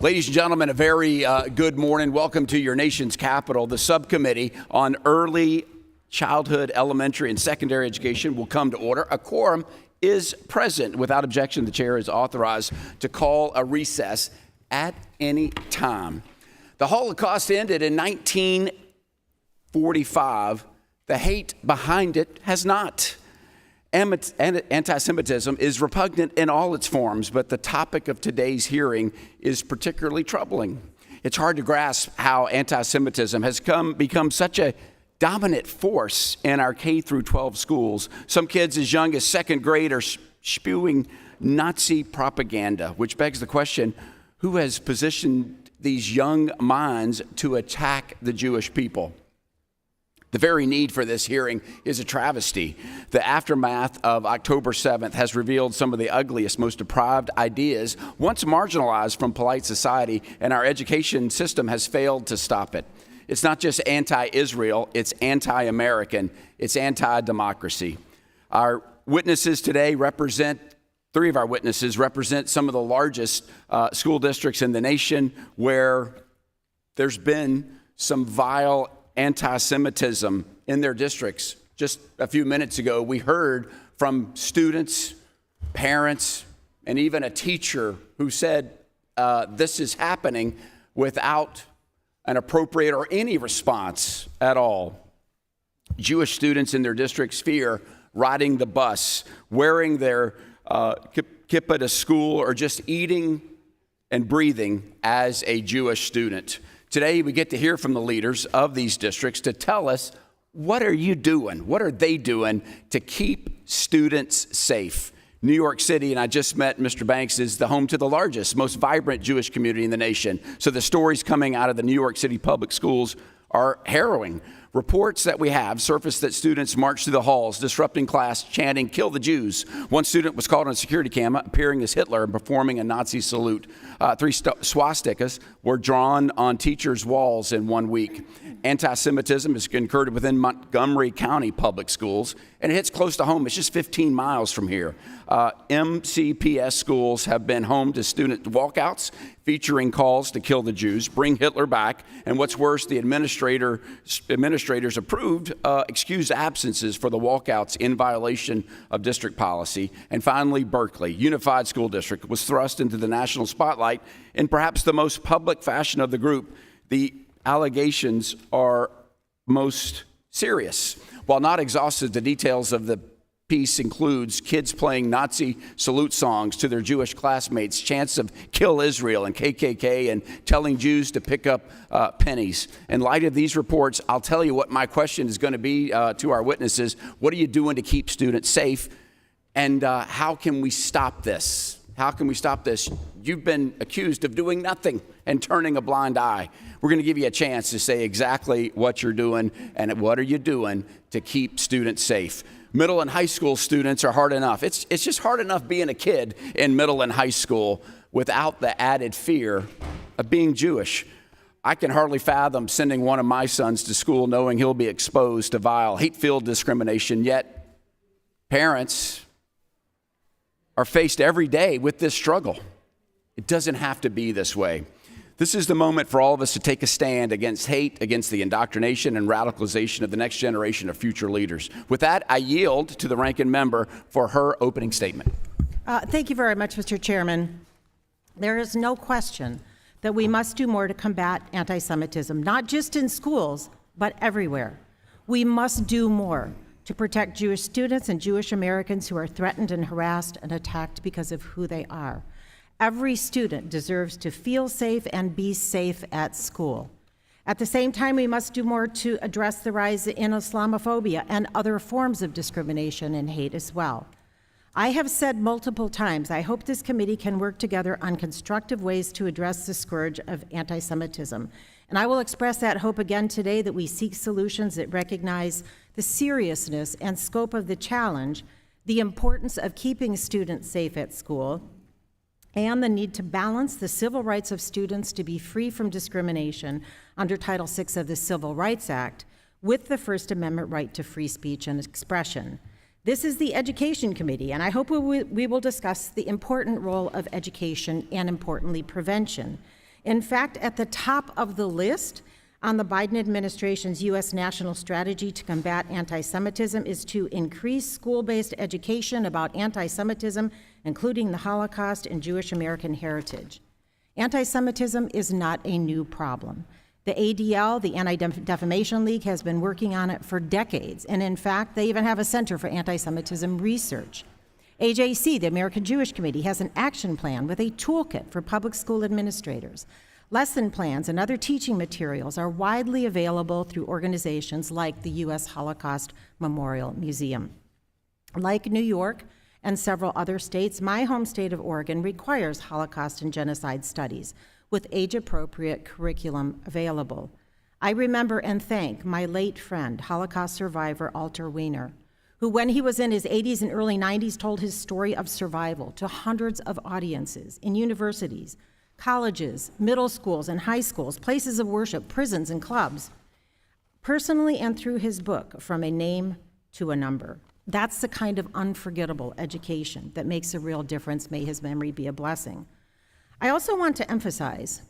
Ladies and gentlemen, a very good morning. Welcome to your nation's capital. The subcommittee on early childhood, elementary, and secondary education will come to order. A quorum is present. Without objection, the chair is authorized to call a recess at any time. The Holocaust ended in 1945. The hate behind it has not. Antisemitism is repugnant in all its forms, but the topic of today's hearing is particularly troubling. It's hard to grasp how antisemitism has become such a dominant force in our K-12 schools. Some kids as young as second grade are spewing Nazi propaganda, which begs the question, who has positioned these young minds to attack the Jewish people? The very need for this hearing is a travesty. The aftermath of October 7th has revealed some of the ugliest, most deprived ideas, once marginalized from polite society, and our education system has failed to stop it. It's not just anti-Israel, it's anti-American, it's anti-democracy. Our witnesses today three of our witnesses represent some of the largest school districts in the nation where there's been some vile anti-Semitism in their districts. Just a few minutes ago, we heard from students, parents, and even a teacher who said this is happening without an appropriate or any response at all. Jewish students in their districts fear riding the bus, wearing their kippah to school, or just eating and breathing as a Jewish student. Today, we get to hear from the leaders of these districts to tell us, what are you doing? What are they doing to keep students safe? New York City, and I just met Mr. Banks, is the home to the largest, most vibrant Jewish community in the nation. So the stories coming out of the New York City public schools are harrowing. Reports that we have surfaced that students marched through the halls, disrupting class, chanting, "Kill the Jews." One student was caught on a security camera appearing as Hitler and performing a Nazi salute. 3 swastikas were drawn on teachers' walls in 1 week. Anti-Semitism has occurred within Montgomery County public schools, and it hits close to home. It's just 15 miles from here. MCPS schools have been home to student walkouts featuring calls to kill the Jews, bring Hitler back, and what's worse, the administrators approved excused absences for the walkouts in violation of district policy. And finally, Berkeley Unified School District was thrust into the national spotlight in perhaps the most public fashion of the group. The allegations are most serious. While not exhaustive, the details of the piece includes kids playing Nazi salute songs to their Jewish classmates, chants of "Kill Israel" and KKK, and telling Jews to pick up pennies. In light of these reports, I'll tell you what my question is going to be to our witnesses. What are you doing to keep students safe? And how can we stop this? How can we stop this? You've been accused of doing nothing and turning a blind eye. We're going to give you a chance to say exactly what you're doing and what are you doing to keep students safe. Middle and high school students are hard enough. It's just hard enough being a kid in middle and high school without the added fear of being Jewish. I can hardly fathom sending one of my sons to school knowing he'll be exposed to vile, hate-filled discrimination, yet parents are faced every day with this struggle. It doesn't have to be this way. This is the moment for all of us to take a stand against hate, against the indoctrination and radicalization of the next generation of future leaders. With that, I yield to the ranking member for her opening statement. Thank you very much, Mr. Chairman. There is no question that we must do more to combat anti-Semitism, not just in schools, but everywhere. We must do more to protect Jewish students and Jewish Americans who are threatened and harassed and attacked because of who they are. Every student deserves to feel safe and be safe at school. At the same time, we must do more to address the rise in Islamophobia and other forms of discrimination and hate as well. I have said multiple times, I hope this committee can work together on constructive ways to address the scourge of anti-Semitism. And I will express that hope again today, that we seek solutions that recognize the seriousness and scope of the challenge, the importance of keeping students safe at school, and the need to balance the civil rights of students to be free from discrimination under Title VI of the Civil Rights Act with the First Amendment right to free speech and expression. This is the Education Committee, and I hope we will discuss the important role of education and, importantly, prevention. In fact, at the top of the list on the Biden administration's U.S. national strategy to combat anti-Semitism is to increase school-based education about anti-Semitism, including the Holocaust and Jewish American heritage. Anti-Semitism is not a new problem. The ADL, the Anti-Defamation League, has been working on it for decades, and in fact, they even have a Center for Anti-Semitism Research. AJC, the American Jewish Committee, has an action plan with a toolkit for public school administrators. Lesson plans and other teaching materials are widely available through organizations like the U.S. Holocaust Memorial Museum. Like New York and several other states, my home state of Oregon requires Holocaust and genocide studies with age-appropriate curriculum available. I remember and thank my late friend, Holocaust survivor Alter Wiener, who when he was in his 80s and early 90s told his story of survival to hundreds of audiences in universities, colleges, middle schools and high schools, places of worship, prisons and clubs, personally and through his book, From a Name to a Number. That's the kind of unforgettable education that makes a real difference. May his memory be a blessing. I also want to emphasize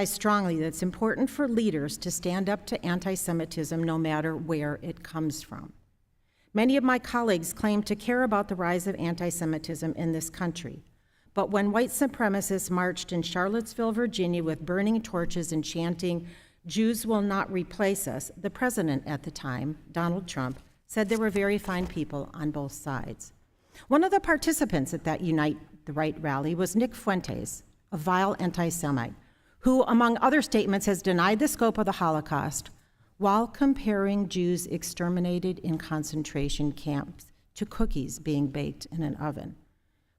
strongly that it's important for leaders to stand up to anti-Semitism no matter where it comes from. Many of my colleagues claim to care about the rise of anti-Semitism in this country, but when white supremacists marched in Charlottesville, Virginia with burning torches and chanting, "Jews will not replace us," the president at the time, Donald Trump, said there were very fine people on both sides. One of the participants at that Unite the Right rally was Nick Fuentes, a vile anti-Semite, who, among other statements, has denied the scope of the Holocaust while comparing Jews exterminated in concentration camps to cookies being baked in an oven.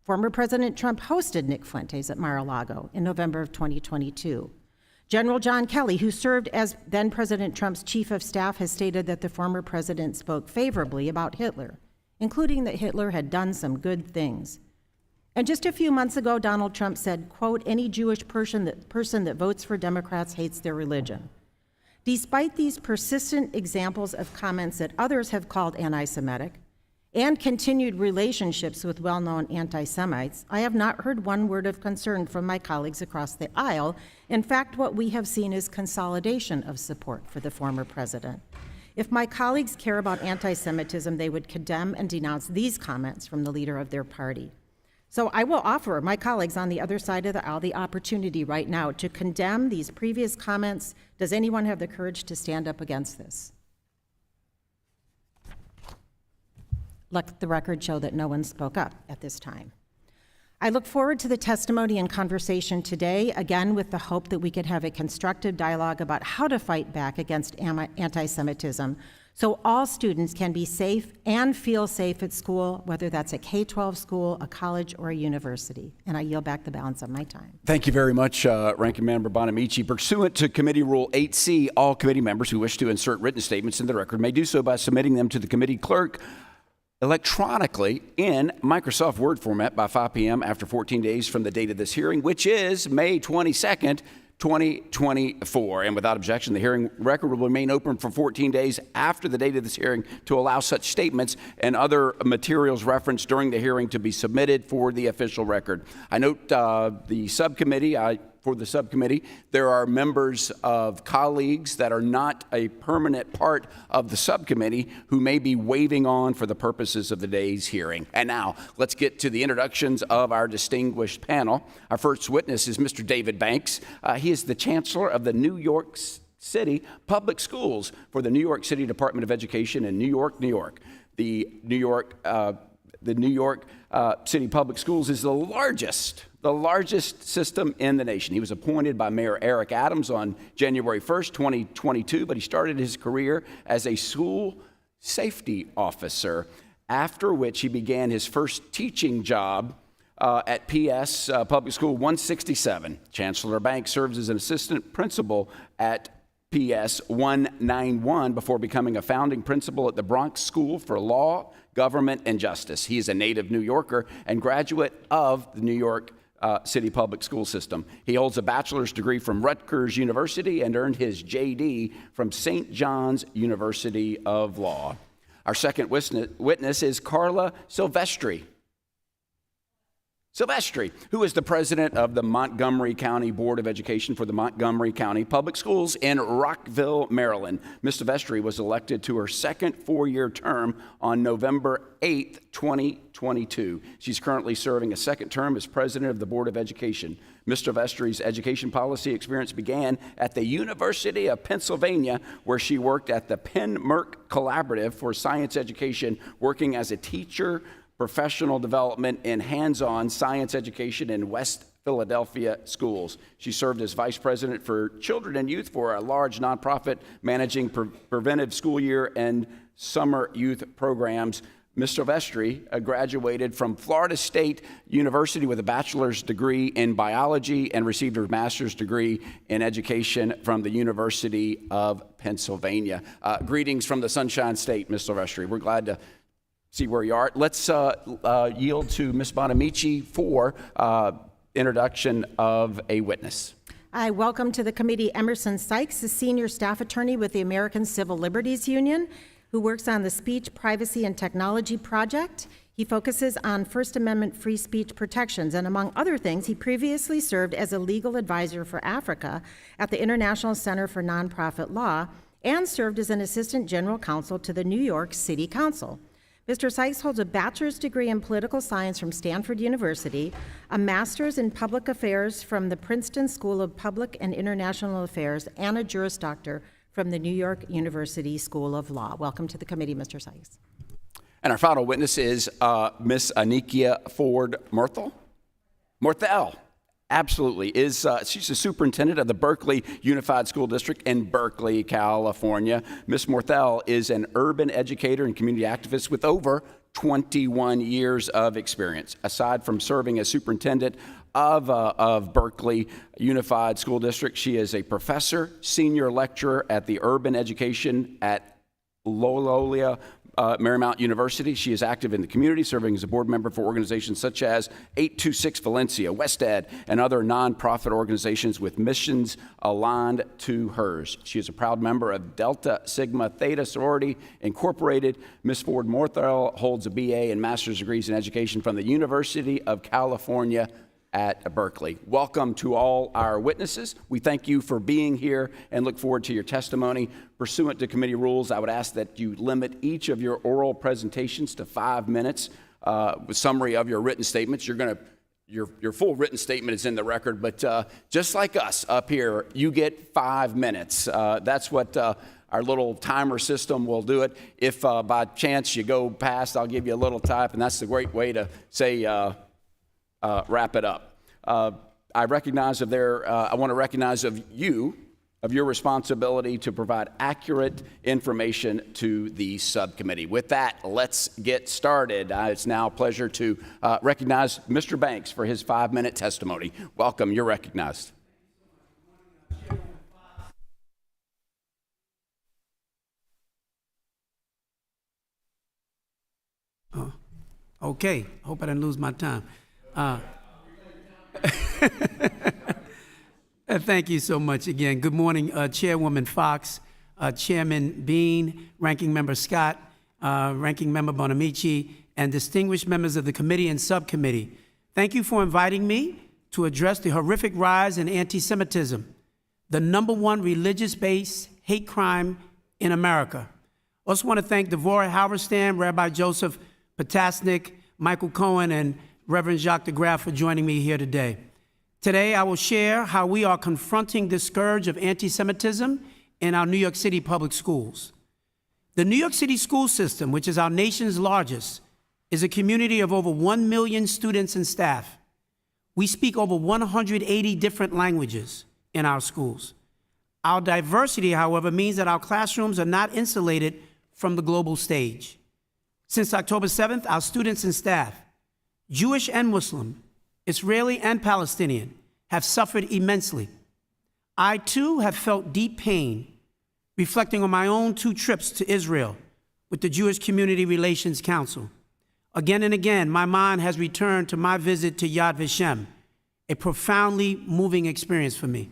Former President Trump hosted Nick Fuentes at Mar-a-Lago in November of 2022. General John Kelly, who served as then President Trump's chief of staff, has stated that the former president spoke favorably about Hitler, including that Hitler had done some good things. And just a few months ago, Donald Trump said, quote, "Any Jewish person that votes for Democrats hates their religion." Despite these persistent examples of comments that others have called anti-Semitic and continued relationships with well-known anti-Semites, I have not heard one word of concern from my colleagues across the aisle. In fact, what we have seen is consolidation of support for the former president. If my colleagues care about anti-Semitism, they would condemn and denounce these comments from the leader of their party. So I will offer my colleagues on the other side of the aisle the opportunity right now to condemn these previous comments. Does anyone have the courage to stand up against this? Let the record show that no one spoke up at this time. I look forward to the testimony and conversation today, again with the hope that we could have a constructive dialogue about how to fight back against anti-Semitism so all students can be safe and feel safe at school, whether that's a K-12 school, a college, or a university. And I yield back the balance of my time. Thank you very much, Ranking Member Bonamici. Pursuant to Committee Rule 8C, all committee members who wish to insert written statements in the record may do so by submitting them to the committee clerk electronically in Microsoft Word format by 5 p.m. after 14 days from the date of this hearing, which is May 22nd, 2024. And without objection, the hearing record will remain open for 14 days after the date of this hearing to allow such statements and other materials referenced during the hearing to be submitted for the official record. I note for the subcommittee, there are members of colleagues that are not a permanent part of the subcommittee who may be waiving on for the purposes of the day's hearing. And now, let's get to the introductions of our distinguished panel. Our first witness is Mr. David Banks. He is the Chancellor of the New York City Public Schools for the New York City Department of Education in New York, New York. The New York City Public Schools is the largest system in the nation. He was appointed by Mayor Eric Adams on January 1st, 2022, but he started his career as a school safety officer, after which he began his first teaching job at PS Public School 167. Chancellor Banks serves as an assistant principal at PS 191 before becoming a founding principal at the Bronx School for Law, Government, and Justice. He is a native New Yorker and graduate of the New York City Public School System. He holds a bachelor's degree from Rutgers University and earned his JD from St. John's University of Law. Our second witness is Carla Silvestri. Silvestri, who is the president of the Montgomery County Board of Education for the Montgomery County Public Schools in Rockville, Maryland. Ms. Silvestri was elected to her second four-year term on November 8th, 2022. She's currently serving a second term as president of the Board of Education. Ms. Silvestri's education policy experience began at the University of Pennsylvania, where she worked at the Penn-Merck Collaborative for Science Education, working as a teacher, professional development, and hands-on science education in West Philadelphia schools. She served as vice president for children and youth for a large nonprofit managing preventive school year and summer youth programs. Ms. Silvestri graduated from Florida State University with a bachelor's degree in biology and received her master's degree in education from the University of Pennsylvania. Greetings from the Sunshine State, Ms. Silvestri. We're glad to see where you are. Let's yield to Ms. Bonamici for introduction of a witness. I welcome to the committee Emerson Sykes, a senior staff attorney with the American Civil Liberties Union, who works on the Speech, Privacy, and Technology Project. He focuses on First Amendment free speech protections, and among other things, he previously served as a legal advisor for Africa at the International Center for Nonprofit Law and served as an assistant general counsel to the New York City Council. Mr. Sykes holds a bachelor's degree in political science from Stanford University, a master's in public affairs from the Princeton School of Public and International Affairs, and a Juris Doctor from the New York University School of Law. Welcome to the committee, Mr. Sykes. And our final witness is Ms. Anikia Ford Morthel. Absolutely. She's the superintendent of the Berkeley Unified School District in Berkeley, California. Ms. Morthel is an urban educator and community activist with over 21 years of experience. Aside from serving as superintendent of Berkeley Unified School District, she is a professor, senior lecturer at the urban education at Loyola Marymount University. She is active in the community, serving as a board member for organizations such as 826 Valencia, West Ed, and other nonprofit organizations with missions aligned to hers. She is a proud member of Delta Sigma Theta Sorority Incorporated. Ms. Ford Morthel holds a BA and master's degrees in education from the University of California at Berkeley. Welcome to all our witnesses. We thank you for being here and look forward to your testimony. Pursuant to committee rules, I would ask that you limit each of your oral presentations to 5 minutes with summary of your written statements. Your full written statement is in the record, but just like us up here, you get 5 minutes. That's what our little timer system will do it. If by chance you go past, I'll give you a little type, and that's the great way to say wrap it up. I recognize I want to recognize of your responsibility to provide accurate information to the subcommittee. With that, let's get started. It's now a pleasure to recognize Mr. Banks for his 5-minute testimony. Welcome, you're recognized. Okay, hope I didn't lose my time. Thank you so much again. Good morning, Chairwoman Fox, Chairman Bean, Ranking Member Scott, Ranking Member Bonamici, and distinguished members of the committee and subcommittee. Thank you for inviting me to address the horrific rise in anti-Semitism, the #1 religious-based hate crime in America. I also want to thank Devorah Halberstam, Rabbi Joseph Potasnik, Michael Cohen, and Reverend Jacques DeGraff for joining me here today. Today, I will share how we are confronting the scourge of anti-Semitism in our New York City public schools. The New York City school system, which is our nation's largest, is a community of over 1 million students and staff. We speak over 180 different languages in our schools. Our diversity, however, means that our classrooms are not insulated from the global stage. Since October 7th, our students and staff, Jewish and Muslim, Israeli and Palestinian, have suffered immensely. I, too, have felt deep pain, reflecting on my own 2 trips to Israel with the Jewish Community Relations Council. Again and again, my mind has returned to my visit to Yad Vashem, a profoundly moving experience for me.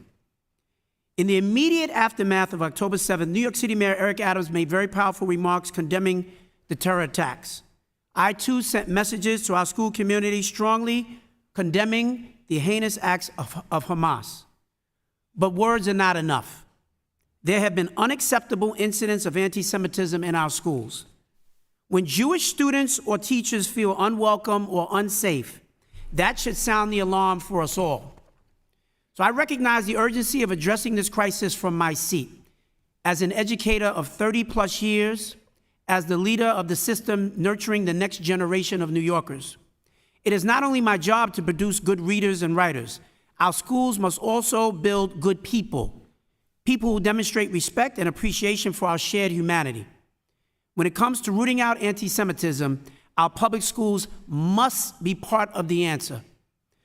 In the immediate aftermath of October 7th, New York City Mayor Eric Adams made very powerful remarks condemning the terror attacks. I, too, sent messages to our school community strongly condemning the heinous acts of Hamas. But words are not enough. There have been unacceptable incidents of anti-Semitism in our schools. When Jewish students or teachers feel unwelcome or unsafe, that should sound the alarm for us all. So I recognize the urgency of addressing this crisis from my seat. As an educator of 30+ years, as the leader of the system nurturing the next generation of New Yorkers, it is not only my job to produce good readers and writers, our schools must also build good people, people who demonstrate respect and appreciation for our shared humanity. When it comes to rooting out anti-Semitism, our public schools must be part of the answer.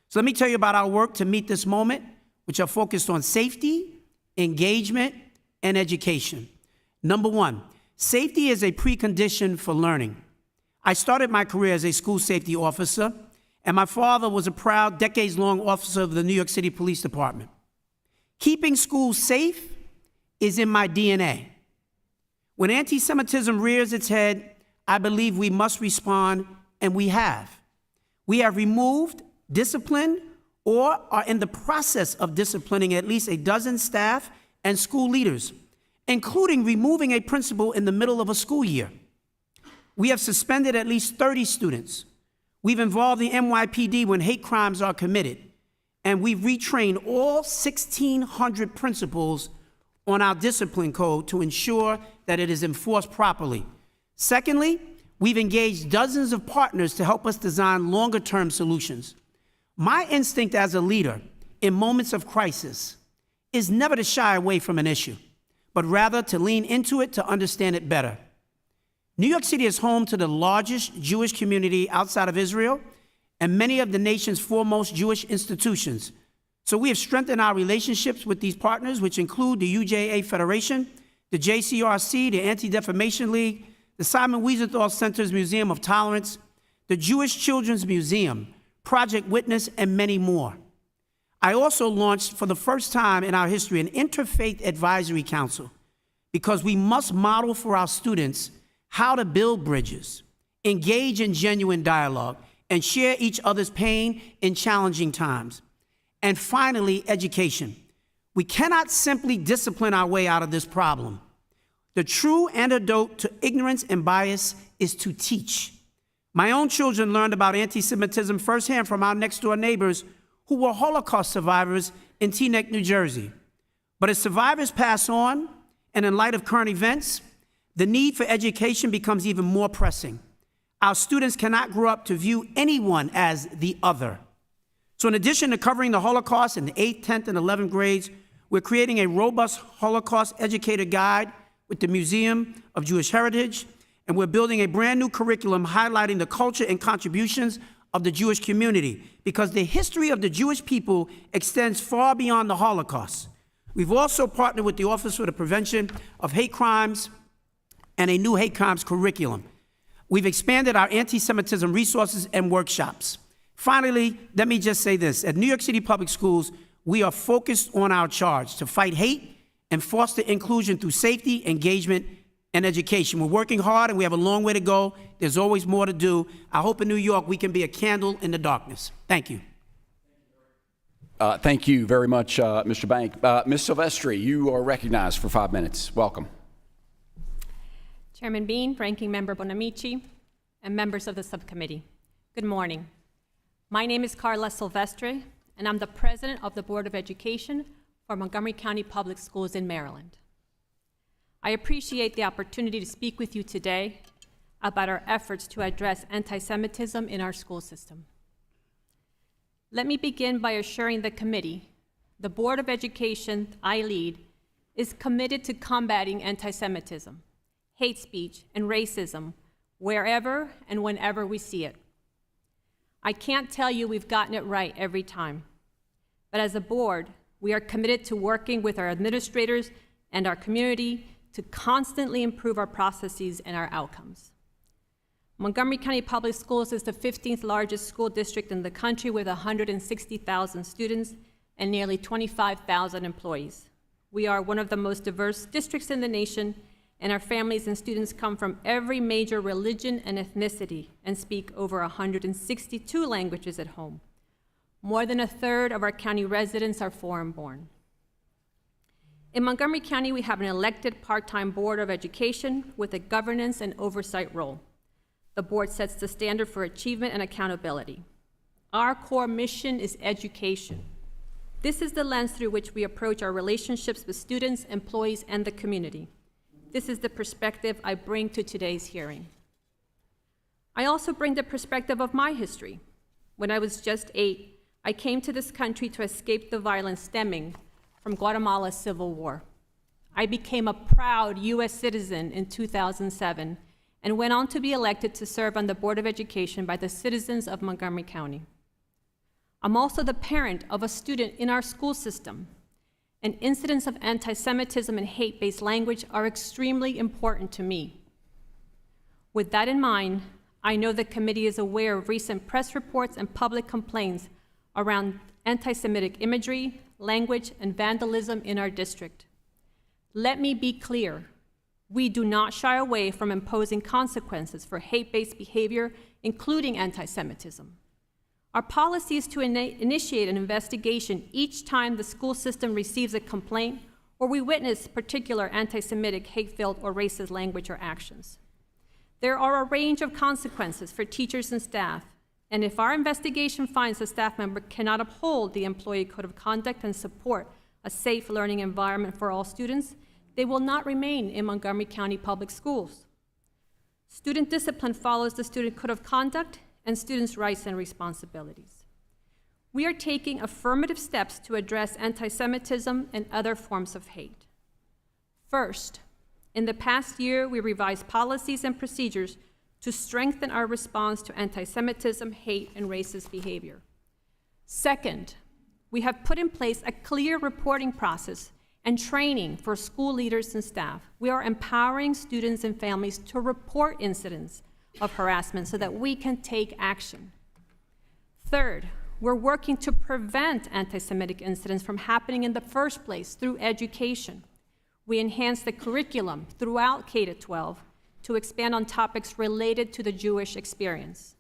So let me tell you about our work to meet this moment, which are focused on safety, engagement, and education. Number one, safety is a precondition for learning. I started my career as a school safety officer, and my father was a proud, decades-long officer of the New York City Police Department. Keeping schools safe is in my DNA. When anti-Semitism rears its head, I believe we must respond, and we have. We have removed, disciplined, or are in the process of disciplining at least a dozen staff and school leaders, including removing a principal in the middle of a school year. We have suspended at least 30 students. We've involved the NYPD when hate crimes are committed, and we've retrained all 1,600 principals on our discipline code to ensure that it is enforced properly. Secondly, we've engaged dozens of partners to help us design longer-term solutions. My instinct as a leader in moments of crisis is never to shy away from an issue, but rather to lean into it to understand it better. New York City is home to the largest Jewish community outside of Israel and many of the nation's foremost Jewish institutions. So we have strengthened our relationships with these partners, which include the UJA Federation, the JCRC, the Anti-Defamation League, the Simon Wiesenthal Center's Museum of Tolerance, the Jewish Children's Museum, Project Witness, and many more. I also launched, for the first time in our history, an Interfaith Advisory Council, because we must model for our students how to build bridges, engage in genuine dialogue, and share each other's pain in challenging times. And finally, education. We cannot simply discipline our way out of this problem. The true antidote to ignorance and bias is to teach. My own children learned about anti-Semitism firsthand from our next-door neighbors who were Holocaust survivors in Teaneck, New Jersey. But as survivors pass on, and in light of current events, the need for education becomes even more pressing. Our students cannot grow up to view anyone as the other. So in addition to covering the Holocaust in the 8th, 10th, and 11th grades, we're creating a robust Holocaust educator guide with the Museum of Jewish Heritage, and we're building a brand new curriculum highlighting the culture and contributions of the Jewish community, because the history of the Jewish people extends far beyond the Holocaust. We've also partnered with the Office for the Prevention of Hate Crimes and a new hate crimes curriculum. We've expanded our anti-Semitism resources and workshops. Finally, let me just say this. At New York City Public Schools, we are focused on our charge to fight hate and foster inclusion through safety, engagement, and education. We're working hard, and we have a long way to go. There's always more to do. I hope in New York we can be a candle in the darkness. Thank you. Thank you very much, Mr. Bank. Ms. Silvestri, you are recognized for 5 minutes. Welcome. Chairman Bean, Ranking Member Bonamici, and members of the subcommittee, good morning. My name is Carla Silvestri, and I'm the president of the Board of Education for Montgomery County Public Schools in Maryland. I appreciate the opportunity to speak with you today about our efforts to address anti-Semitism in our school system. Let me begin by assuring the committee, the Board of Education I lead is committed to combating anti-Semitism, hate speech, and racism wherever and whenever we see it. I can't tell you we've gotten it right every time, but as a board, we are committed to working with our administrators and our community to constantly improve our processes and our outcomes. Montgomery County Public Schools is the 15th largest school district in the country with 160,000 students and nearly 25,000 employees. We are one of the most diverse districts in the nation, and our families and students come from every major religion and ethnicity and speak over 162 languages at home. more than a third of our county residents are foreign-born. In Montgomery County, we have an elected part-time Board of Education with a governance and oversight role. The board sets the standard for achievement and accountability. Our core mission is education. This is the lens through which we approach our relationships with students, employees, and the community. This is the perspective I bring to today's hearing. I also bring the perspective of my history. When I was just 8, I came to this country to escape the violence stemming from Guatemala's civil war. I became a proud U.S. citizen in 2007 and went on to be elected to serve on the Board of Education by the citizens of Montgomery County. I'm also the parent of a student in our school system, and incidents of anti-Semitism and hate-based language are extremely important to me. With that in mind, I know the committee is aware of recent press reports and public complaints around anti-Semitic imagery, language, and vandalism in our district. Let me be clear. We do not shy away from imposing consequences for hate-based behavior, including anti-Semitism. Our policy is to initiate an investigation each time the school system receives a complaint or we witness particular anti-Semitic, hate-filled, or racist language or actions. There are a range of consequences for teachers and staff, and if our investigation finds a staff member cannot uphold the employee code of conduct and support a safe learning environment for all students, they will not remain in Montgomery County Public Schools. Student discipline follows the student code of conduct and students' rights and responsibilities. We are taking affirmative steps to address anti-Semitism and other forms of hate. First, in the past year, we revised policies and procedures to strengthen our response to anti-Semitism, hate, and racist behavior. Second, we have put in place a clear reporting process and training for school leaders and staff. We are empowering students and families to report incidents of harassment so that we can take action. Third, we're working to prevent anti-Semitic incidents from happening in the first place through education. We enhance the curriculum throughout K-12 to expand on topics related to the Jewish experience.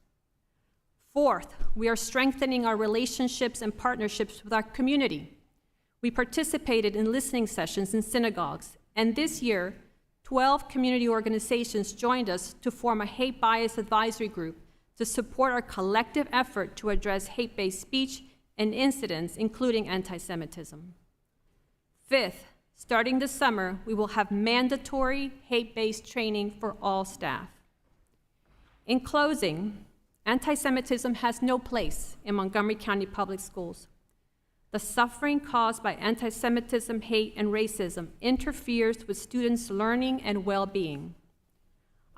Fourth, we are strengthening our relationships and partnerships with our community. We participated in listening sessions in synagogues, and this year, 12 community organizations joined us to form a hate bias advisory group to support our collective effort to address hate-based speech and incidents, including anti-Semitism. Fifth, starting this summer, we will have mandatory hate-based training for all staff. In closing, anti-Semitism has no place in Montgomery County Public Schools. The suffering caused by anti-Semitism, hate, and racism interferes with students' learning and well-being.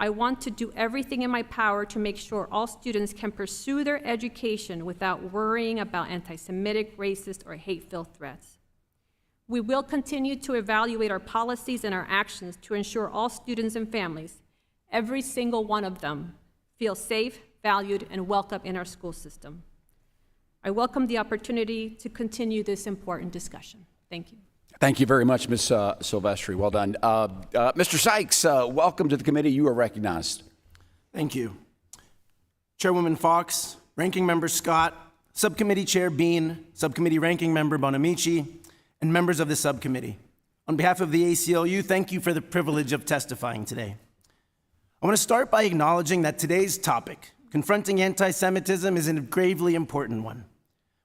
I want to do everything in my power to make sure all students can pursue their education without worrying about anti-Semitic, racist, or hate-filled threats. We will continue to evaluate our policies and our actions to ensure all students and families, every single one of them, feel safe, valued, and welcome in our school system. I welcome the opportunity to continue this important discussion. Thank you. Thank you very much, Ms. Silvestri. Well done. Mr. Sykes, welcome to the committee. You are recognized. Thank you. Chairwoman Fox, Ranking Member Scott, Subcommittee Chair Bean, Subcommittee Ranking Member Bonamici, and members of the subcommittee. On behalf of the ACLU, thank you for the privilege of testifying today. I want to start by acknowledging that today's topic, confronting anti-Semitism, is a gravely important one.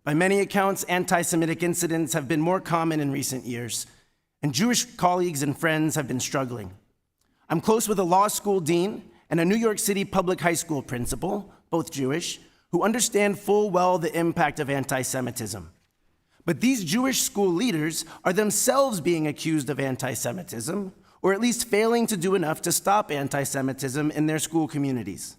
By many accounts, anti-Semitic incidents have been more common in recent years, and Jewish colleagues and friends have been struggling. I'm close with a law school dean and a New York City public high school principal, both Jewish, who understand full well the impact of anti-Semitism. But these Jewish school leaders are themselves being accused of anti-Semitism, or at least failing to do enough to stop anti-Semitism in their school communities.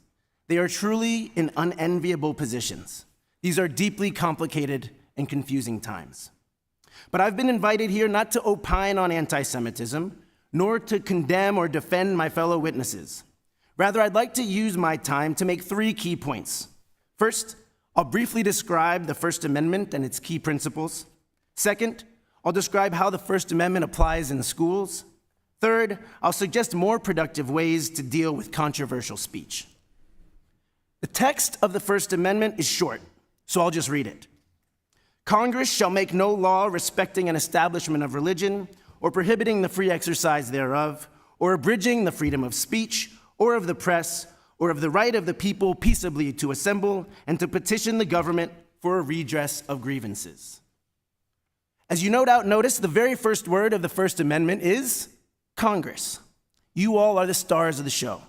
They are truly in unenviable positions. These are deeply complicated and confusing times. But I've been invited here not to opine on anti-Semitism, nor to condemn or defend my fellow witnesses. Rather, I'd like to use my time to make 3 key points. First, I'll briefly describe the First Amendment and its key principles. Second, I'll describe how the First Amendment applies in schools. Third, I'll suggest more productive ways to deal with controversial speech. The text of the First Amendment is short, so I'll just read it. Congress shall make no law respecting an establishment of religion, or prohibiting the free exercise thereof, or abridging the freedom of speech, or of the press, or of the right of the people peaceably to assemble and to petition the government for a redress of grievances. As you no doubt noticed, the very first word of the First Amendment is Congress. You all are the stars of the show.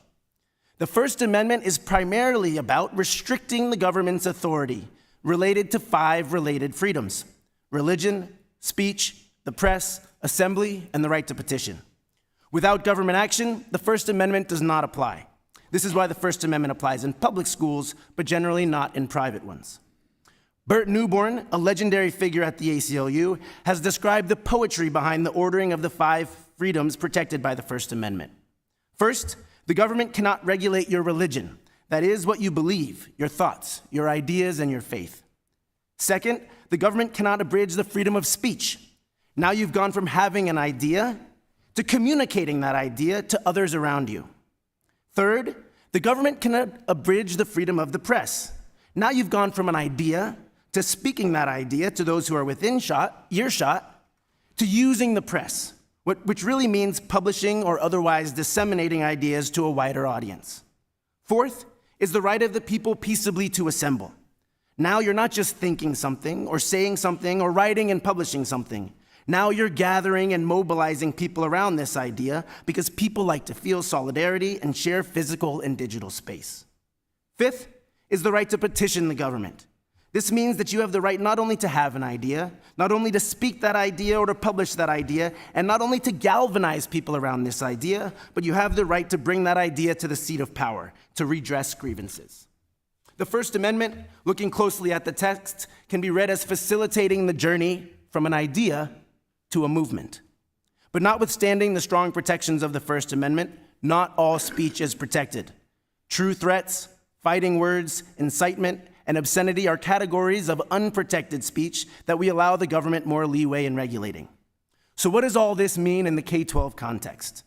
The First Amendment is primarily about restricting the government's authority related to 5 related freedoms: religion, speech, the press, assembly, and the right to petition. Without government action, the First Amendment does not apply. This is why the First Amendment applies in public schools, but generally not in private ones. Bert Newborn, a legendary figure at the ACLU, has described the poetry behind the ordering of the 5 freedoms protected by the First Amendment. First, the government cannot regulate your religion. That is, what you believe, your thoughts, your ideas, and your faith. Second, the government cannot abridge the freedom of speech. Now you've gone from having an idea to communicating that idea to others around you. Third, the government cannot abridge the freedom of the press. Now you've gone from an idea to speaking that idea to those who are within earshot, to using the press, which really means publishing or otherwise disseminating ideas to a wider audience. Fourth is the right of the people peaceably to assemble. Now you're not just thinking something or saying something or writing and publishing something. Now you're gathering and mobilizing people around this idea because people like to feel solidarity and share physical and digital space. Fifth is the right to petition the government. This means that you have the right not only to have an idea, not only to speak that idea or to publish that idea, and not only to galvanize people around this idea, but you have the right to bring that idea to the seat of power, to redress grievances. The First Amendment, looking closely at the text, can be read as facilitating the journey from an idea to a movement. But notwithstanding the strong protections of the First Amendment, not all speech is protected. True threats, fighting words, incitement, and obscenity are categories of unprotected speech that we allow the government more leeway in regulating. So what does all this mean in the K-12 context?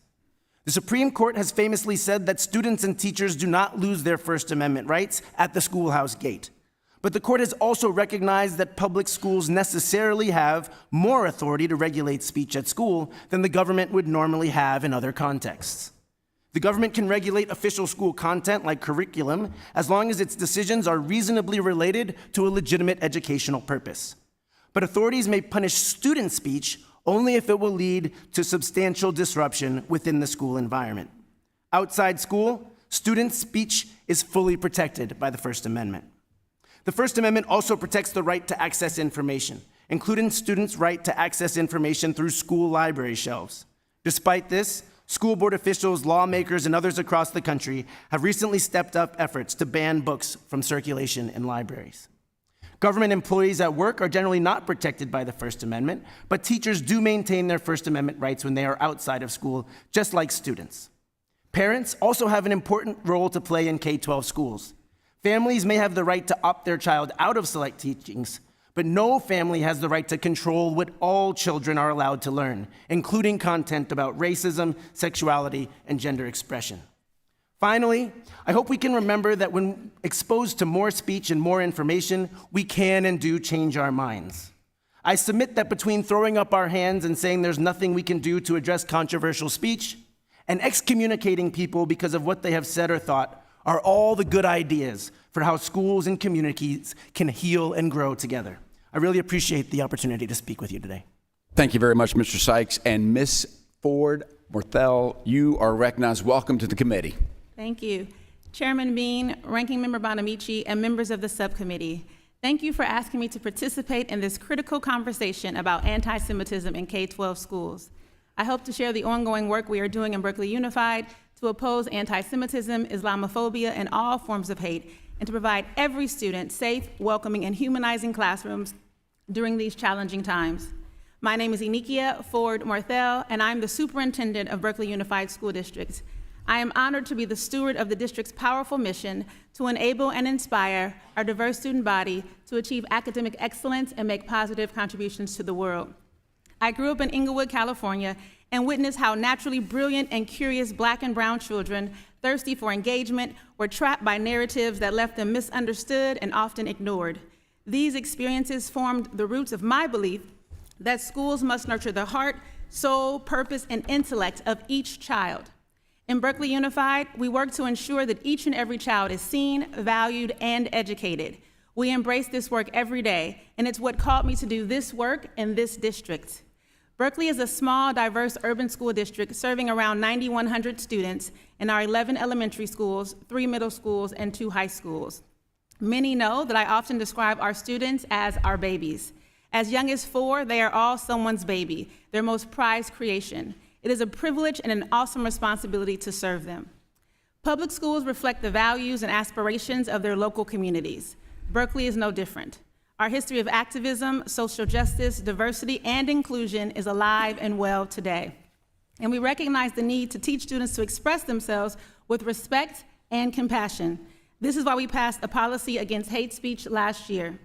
The Supreme Court has famously said that students and teachers do not lose their First Amendment rights at the schoolhouse gate. But the court has also recognized that public schools necessarily have more authority to regulate speech at school than the government would normally have in other contexts. The government can regulate official school content like curriculum as long as its decisions are reasonably related to a legitimate educational purpose. But authorities may punish student speech only if it will lead to substantial disruption within the school environment. Outside school, student speech is fully protected by the First Amendment. The First Amendment also protects the right to access information, including students' right to access information through school library shelves. Despite this, school board officials, lawmakers, and others across the country have recently stepped up efforts to ban books from circulation in libraries. Government employees at work are generally not protected by the First Amendment, but teachers do maintain their First Amendment rights when they are outside of school, just like students. Parents also have an important role to play in K-12 schools. Families may have the right to opt their child out of select teachings, but no family has the right to control what all children are allowed to learn, including content about racism, sexuality, and gender expression. Finally, I hope we can remember that when exposed to more speech and more information, we can and do change our minds. I submit that between throwing up our hands and saying there's nothing we can do to address controversial speech and excommunicating people because of what they have said or thought are all the good ideas for how schools and communities can heal and grow together. I really appreciate the opportunity to speak with you today. Thank you very much, Mr. Sykes. And Ms. Ford Morthell, you are recognized. Welcome to the committee. Thank you. Chairman Bean, Ranking Member Bonamici, and members of the subcommittee, thank you for asking me to participate in this critical conversation about anti-Semitism in K-12 schools. I hope to share the ongoing work we are doing in Berkeley Unified to oppose anti-Semitism, Islamophobia, and all forms of hate, and to provide every student safe, welcoming, and humanizing classrooms during these challenging times. My name is Enikia Ford Morthell, and I'm the superintendent of Berkeley Unified School District. I am honored to be the steward of the district's powerful mission to enable and inspire our diverse student body to achieve academic excellence and make positive contributions to the world. I grew up in Inglewood, California, and witnessed how naturally brilliant and curious Black and brown children, thirsty for engagement, were trapped by narratives that left them misunderstood and often ignored. These experiences formed the roots of my belief that schools must nurture the heart, soul, purpose, and intellect of each child. In Berkeley Unified, we work to ensure that each and every child is seen, valued, and educated. We embrace this work every day, and it's what called me to do this work in this district. Berkeley is a small, diverse urban school district serving around 9,100 students in our 11 elementary schools, 3 middle schools, and 2 high schools. Many know that I often describe our students as our babies. As young as 4, they are all someone's baby, their most prized creation. It is a privilege and an awesome responsibility to serve them. Public schools reflect the values and aspirations of their local communities. Berkeley is no different. Our history of activism, social justice, diversity, and inclusion is alive and well today. And we recognize the need to teach students to express themselves with respect and compassion. This is why we passed a policy against hate speech last year.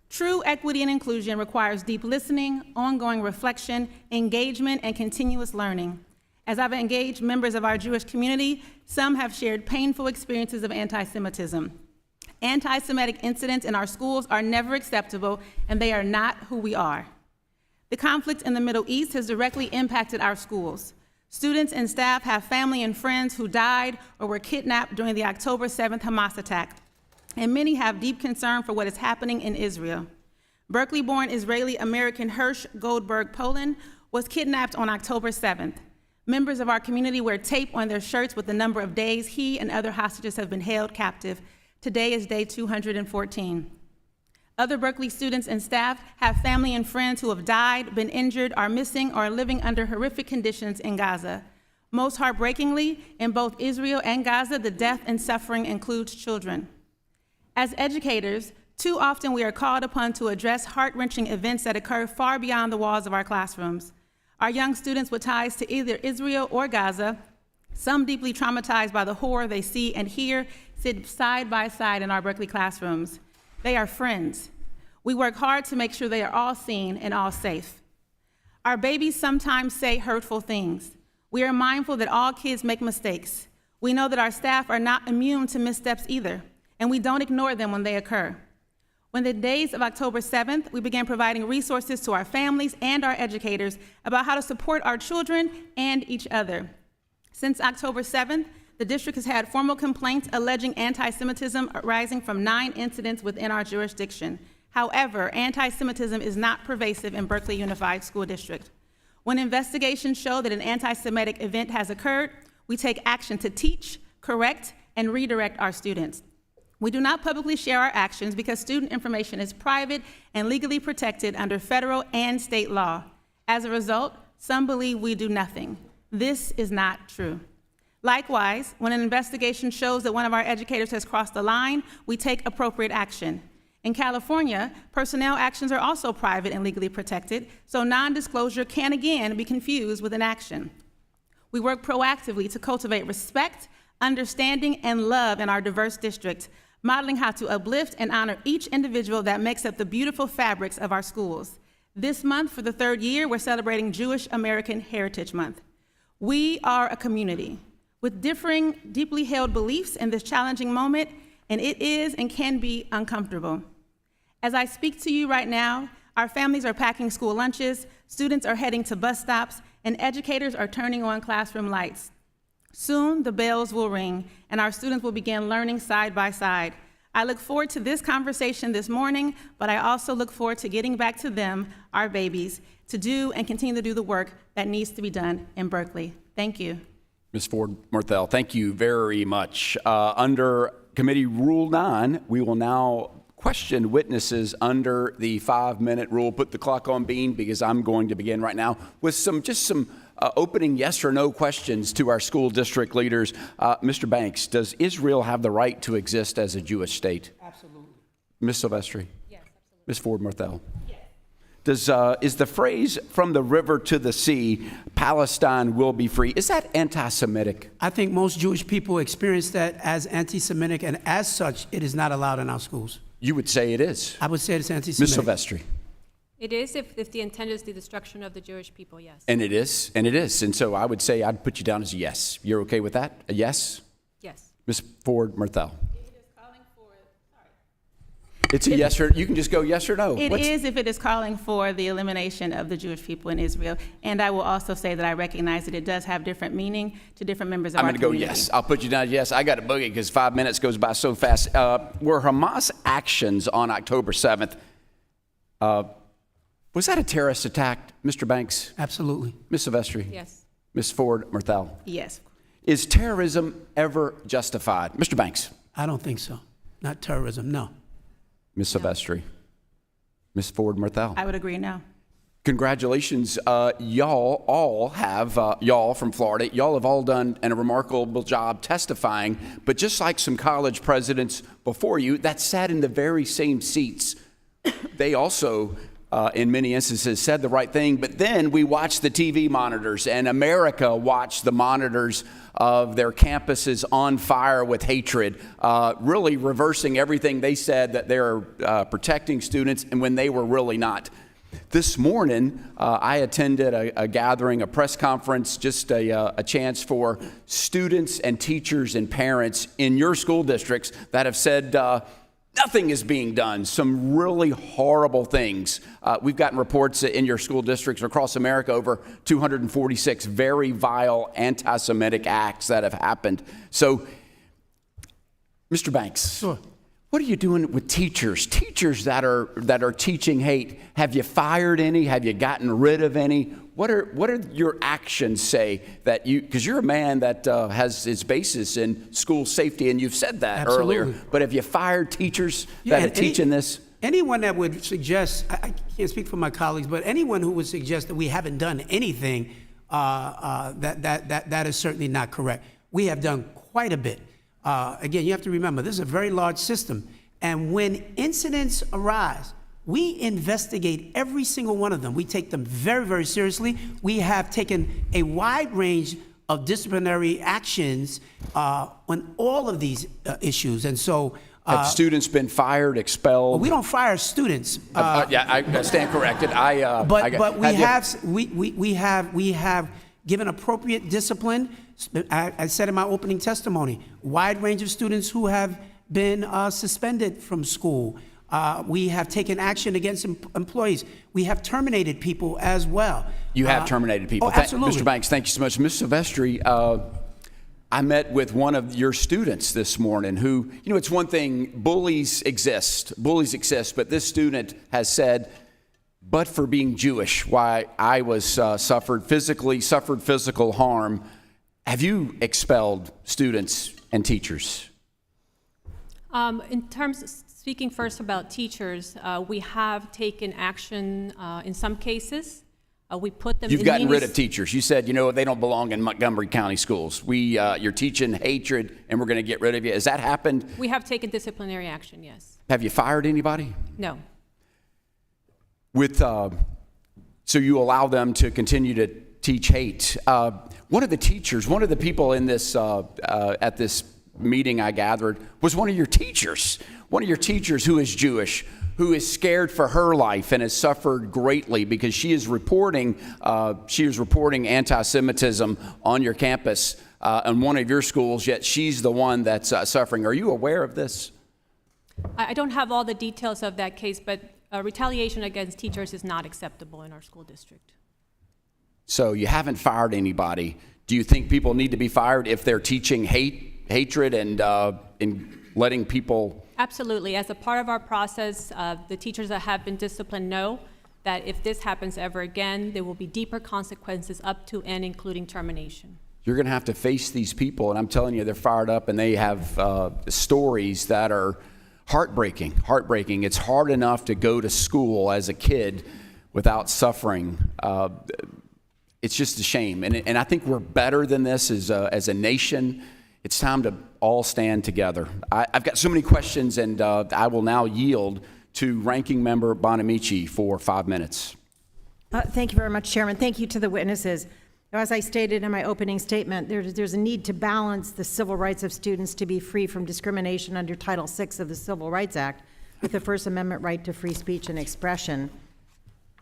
True equity and inclusion requires deep listening, ongoing reflection, engagement, and continuous learning. As I've engaged members of our Jewish community, some have shared painful experiences of anti-Semitism. Anti-Semitic incidents in our schools are never acceptable, and they are not who we are. The conflict in the Middle East has directly impacted our schools. Students and staff have family and friends who died or were kidnapped during the October 7th Hamas attack, and many have deep concern for what is happening in Israel. Berkeley-born Israeli-American Hirsch Goldberg Poland was kidnapped on October 7th. Members of our community wear tape on their shirts with the number of days he and other hostages have been held captive. Today is day 214. Other Berkeley students and staff have family and friends who have died, been injured, are missing, or are living under horrific conditions in Gaza. Most heartbreakingly, in both Israel and Gaza, the death and suffering includes children. As educators, too often we are called upon to address heart-wrenching events that occur far beyond the walls of our classrooms. Our young students with ties to either Israel or Gaza, some deeply traumatized by the horror they see and hear, sit side by side in our Berkeley classrooms. They are friends. We work hard to make sure they are all seen and all safe. Our babies sometimes say hurtful things. We are mindful that all kids make mistakes. We know that our staff are not immune to missteps either, and we don't ignore them when they occur. When the days of October 7th, we began providing resources to our families and our educators about how to support our children and each other. Since October 7th, the district has had formal complaints alleging anti-Semitism arising from 9 incidents within our jurisdiction. However, anti-Semitism is not pervasive in Berkeley Unified School District. When investigations show that an anti-Semitic event has occurred, we take action to teach, correct, and redirect our students. We do not publicly share our actions because student information is private and legally protected under federal and state law. As a result, some believe we do nothing. This is not true. Likewise, when an investigation shows that one of our educators has crossed the line, we take appropriate action. In California, personnel actions are also private and legally protected, so non-disclosure can again be confused with an action. We work proactively to cultivate respect, understanding, and love in our diverse district, modeling how to uplift and honor each individual that makes up the beautiful fabrics of our schools. This month, for the 3rd year, we're celebrating Jewish American Heritage Month. We are a community with differing, deeply held beliefs in this challenging moment, and it is and can be uncomfortable. As I speak to you right now, our families are packing school lunches, students are heading to bus stops, and educators are turning on classroom lights. Soon, the bells will ring, and our students will begin learning side by side. I look forward to this conversation this morning, but I also look forward to getting back to them, our babies, to do and continue to do the work that needs to be done in Berkeley. Thank you. Ms. Ford-Morthel, thank you very much. Under Committee Rule 9, we will now question witnesses under the 5-minute rule. Put the clock on, Bean, because I'm going to begin right now with some opening yes or no questions to our school district leaders. Mr. Banks, does Israel have the right to exist as a Jewish state? Absolutely. Ms. Silvestri? Yes, absolutely. Ms. Ford-Morthel? Is the phrase "from the river to the sea, Palestine will be free," is that anti-Semitic? I think most Jewish people experience that as anti-Semitic, and as such, it is not allowed in our schools. You would say it is. I would say it's Ms. anti-Semitic. Silvestri? It is if the intent is the destruction of the Jewish people, yes. And it is, and it is. And so I would say I'd put you down as a yes. You're okay with that? A yes? Yes. Ms. Ford-Morthel? It's a yes or, you can just go yes or no. It What's- is if it is calling for the elimination of the Jewish people in Israel. And I will also say that I recognize that it does have different meaning to different members of I'm our going to go community. yes. I'll put you down yes. I got a boogie because 5 minutes goes by so fast. Were Hamas actions on October 7th, was that a terrorist attack, Mr. Banks, Absolutely. Ms. Silvestri, Yes. Ms. Ford, Murthel? Yes. Is terrorism ever justified? Mr. Banks, I don't think so. Not terrorism, no. Ms. Silvestri, Ms. Ford, Murthel. I would agree, no. Congratulations. Y'all all have, y'all from Florida, y'all have all done a remarkable job testifying, but just like some college presidents before you that sat in the very same seats, they also, in many instances, said the right thing, but then we watched the TV monitors, and America watched the monitors of their campuses on fire with hatred, really reversing everything they said that they're protecting students, and when they were really not. This morning, I attended a gathering, a press conference, just a chance for students and teachers and parents in your school districts that have said nothing is being done, some really horrible things. We've gotten reports in your school districts across America over 246 very vile anti-Semitic acts that have happened. So, Mr. Banks. Sure. What are you doing with teachers? Teachers that are teaching hate. Have you fired any? Have you gotten rid of any? What are your actions say that you? Because you're a man that has his basis in school safety, and you've said that earlier. Absolutely. But have you fired teachers Yeah, that are and teaching this? Anyone that would suggest, I can't speak for my colleagues, but anyone who would suggest that we haven't done anything, that is certainly not correct. We have done quite a bit. Again, you have to remember, this is a very large system. And when incidents arise, we investigate every single one of them. We take them very, very seriously. We have taken a wide range of disciplinary actions on all of these issues. And so, Have students been fired, expelled? we don't fire students. Yeah, I stand corrected. But we have given appropriate discipline. I said in my opening testimony, wide range of students who have been suspended from school. We have taken action against employees. We have terminated people as well. You have terminated people. Oh, absolutely. Mr. Banks, thank you so much. Ms. Silvestri, I met with one of your students this morning who, it's one thing, bullies exist, but this student has said, but for being Jewish, why I was suffered physical harm. Have you expelled students and teachers? In terms of speaking first about teachers, we have taken action in some cases. We put them. You've gotten rid of teachers. You said, they don't belong in Montgomery County schools. You're teaching hatred, and we're going to get rid of you. Has that happened? We have taken disciplinary action, yes. Have you fired anybody? No. So you allow them to continue to teach hate. One of the people in this at this meeting I gathered was one of your teachers who is Jewish, who is scared for her life and has suffered greatly because she is reporting anti-Semitism on your campus in one of your schools, yet she's the one that's suffering. Are you aware of this? I don't have all the details of that case, but retaliation against teachers is not acceptable in our school district. So you haven't fired anybody. Do you think people need to be fired if they're teaching hatred and letting people? Absolutely. As a part of our process, the teachers that have been disciplined know that if this happens ever again, there will be deeper consequences up to and including termination. You're going to have to face these people, and I'm telling you, they're fired up, and they have stories that are heartbreaking. It's hard enough to go to school as a kid without suffering. It's just a shame, and I think we're better than this as a nation. It's time to all stand together. I've got so many questions, and I will now yield to Ranking Member Bonamici for 5 minutes. Thank you very much, Chairman. Thank you to the witnesses. As I stated in my opening statement, there's a need to balance the civil rights of students to be free from discrimination under Title VI of the Civil Rights Act with the First Amendment right to free speech and expression.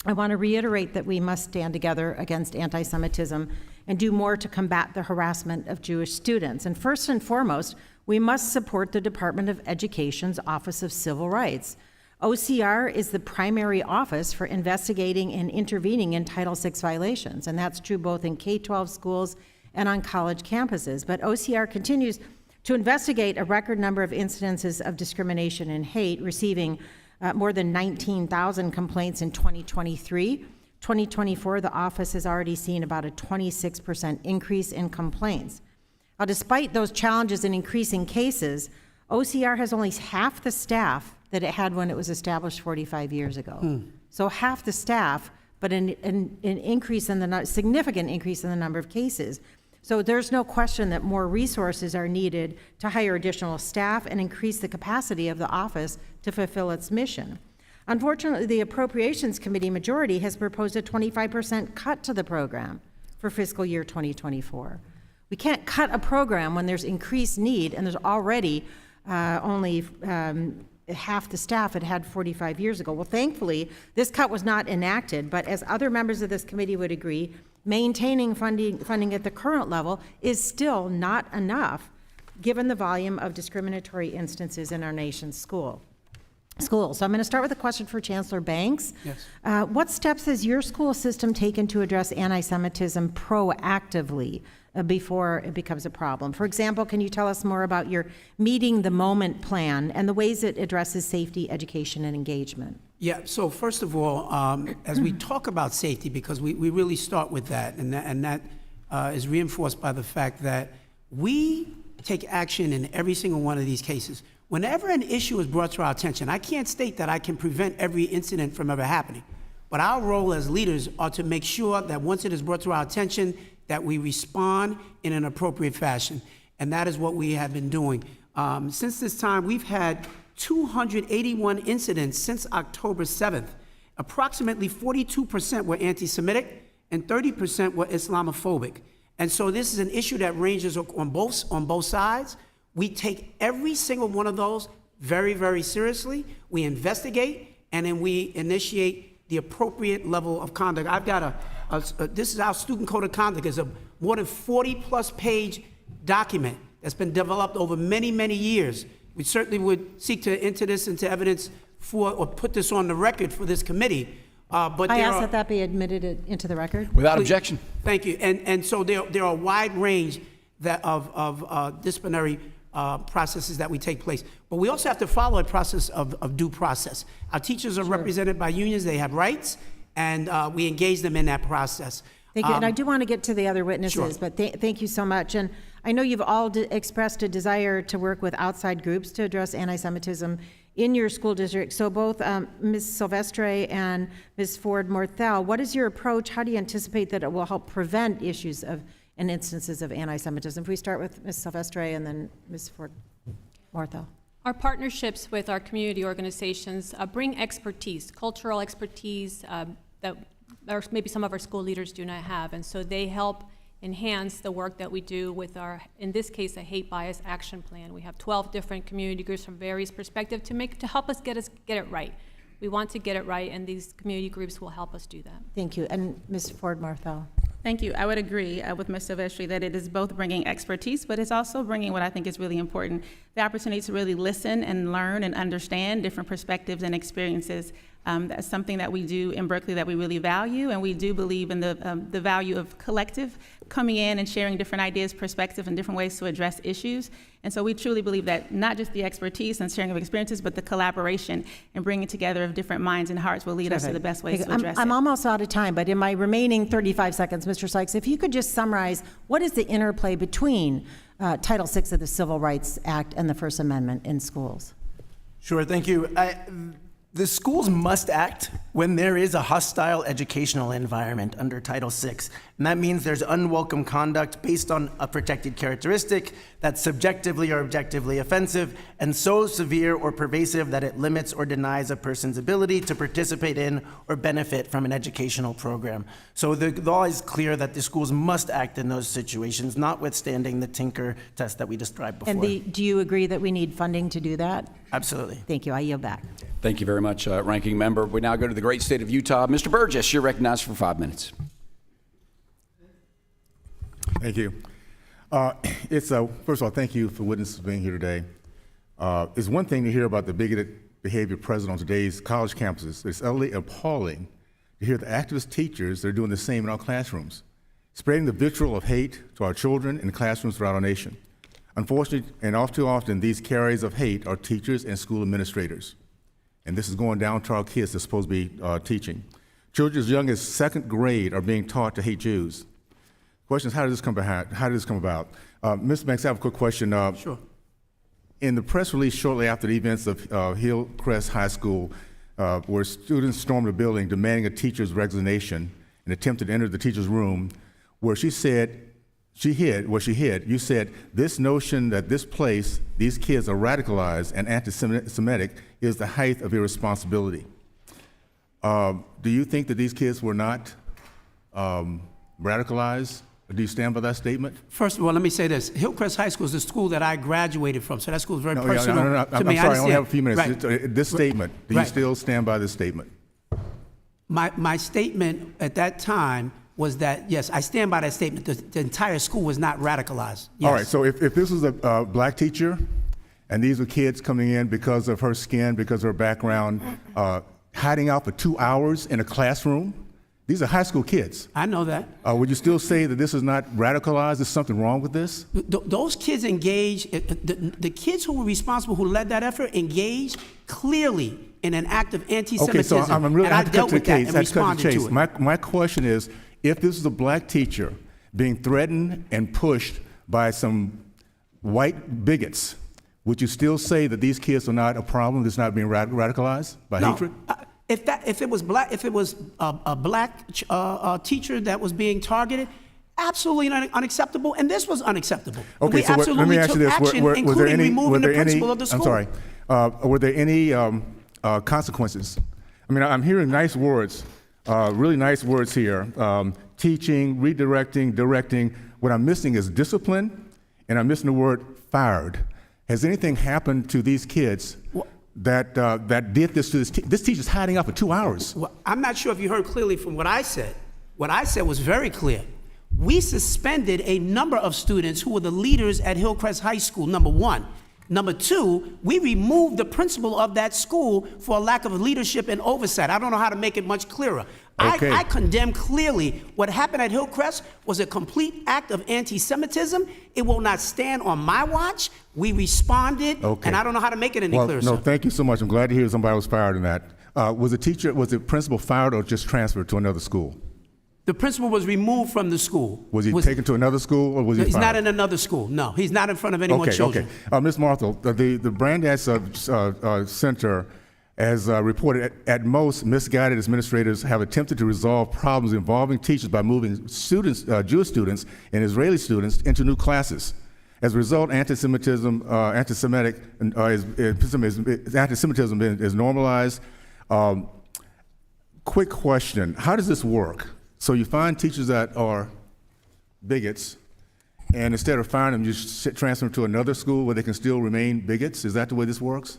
I want to reiterate that we must stand together against anti-Semitism and do more to combat the harassment of Jewish students. And first and foremost, we must support the Department of Education's Office of Civil Rights. OCR is the primary office for investigating and intervening in Title VI violations, and that's true both in K-12 schools and on college campuses. But OCR continues to investigate a record number of incidences of discrimination and hate, receiving more than 19,000 complaints in 2023. 2024, the office has already seen about a 26% increase in complaints. Now, despite those challenges in increasing cases, OCR has only half the staff that it had when it was established 45 years ago. So half the staff, but an increase in the significant increase in the number of cases. So there's no question that more resources are needed to hire additional staff and increase the capacity of the office to fulfill its mission. Unfortunately, the Appropriations Committee majority has proposed a 25% cut to the program for fiscal year 2024. We can't cut a program when there's increased need and there's already only half the staff it had 45 years ago. Well, thankfully, this cut was not enacted, but as other members of this committee would agree, maintaining funding at the current level is still not enough, given the volume of discriminatory instances in our nation's schools. So I'm going to start with a question for Chancellor Banks. Yes. What steps has your school system taken to address anti-Semitism proactively before it becomes a problem? For example, can you tell us more about your Meeting the Moment plan and the ways it addresses safety, education, and engagement? Yeah, so first of all, as we talk about safety, because we really start with that, and that is reinforced by the fact that we take action in every single one of these cases. Whenever an issue is brought to our attention, I can't state that I can prevent every incident from ever happening, but our role as leaders are to make sure that once it is brought to our attention, that we respond in an appropriate fashion, and that is what we have been doing. Since this time, we've had 281 incidents since October 7th. Approximately 42% were anti-Semitic and 30% were Islamophobic. And so this is an issue that ranges on both sides. We take every single one of those very, very seriously. We investigate, and then we initiate the appropriate level of conduct. I've got this is our student code of conduct. It's a more than 40-plus page document that's been developed over many, many years. We certainly would seek to enter this into evidence or put this on the record for this committee. But I ask that be admitted into the record. Without objection. Thank you. And so there are a wide range of disciplinary processes that we take place. But we also have to follow a process of due process. Our teachers are represented by unions. They have rights, and we engage them in that process. Thank you. And I do want to get to the other witnesses, Sure. but thank you so much. And I know you've all expressed a desire to work with outside groups to address anti-Semitism in your school district. So both Ms. Silvestre and Ms. Ford-Morthel, what is your approach? How do you anticipate that it will help prevent issues and instances of anti-Semitism? If we start with Ms. Silvestre and then Ms. Ford-Morthel. Our partnerships with our community organizations bring expertise, cultural expertise that maybe some of our school leaders do not have. And so they help enhance the work that we do with our, in this case, a hate bias action plan. We have 12 different community groups from various perspectives to help us get it right. We want to get it right, and these community groups will help us do that. Thank you. And Ms. Ford-Morthel. Thank you. I would agree with Ms. Silvestri that it is both bringing expertise, but it's also bringing what I think is really important, the opportunity to really listen and learn and understand different perspectives and experiences. That's something that we do in Berkeley that we really value, and we do believe in the value of collective coming in and sharing different ideas, perspectives, and different ways to address issues. And so we truly believe that not just the expertise and sharing of experiences, but the collaboration and bringing together of different minds and hearts will lead us to the best ways to address it. I'm almost out of time, but in my remaining 35 seconds, Mr. Sykes, if you could just summarize what is the interplay between Title VI of the Civil Rights Act and the First Amendment in schools? Sure, thank you. The schools must act when there is a hostile educational environment under Title VI. And that means there's unwelcome conduct based on a protected characteristic that's subjectively or objectively offensive and so severe or pervasive that it limits or denies a person's ability to participate in or benefit from an educational program. So the law is clear that the schools must act in those situations, notwithstanding the Tinker test that we described before. And do you agree that we need funding to do that? Absolutely. Thank you. I yield back. Thank you very much, Ranking Member. We now go to the great state of Utah. Mr. Burgess, you're recognized for 5 minutes. Thank you. First of all, thank you for witnesses being here today. It's one thing to hear about the bigoted behavior present on today's college campuses. It's utterly appalling to hear the activist teachers that are doing the same in our classrooms, spreading the vitriol of hate to our children in classrooms throughout our nation. Unfortunately, and all too often, these carriers of hate are teachers and school administrators. And this is going down to our kids that's supposed to be teaching. Children as young as 2nd grade are being taught to hate Jews. The question is, how did this come about? Mr. Banks, I have a quick question. Sure. In the press release shortly after the events of Hillcrest High School, where students stormed the building demanding a teacher's resignation and attempted to enter the teacher's room, where she hid, you said, this notion that this place, these kids are radicalized and anti-Semitic is the height of irresponsibility. Do you think that these kids were not radicalized? Or do you stand by that statement? First of all, let me say this. Hillcrest High School is the school that I graduated from, so that school is very personal No, to me. I'm sorry, I only have a few minutes. Right. This statement, do you Right. still stand by this statement? My statement at that time was that, yes, I stand by that statement. The entire school was not radicalized. Yes. All right, so if this was a black teacher, and these were kids coming in because of her skin, because of her background, hiding out for 2 hours in a classroom, these are high school kids. I know that. Would you still say that this is not radicalized? There's something wrong with this? Those kids engaged, the kids who were responsible, who led that effort, engaged clearly in an act of anti-Semitism. Okay, so I'm really, and I I have to cut dealt to the with that case. and I have to cut to the responded chase. to it. My question is, if this is a black teacher being threatened and pushed by some white bigots, would you still say that these kids are not a problem that's not being radicalized by hatred? If it was a black teacher that was being targeted, absolutely unacceptable, and this was unacceptable. Okay, we so let me ask you this: action, were there including any? removing the principal of the school. I'm sorry. Were there any consequences? I mean, I'm hearing nice words, really nice words here: teaching, redirecting, directing. What I'm missing is discipline, and I'm missing the word fired. Has anything happened to these kids that did this to this teacher's hiding out for 2 hours? Well, I'm not sure if you heard clearly from what I said. What I said was very clear. We suspended a number of students who were the leaders at Hillcrest High School, number one. Number two, we removed the principal of that school for a lack of leadership and oversight. I don't know how to make it much clearer. Okay. I condemn clearly what happened at Hillcrest was a complete act of anti-Semitism. It will not stand on my watch. We responded, Okay. and I don't know how to make it any clearer. No, sir. thank you so much. I'm glad to hear somebody was fired in that. Was the principal fired or just transferred to another school? The principal was removed from the school. Was he taken to another school or was he He's fired? not in another school. No, he's not in front of any more children. Okay. Ms. Marthel, the Brandeis Center has reported at most misguided administrators have attempted to resolve problems involving teachers by moving students, Jewish students and Israeli students into new classes. As a result, anti-Semitism is normalized. Quick question, how does this work? So you find teachers that are bigots, and instead of firing them, you transfer them to another school where they can still remain bigots? Is that the way this works?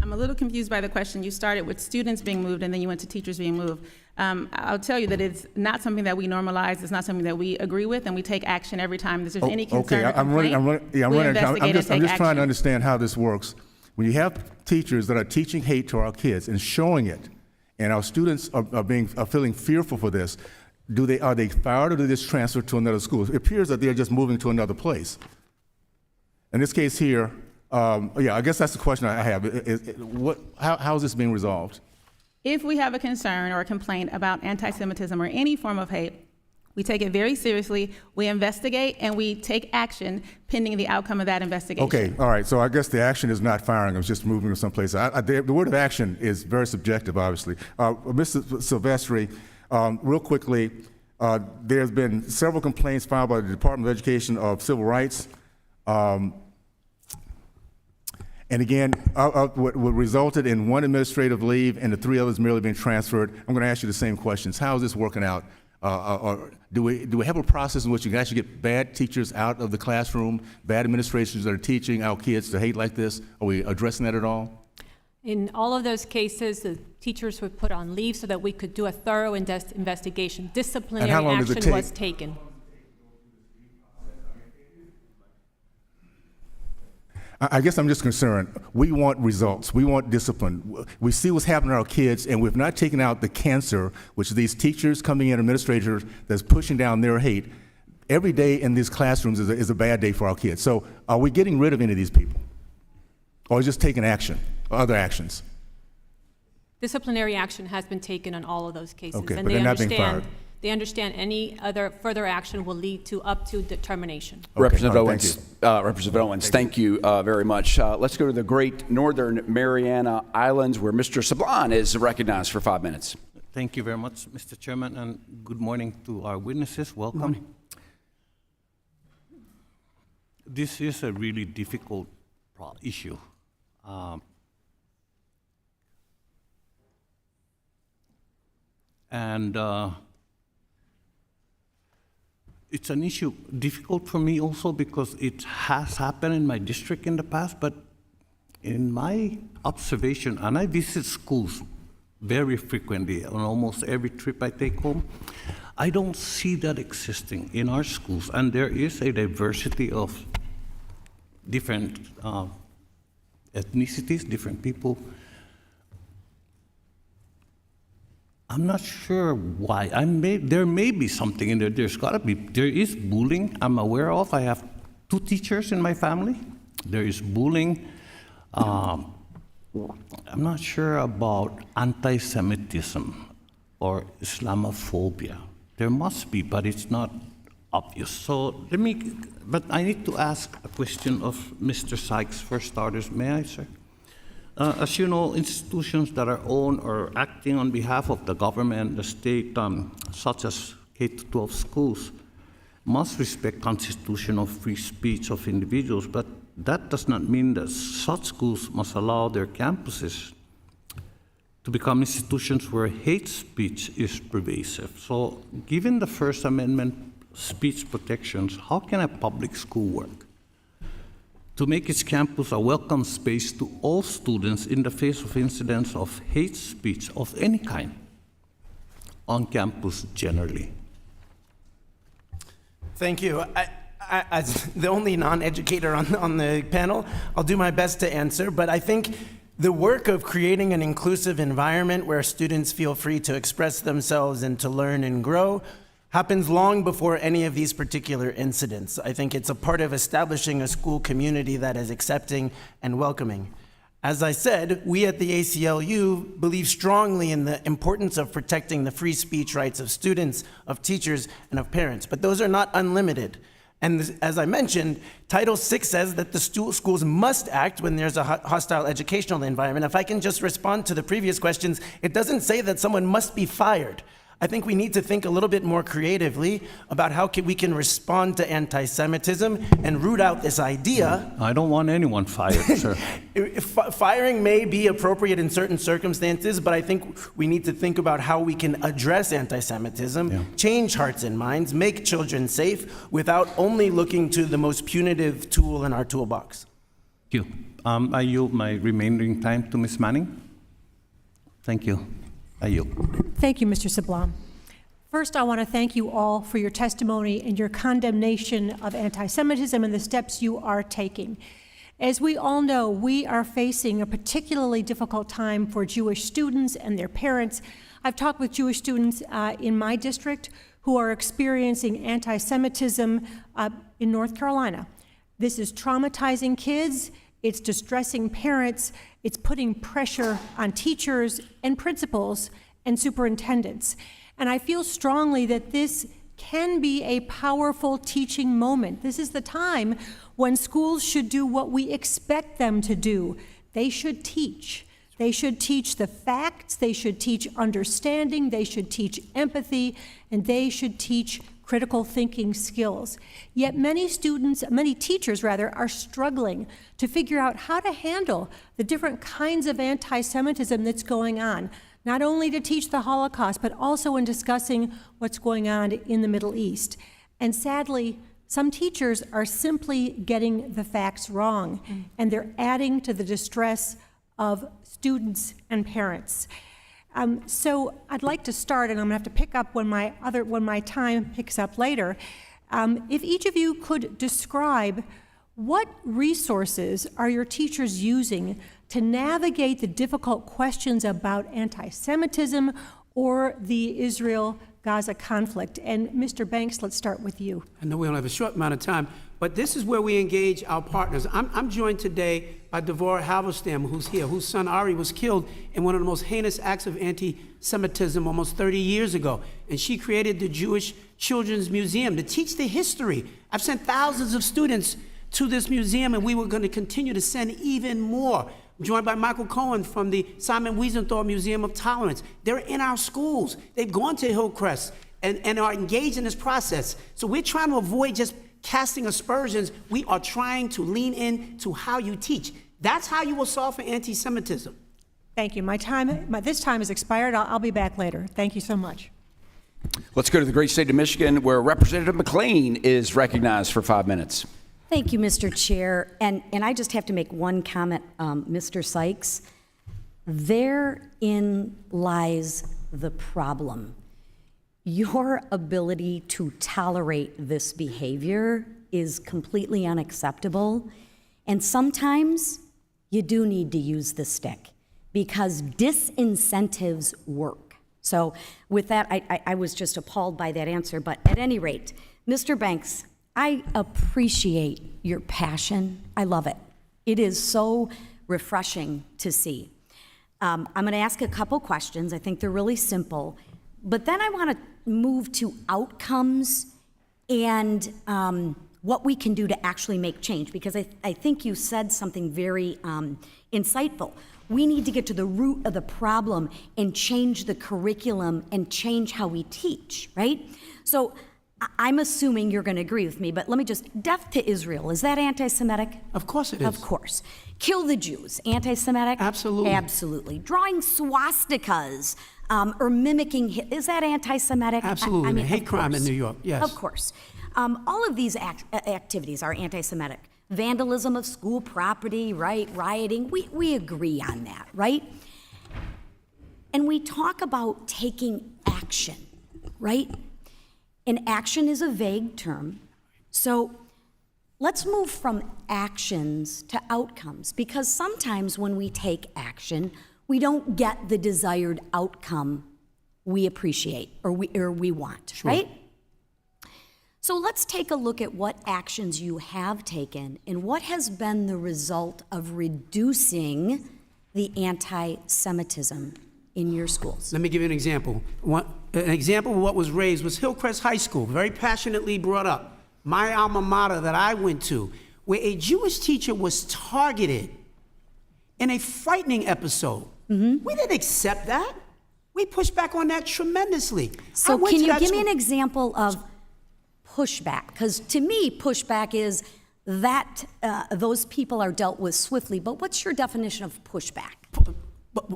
I'm a little confused by the question. You started with students being moved, and then you went to teachers being moved. I'll tell you that it's not something that we normalize. It's not something that we agree with, and we take action every time there's any concern or complaint. I'm just trying to understand how this works. When you have teachers that are teaching hate to our kids and showing it, and our students are feeling fearful for this, are they fired or do they just transfer to another school? It appears that they're just moving to another place. In this case here, I guess that's the question I have. How is this being resolved? If we have a concern or a complaint about anti-Semitism or any form of hate, we take it very seriously, we investigate, and we take action pending the outcome of that investigation. Okay, all right, so I guess the action is not firing, it's just moving to someplace. The word of action is very subjective, obviously. Mr. Silvestri, real quickly, there's been several complaints filed by the Department of Education of Civil Rights. And again, what resulted in one administrative leave and the 3 others merely being transferred. I'm going to ask you the same questions. How is this working out? Or do we have a process in which you can actually get bad teachers out of the classroom, bad administrators that are teaching our kids to hate like this? Are we addressing that at all? In all of those cases, the teachers were put on leave so that we could do a thorough investigation. Disciplinary action was taken. I guess I'm just concerned. We want results. We want discipline. We see what's happening to our kids, and we've not taken out the cancer, which these teachers coming in, administrators, that's pushing down their hate. Every day in these classrooms is a bad day for our kids. So are we getting rid of any of these people? Or just taking action, other actions? Disciplinary action has been taken on all of those cases. Okay, and but they're not being fired. They understand any other further action will lead to up to termination. Okay, Representative all right, Owens, Representative Owens, thank you very much. Let's go to the great Northern Mariana Islands, where Mr. Sablan is recognized for 5 minutes. Thank you very much, Mr. Chairman, and good morning to our witnesses. Welcome. This is a really difficult issue. It's an issue difficult for me also because it has happened in my district in the past, but in my observation, and I visit schools very frequently on almost every trip I take home, I don't see that existing in our schools, and there is a diversity of different ethnicities, different people. I'm not sure why. There may be something in there. There's got to be. There is bullying I'm aware of. I have 2 teachers in my family. There is bullying. I'm not sure about anti-Semitism or Islamophobia. There must be, but it's not obvious. So but I need to ask a question of Mr. Sykes for starters. May I, sir? As you know, institutions that are owned or acting on behalf of the government, the state, such as K-12 schools, must respect constitutional free speech of individuals, but that does not mean that such schools must allow their campuses to become institutions where hate speech is pervasive. So, given the First Amendment speech protections, how can a public school work to make its campus a welcome space to all students in the face of incidents of hate speech of any kind on campus generally? Thank you. As the only non-educator on the panel, I'll do my best to answer, but I think the work of creating an inclusive environment where students feel free to express themselves and to learn and grow happens long before any of these particular incidents. I think it's a part of establishing a school community that is accepting and welcoming. As I said, we at the ACLU believe strongly in the importance of protecting the free speech rights of students, of teachers, and of parents, but those are not unlimited. And as I mentioned, Title VI says that the schools must act when there's a hostile educational environment. If I can just respond to the previous questions, it doesn't say that someone must be fired. I think we need to think a little bit more creatively about how we can respond to anti-Semitism and root out this idea. I don't want anyone fired, sir. Firing may be appropriate in certain circumstances, but I think we need to think about how we can address anti-Semitism, change hearts and minds, make children safe without only looking to the most punitive tool in our toolbox. Thank you. I yield my remaining time to Ms. Manning. Thank you. I yield. Thank you, Mr. Sablan. First, I want to thank you all for your testimony and your condemnation of anti-Semitism and the steps you are taking. As we all know, we are facing a particularly difficult time for Jewish students and their parents. I've talked with Jewish students in my district who are experiencing anti-Semitism in North Carolina. This is traumatizing kids. It's distressing parents, it's putting pressure on teachers and principals and superintendents. And I feel strongly that this can be a powerful teaching moment. This is the time when schools should do what we expect them to do. They should teach. They should teach the facts, they should teach understanding, they should teach empathy, and they should teach critical thinking skills. Yet many teachers are struggling to figure out how to handle the different kinds of anti-Semitism that's going on, not only to teach the Holocaust, but also in discussing what's going on in the Middle East. And sadly, some teachers are simply getting the facts wrong, and they're adding to the distress of students and parents. So I'd like to start, and I'm gonna have to pick up when my time picks up later. If each of you could describe What resources are your teachers using to navigate the difficult questions about anti-Semitism or the Israel-Gaza conflict? And Mr. Banks, let's start with you. I know we only have a short amount of time, but this is where we engage our partners. I'm joined today by Devorah Halberstam, who's here, whose son Ari was killed in one of the most heinous acts of anti-Semitism almost 30 years ago. And she created the Jewish Children's Museum to teach the history. I've sent thousands of students to this museum, and we were going to continue to send even more. I'm joined by Michael Cohen from the Simon Wiesenthal Museum of Tolerance. They're in our schools. They've gone to Hillcrest and are engaged in this process. So we're trying to avoid just casting aspersions. We are trying to lean into how you teach. That's how you will solve for anti-Semitism. Thank you. This time has expired. I'll be back later. Thank you so much. Let's go to the great state of Michigan, where Representative McLean is recognized for 5 minutes. Thank you, Mr. Chair. And I just have to make one comment, Mr. Sykes. Therein lies the problem. Your ability to tolerate this behavior is completely unacceptable. And sometimes you do need to use the stick because disincentives work. So with that, I was just appalled by that answer. But at any rate, Mr. Banks, I appreciate your passion. I love it. It is so refreshing to see. I'm going to ask a couple questions. I think they're really simple. But then I want to move to outcomes and what we can do to actually make change, because I think you said something very insightful. We need to get to the root of the problem and change the curriculum and change how we teach, right? So I'm assuming you're going to agree with me, but let me just, death to Israel, is that anti-Semitic? Of course it is. Of course. Kill the Jews, anti-Semitic? Absolutely. Absolutely. Drawing swastikas or mimicking, is that anti-Semitic? Absolutely. I mean, hate of crime course. in New York, yes. Of course. All of these activities are anti-Semitic. Vandalism of school property, right? Rioting, we agree on that, right? And we talk about taking action, right? And action is a vague term. So let's move from actions to outcomes, because sometimes when we take action, we don't get the desired outcome we appreciate or we want, Sure. right? So let's take a look at what actions you have taken and what has been the result of reducing the anti-Semitism in your schools. Let me give you an example. An example of what was raised was Hillcrest High School, very passionately brought up. My alma mater that I went to, where a Jewish teacher was targeted in a frightening episode. Mm-hmm. We didn't accept that. We pushed back on that tremendously. So can you give me an example of pushback? Because to me, pushback is that those people are dealt with swiftly. But what's your definition of pushback? But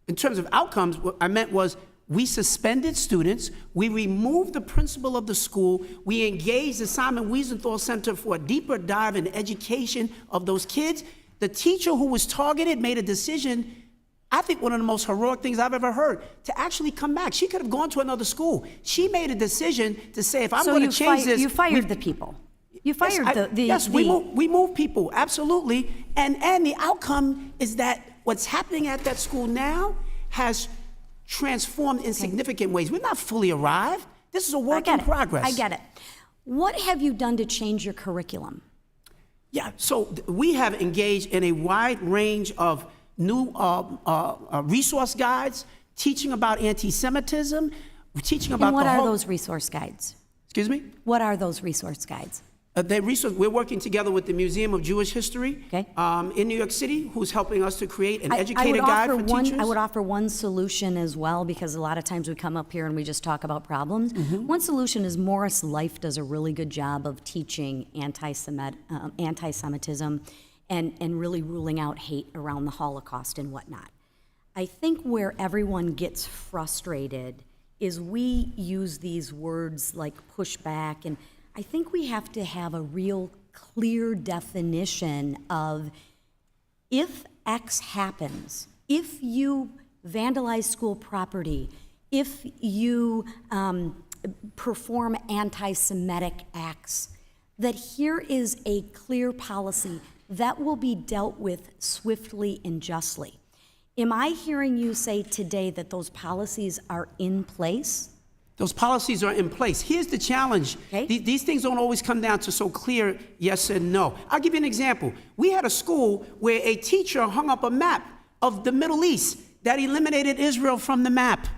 in terms of outcomes, what I meant was we suspended students, we removed the principal of the school, we engaged the Simon Wiesenthal Center for a deeper dive in education of those kids. The teacher who was targeted made a decision, I think one of the most heroic things I've ever heard, to actually come back. She could have gone to another school. She made a decision to say, if I'm going to change this. You fired the people. You fired Yes, we move people, absolutely. And the outcome is that what's happening at that school now has transformed in significant ways. We're not fully arrived. This is a work in progress. I get it. What have you done to change your curriculum? Yeah, so we have engaged in a wide range of new resource guides, teaching about anti-Semitism, teaching about and what are those resource guides? Excuse me? What are those resource guides? We're working together with the Museum of Jewish History in New York City, who's helping us to create an educated guide for teachers. I would offer one solution as well, because a lot of times we come up here and we just talk about problems. Mm-hmm. One solution is Morris Life does a really good job of teaching anti-Semitism and really ruling out hate around the Holocaust and whatnot. I think where everyone gets frustrated is we use these words like pushback, and I think we have to have a real clear definition of, if X happens, if you vandalize school property, if you perform anti-Semitic acts, that here is a clear policy that will be dealt with swiftly and justly. Am I hearing you say today that those policies are in place? Those policies are in place. Here's the challenge. Okay. These things don't always come down to so clear yes and no. I'll give you an example. We had a school where a teacher hung up a map of the Middle East that eliminated Israel from the map.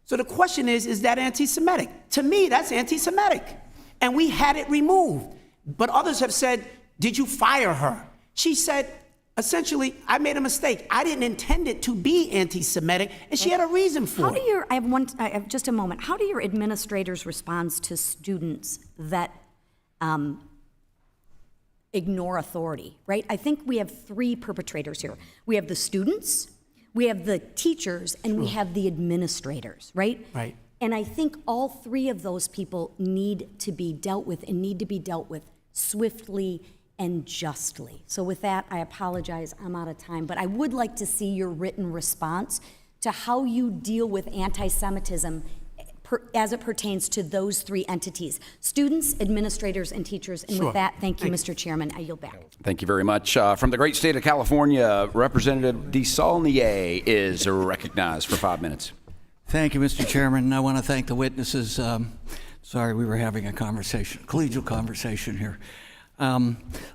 So the question is that anti-Semitic? To me, that's anti-Semitic. And we had it removed. But others have said, did you fire her? She said, essentially, I made a mistake. I didn't intend it to be anti-Semitic, and she had a reason for it. I have just a moment. How do your administrators respond to students that ignore authority, right? I think we have three perpetrators here. We have the students, we have the teachers, and we have the administrators, right? Right. And I think all three of those people need to be dealt with and need to be dealt with swiftly and justly. So with that, I apologize, I'm out of time, but I would like to see your written response to how you deal with anti-Semitism as it pertains to those three entities, students, administrators, and teachers. And with that, thank you, Mr. Chairman. I yield back. Thank you very much. From the great state of California, Representative DeSaulnier is recognized for 5 minutes. Thank you, Mr. Chairman. I want to thank the witnesses. Sorry, we were having a conversation, collegial conversation here.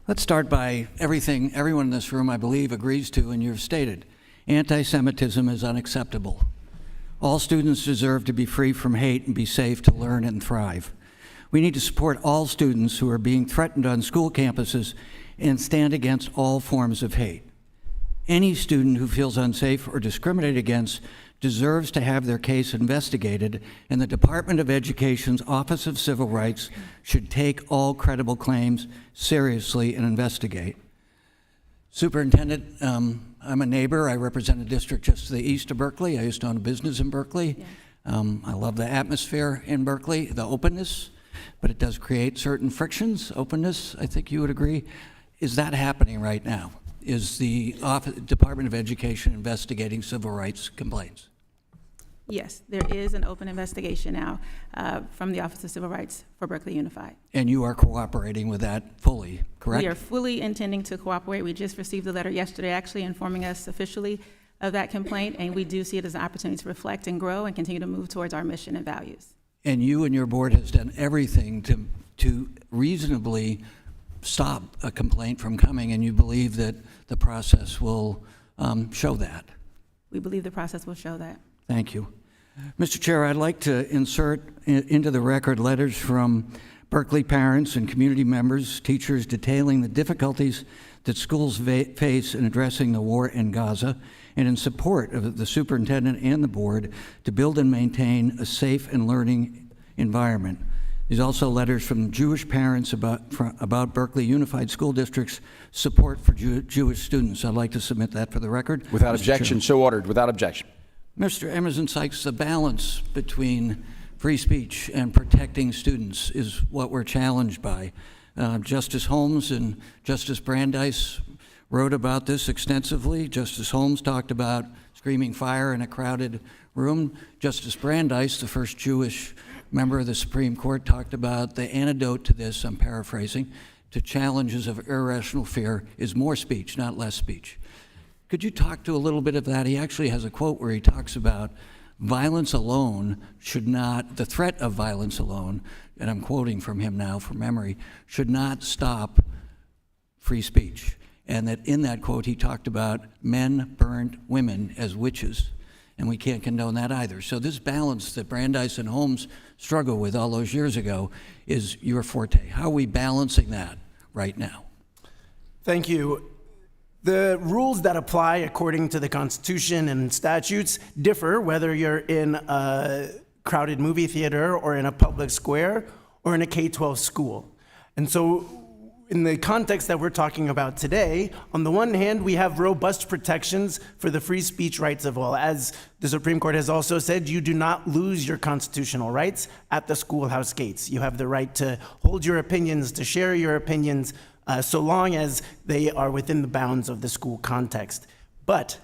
Let's start by everything everyone in this room, I believe, agrees to, and you've stated. Anti-Semitism is unacceptable. All students deserve to be free from hate and be safe to learn and thrive. We need to support all students who are being threatened on school campuses and stand against all forms of hate. Any student who feels unsafe or discriminated against deserves to have their case investigated, and the Department of Education's Office of Civil Rights should take all credible claims seriously and investigate. Superintendent, I'm a neighbor. I represent a district just to the east of Berkeley. I used to own a business in Berkeley. Yeah. I love the atmosphere in Berkeley, the openness, but it does create certain frictions. Openness, I think you would agree. Is that happening right now? Is the Department of Education investigating civil rights complaints? Yes, there is an open investigation now from the Office of Civil Rights for Berkeley Unified. And you are cooperating with that fully, correct? We are fully intending to cooperate. We just received a letter yesterday actually informing us officially of that complaint, and we do see it as an opportunity to reflect and grow and continue to move towards our mission and values. And you and your board has done everything to reasonably stop a complaint from coming, and you believe that the process will show that? We believe the process will show that. Thank you. Mr. Chair, I'd like to insert into the record letters from Berkeley parents and community members, teachers, detailing the difficulties that schools face in addressing the war in Gaza and in support of the superintendent and the board to build and maintain a safe and learning environment. There's also letters from Jewish parents about Berkeley Unified School District's support for Jewish students. I'd like to submit that for the record. Without objection, so ordered. Without objection. Mr. Emerson Sykes, the balance between free speech and protecting students is what we're challenged by. Justice Holmes and Justice Brandeis wrote about this extensively. Justice Holmes talked about screaming fire in a crowded room. Justice Brandeis, the first Jewish member of the Supreme Court, talked about the antidote to this, I'm paraphrasing, to challenges of irrational fear is more speech, not less speech. Could you talk to a little bit of that? He actually has a quote where he talks about violence alone should not, the threat of violence alone, and I'm quoting from him now from memory, should not stop free speech. And that in that quote, he talked about men burned women as witches, and we can't condone that either. So this balance that Brandeis and Holmes struggled with all those years ago is your forte. How are we balancing that right now? Thank you. The rules that apply according to the Constitution and statutes differ whether you're in a crowded movie theater or in a public square or in a K-12 school. And so in the context that we're talking about today, on the one hand, we have robust protections for the free speech rights of all. As the Supreme Court has also said, you do not lose your constitutional rights at the schoolhouse gates. You have the right to hold your opinions, to share your opinions, so long as they are within the bounds of the school context. But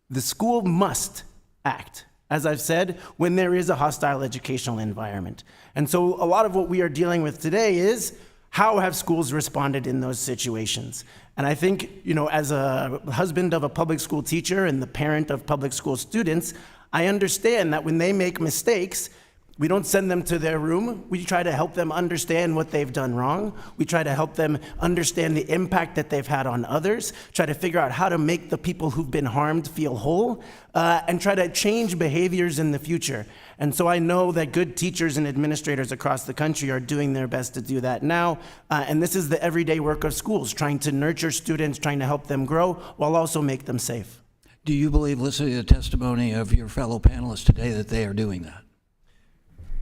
the school must act as I've said, when there is a hostile educational environment. And so a lot of what we are dealing with today is how have schools responded in those situations? And I think, as a husband of a public school teacher and the parent of public school students, I understand that when they make mistakes, we don't send them to their room. We try to help them understand what they've done wrong. We try to help them understand the impact that they've had on others, try to figure out how to make the people who've been harmed feel whole, and try to change behaviors in the future. And so I know that good teachers and administrators across the country are doing their best to do that now. And this is the everyday work of schools, trying to nurture students, trying to help them grow, while also make them safe. Do you believe, listening to the testimony of your fellow panelists today, that they are doing that?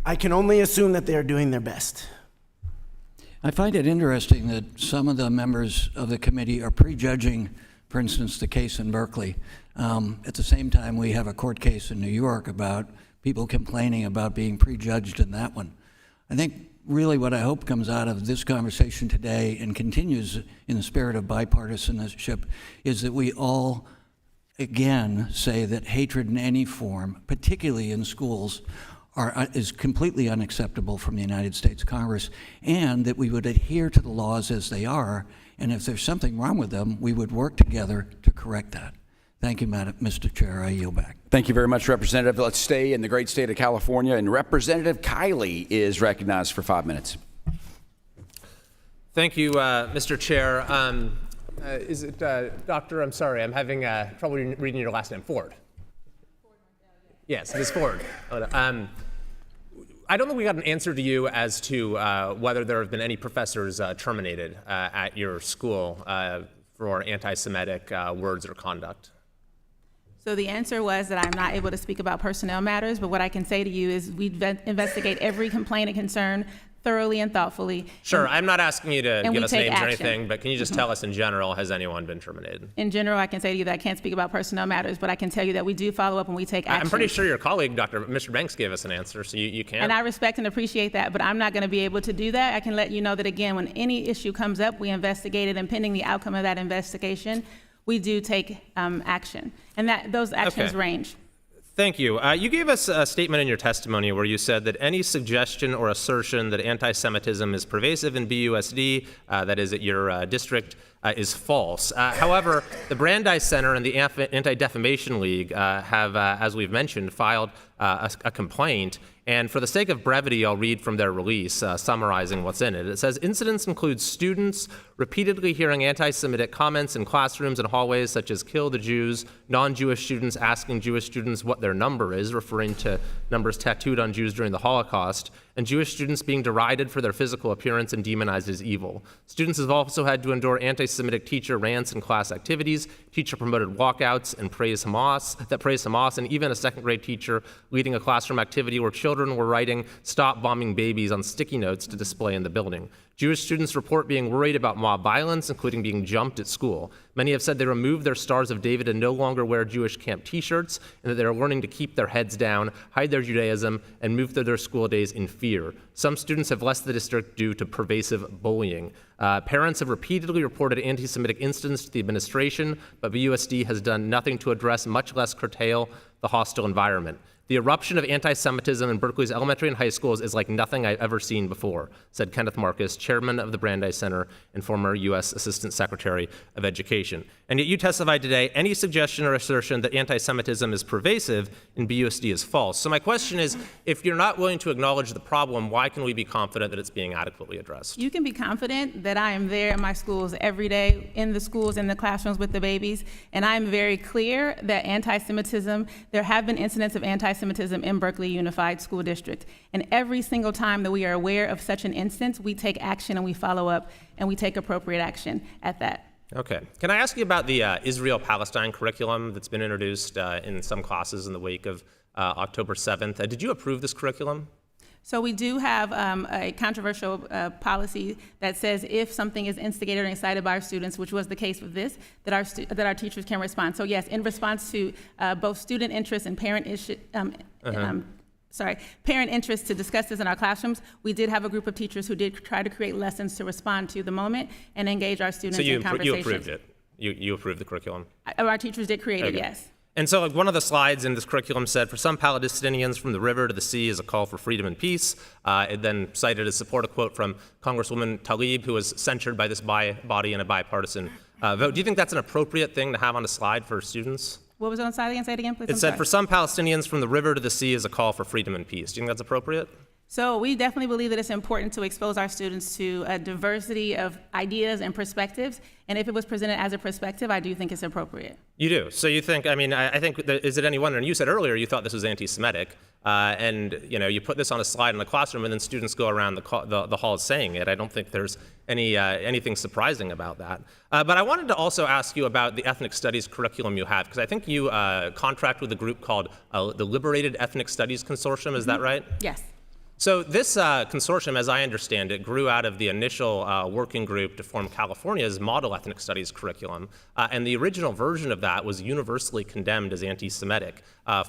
I can only assume that they are doing their best. I find it interesting that some of the members of the committee are prejudging, for instance, the case in Berkeley. At the same time, we have a court case in New York about people complaining about being prejudged in that one. I think really what I hope comes out of this conversation today and continues in the spirit of bipartisanship is that we all, again, say that hatred in any form, particularly in schools, is completely unacceptable from the United States Congress, and that we would adhere to the laws as they are, and if there's something wrong with them, we would work together to correct that. Thank you, Mr. Chair. I yield back. Thank you very much, Representative. Let's stay in the great state of California, and Representative Kiley is recognized for 5 minutes. Thank you, Mr. Chair. Is it Doctor? I'm sorry, I'm having trouble reading your last name. Ford. Yes, Ms. Ford. I don't think we got an answer to you as to whether there have been any professors terminated at your school for anti-Semitic words or conduct. So the answer was that I'm not able to speak about personnel matters, but what I can say to you is we investigate every complaint and concern thoroughly and thoughtfully. Sure, I'm not asking you to give us names action. or anything, but can you just tell us in general, has anyone been terminated? In general, I can say to you that I can't speak about personnel matters, but I can tell you that we do follow up and we take action. I'm pretty sure your colleague, Mr. Banks, gave us an answer, so you can. And I respect and appreciate that, but I'm not going to be able to do that. I can let you know that, again, when any issue comes up, we investigate it, and pending the outcome of that investigation, we do take action. And those actions range. Thank you. You gave us a statement in your testimony where you said that any suggestion or assertion that anti-Semitism is pervasive in BUSD, that is at your district, is false. However, the Brandeis Center and the Anti-Defamation League have, as we've mentioned, filed a complaint. And for the sake of brevity, I'll read from their release, summarizing what's in it. It says, incidents include students repeatedly hearing anti-Semitic comments in classrooms and hallways, such as kill the Jews, non-Jewish students asking Jewish students what their number is, referring to numbers tattooed on Jews during the Holocaust, and Jewish students being derided for their physical appearance and demonized as evil. Students have also had to endure anti-Semitic teacher rants in class activities, teacher-promoted walkouts and praise Hamas, and even a second-grade teacher leading a classroom activity where children were writing "Stop Bombing Babies" on sticky notes to display in the building. Jewish students report being worried about mob violence, including being jumped at school. Many have said they removed their Stars of David and no longer wear Jewish camp t-shirts, and that they're learning to keep their heads down, hide their Judaism, and move through their school days in fear. Some students have left the district due to pervasive bullying. Parents have repeatedly reported anti-Semitic incidents to the administration, but BUSD has done nothing to address, much less curtail, the hostile environment. The eruption of anti-Semitism in Berkeley's elementary and high schools is like nothing I've ever seen before, said Kenneth Marcus, chairman of the Brandeis Center and former U.S. Assistant Secretary of Education. And yet you testified today, any suggestion or assertion that anti-Semitism is pervasive in BUSD is false. So my question is, if you're not willing to acknowledge the problem, why can we be confident that it's being adequately addressed? You can be confident that I am there in my schools every day, in the schools, in the classrooms with the babies, and I'm very clear that anti-Semitism, there have been incidents of anti-Semitism in Berkeley Unified School District. And every single time that we are aware of such an instance, we take action and we follow up and we take appropriate action at that. Okay. Can I ask you about the Israel-Palestine curriculum that's been introduced in some classes in the wake of October 7th? Did you approve this curriculum? So we do have a controversial policy that says if something is instigated or incited by our students, which was the case with this, that our teachers can respond. So yes, in response to both student interest and parent parent interest to discuss this in our classrooms, we did have a group of teachers who did try to create lessons to respond to the moment and engage our students in conversations. So you approved it? You approved the curriculum? Our teachers did create it, Okay. yes. And so like one of the slides in this curriculum said, for some Palestinians, from the river to the sea is a call for freedom and peace. It then cited as support a quote from Congresswoman Tlaib, who was censured by this body in a bipartisan vote. Do you think that's an appropriate thing to have on a slide for students? What was on the slide again? Say it again, please. It I'm said, sorry. for some Palestinians, from the river to the sea is a call for freedom and peace. Do you think that's appropriate? So we definitely believe that it's important to expose our students to a diversity of ideas and perspectives. And if it was presented as a perspective, I do think it's appropriate. You do. So you think, I think, is it any wonder, and you said earlier you thought this was anti-Semitic, and you put this on a slide in the classroom and then students go around the halls saying it. I don't think there's anything surprising about that. But I wanted to also ask you about the ethnic studies curriculum you have, because I think you contract with a group called the Liberated Ethnic Studies Consortium, is that right? Yes. So this consortium, as I understand it, grew out of the initial working group to form California's model ethnic studies curriculum. And the original version of that was universally condemned as anti-Semitic.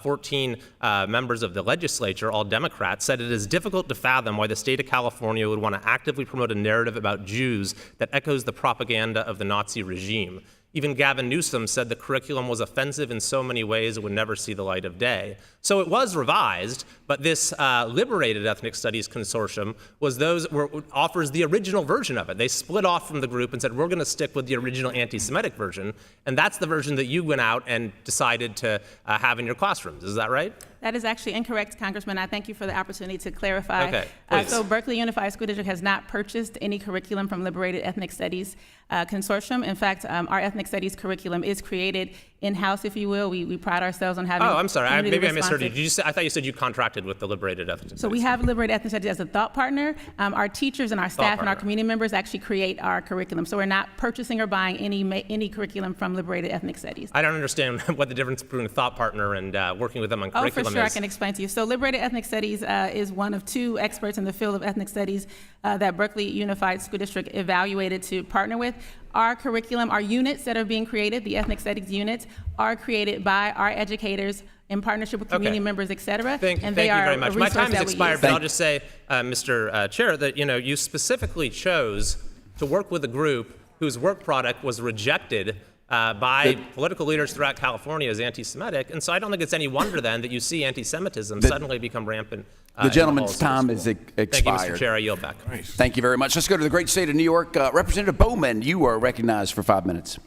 14 members of the legislature, all Democrats, said it is difficult to fathom why the state of California would want to actively promote a narrative about Jews that echoes the propaganda of the Nazi regime. Even Gavin Newsom said the curriculum was offensive in so many ways it would never see the light of day. So it was revised, but this Liberated Ethnic Studies Consortium offers the original version of it. They split off from the group and said, we're going to stick with the original anti-Semitic version, and that's the version that you went out and decided to have in your classrooms. Is that right? That is actually incorrect, Congressman. I thank you for the opportunity to clarify. Okay, please. So Berkeley Unified School District has not purchased any curriculum from Liberated Ethnic Studies Consortium. In fact, our ethnic studies curriculum is created in-house, if you will. We pride ourselves on having. Oh, I'm sorry. Maybe I misheard you. community-responsive- I thought you said you contracted with the Liberated Ethnic Studies. So we have Liberated Ethnic Studies as a thought partner. Our teachers and our staff and our partner. community members actually create our curriculum. So we're not purchasing or buying any curriculum from Liberated Ethnic Studies. I don't understand what the difference between a thought partner and working with them on Oh, for curriculum sure, I is. can explain to you. So Liberated Ethnic Studies is one of two experts in the field of ethnic studies that Berkeley Unified School District evaluated to partner with. Our curriculum, our units that are being created, the ethnic studies units, are created by our educators in partnership with community members, et cetera. Thank you they are very much. a My resource time has that we expired, use. but I'll just say, Mr. Chair, that you specifically chose to work with a group whose work product was rejected by political leaders throughout California as anti-Semitic, and so I don't think it's any wonder then that you see anti-Semitism suddenly become rampant. The gentleman's time is expired. Thank you, Mr. Chair. I yield back. Thank you very much. Let's go to the great state of New York. Representative Bowman, you are recognized for 5 minutes.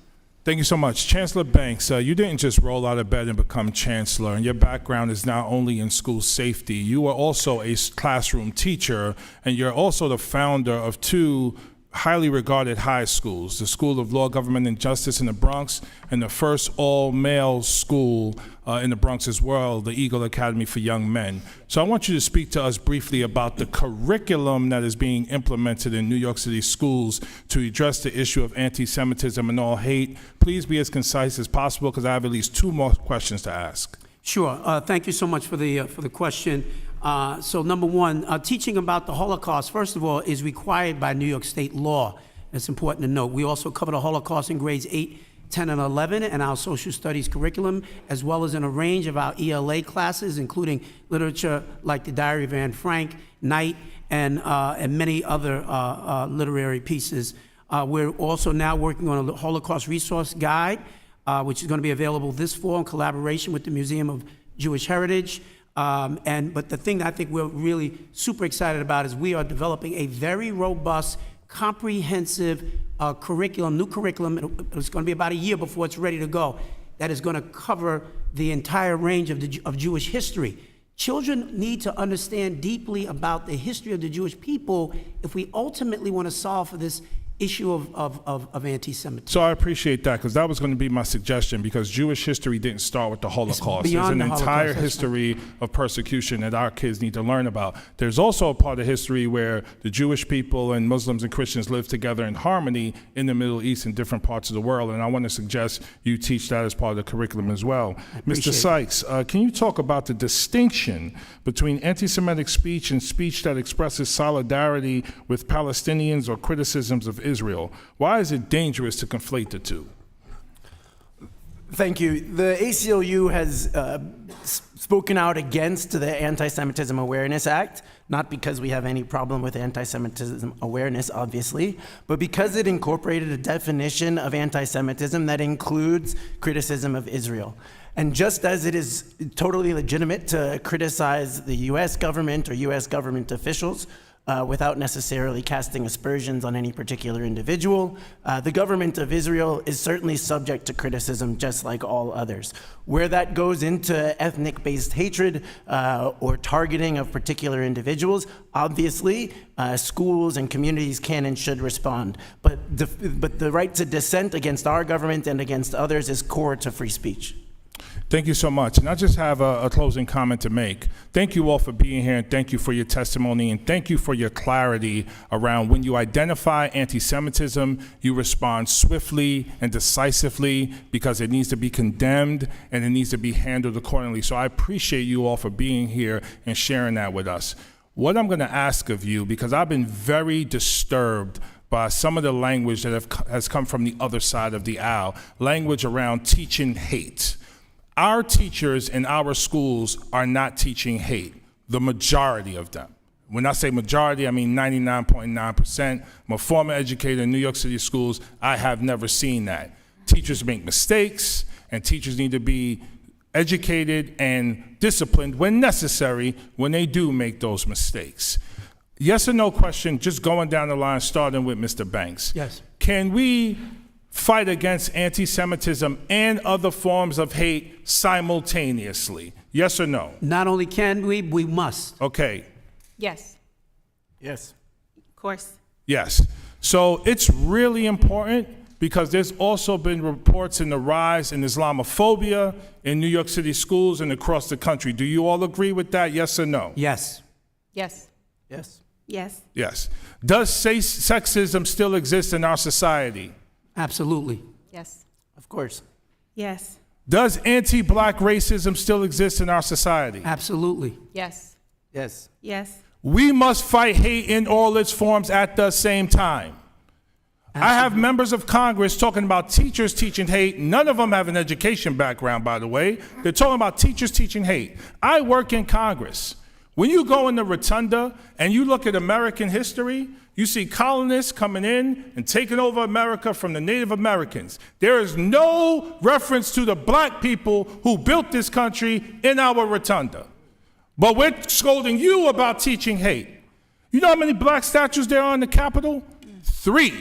Thank you so much. Chancellor Banks, you didn't just roll out of bed and become chancellor, and your background is not only in school safety. You are also a classroom teacher, and you're also the founder of two highly regarded high schools, the School of Law, Government, and Justice in the Bronx, and the first all-male school in the Bronx as well, the Eagle Academy for Young Men. So I want you to speak to us briefly about the curriculum that is being implemented in New York City schools to address the issue of anti-Semitism and all hate. Please be as concise as possible, because I have at least 2 more questions to ask. Sure. Thank you so much for the question. So number one, teaching about the Holocaust, first of all, is required by New York State law. It's important to note. We also cover the Holocaust in grades 8, 10, and 11 in our social studies curriculum, as well as in a range of our ELA classes, including literature like the Diary of Anne Frank, Night, and many other literary pieces. We're also now working on a Holocaust resource guide, which is going to be available this fall in collaboration with the Museum of Jewish Heritage. But the thing that I think we're really super excited about is we are developing a very robust, comprehensive curriculum, new curriculum. It's going to be about a year before it's ready to go, that is going to cover the entire range of Jewish history. Children need to understand deeply about the history of the Jewish people if we ultimately want to solve for this issue of anti-Semitism. So I appreciate that, because that was going to be my suggestion, because Jewish history didn't start with the Holocaust. There's beyond an the entire Holocaust, that's history of persecution that our kids need to learn about. There's also a part of history where the Jewish people and Muslims and Christians live together in harmony in the Middle East and different parts of the world, and I want to suggest you teach that as part of the curriculum as well. Mr. Sykes, can you talk about the distinction between anti-Semitic speech and speech that expresses solidarity with Palestinians or criticisms of Israel? Why is it dangerous to conflate the two? Thank you. The ACLU has spoken out against the Anti-Semitism Awareness Act, not because we have any problem with anti-Semitism awareness, obviously, but because it incorporated a definition of anti-Semitism that includes criticism of Israel. And just as it is totally legitimate to criticize the U.S. government or U.S. government officials without necessarily casting aspersions on any particular individual, the government of Israel is certainly subject to criticism just like all others. Where that goes into ethnic-based hatred or targeting of particular individuals, obviously schools and communities can and should respond. But the right to dissent against our government and against others is core to free speech. Thank you so much. And I just have a closing comment to make. Thank you all for being here, and thank you for your testimony, and thank you for your clarity around when you identify anti-Semitism, you respond swiftly and decisively because it needs to be condemned and it needs to be handled accordingly. So I appreciate you all for being here and sharing that with us. What I'm going to ask of you, because I've been very disturbed by some of the language that has come from the other side of the aisle, language around teaching hate. Our teachers in our schools are not teaching hate, the majority of them. When I say majority, I mean 99.9%. I'm a former educator in New York City schools. I have never seen that. Teachers make mistakes, and teachers need to be educated and disciplined when necessary when they do make those mistakes. Yes or no question, just going down the line, starting with Mr. Banks. Yes. Can we fight against anti-Semitism and other forms of hate simultaneously? Yes or no? Not only can we must. Okay. Yes. Yes. Of course. Yes. So it's really important because there's also been reports in the rise in Islamophobia in New York City schools and across the country. Do you all agree with that? Yes or no? Yes. Yes. Yes. Yes. Yes. Does sexism still exist in our society? Absolutely. Yes. Of course. Yes. Does anti-black racism still exist in our society? Absolutely. Yes. Yes. Yes. We must fight hate in all its forms at the same time. I have members of Congress talking about teachers teaching hate. None of them have an education background, by the way. They're talking about teachers teaching hate. I work in Congress. When you go in the rotunda and you look at American history, you see colonists coming in and taking over America from the Native Americans. There is no reference to the black people who built this country in our rotunda. But we're scolding you about teaching hate. You know how many black statues there are in the Capitol? 3.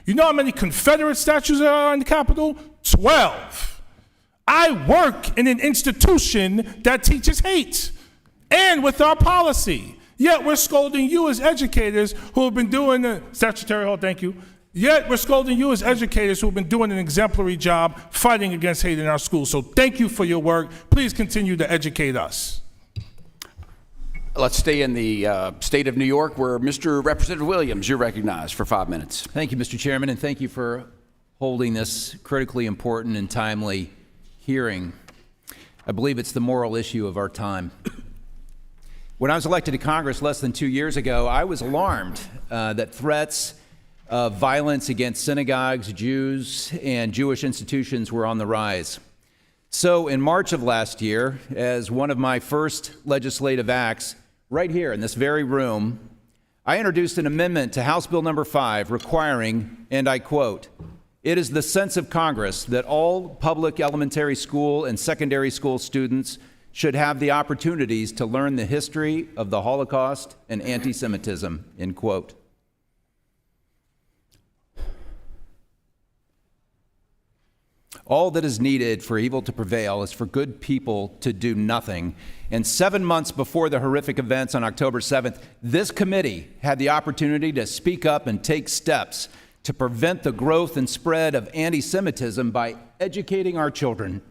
You know how many Confederate statues there are in the Capitol? 12. I work in an institution that teaches hate, and with our policy. Yet we're scolding you as educators who have been doing the statutory hold, thank you. Yet we're scolding you as educators who have been doing an exemplary job fighting against hate in our schools. So thank you for your work. Please continue to educate us. Let's stay in the state of New York, where Mr. Representative Williams, you're recognized for 5 minutes. Thank you, Mr. Chairman, and thank you for holding this critically important and timely hearing. I believe it's the moral issue of our time. When I was elected to Congress less than 2 years ago, I was alarmed that threats of violence against synagogues, Jews, and Jewish institutions were on the rise. So in March of last year, as one of my first legislative acts, right here in this very room, I introduced an amendment to House Bill number 5 requiring, and I quote, "It is the sense of Congress that all public elementary school and secondary school students should have the opportunities to learn the history of the Holocaust and anti-Semitism," end quote. All that is needed for evil to prevail is for good people to do nothing. And 7 months before the horrific events on October 7th, this committee had the opportunity to speak up and take steps to prevent the growth and spread of anti-Semitism by educating our children.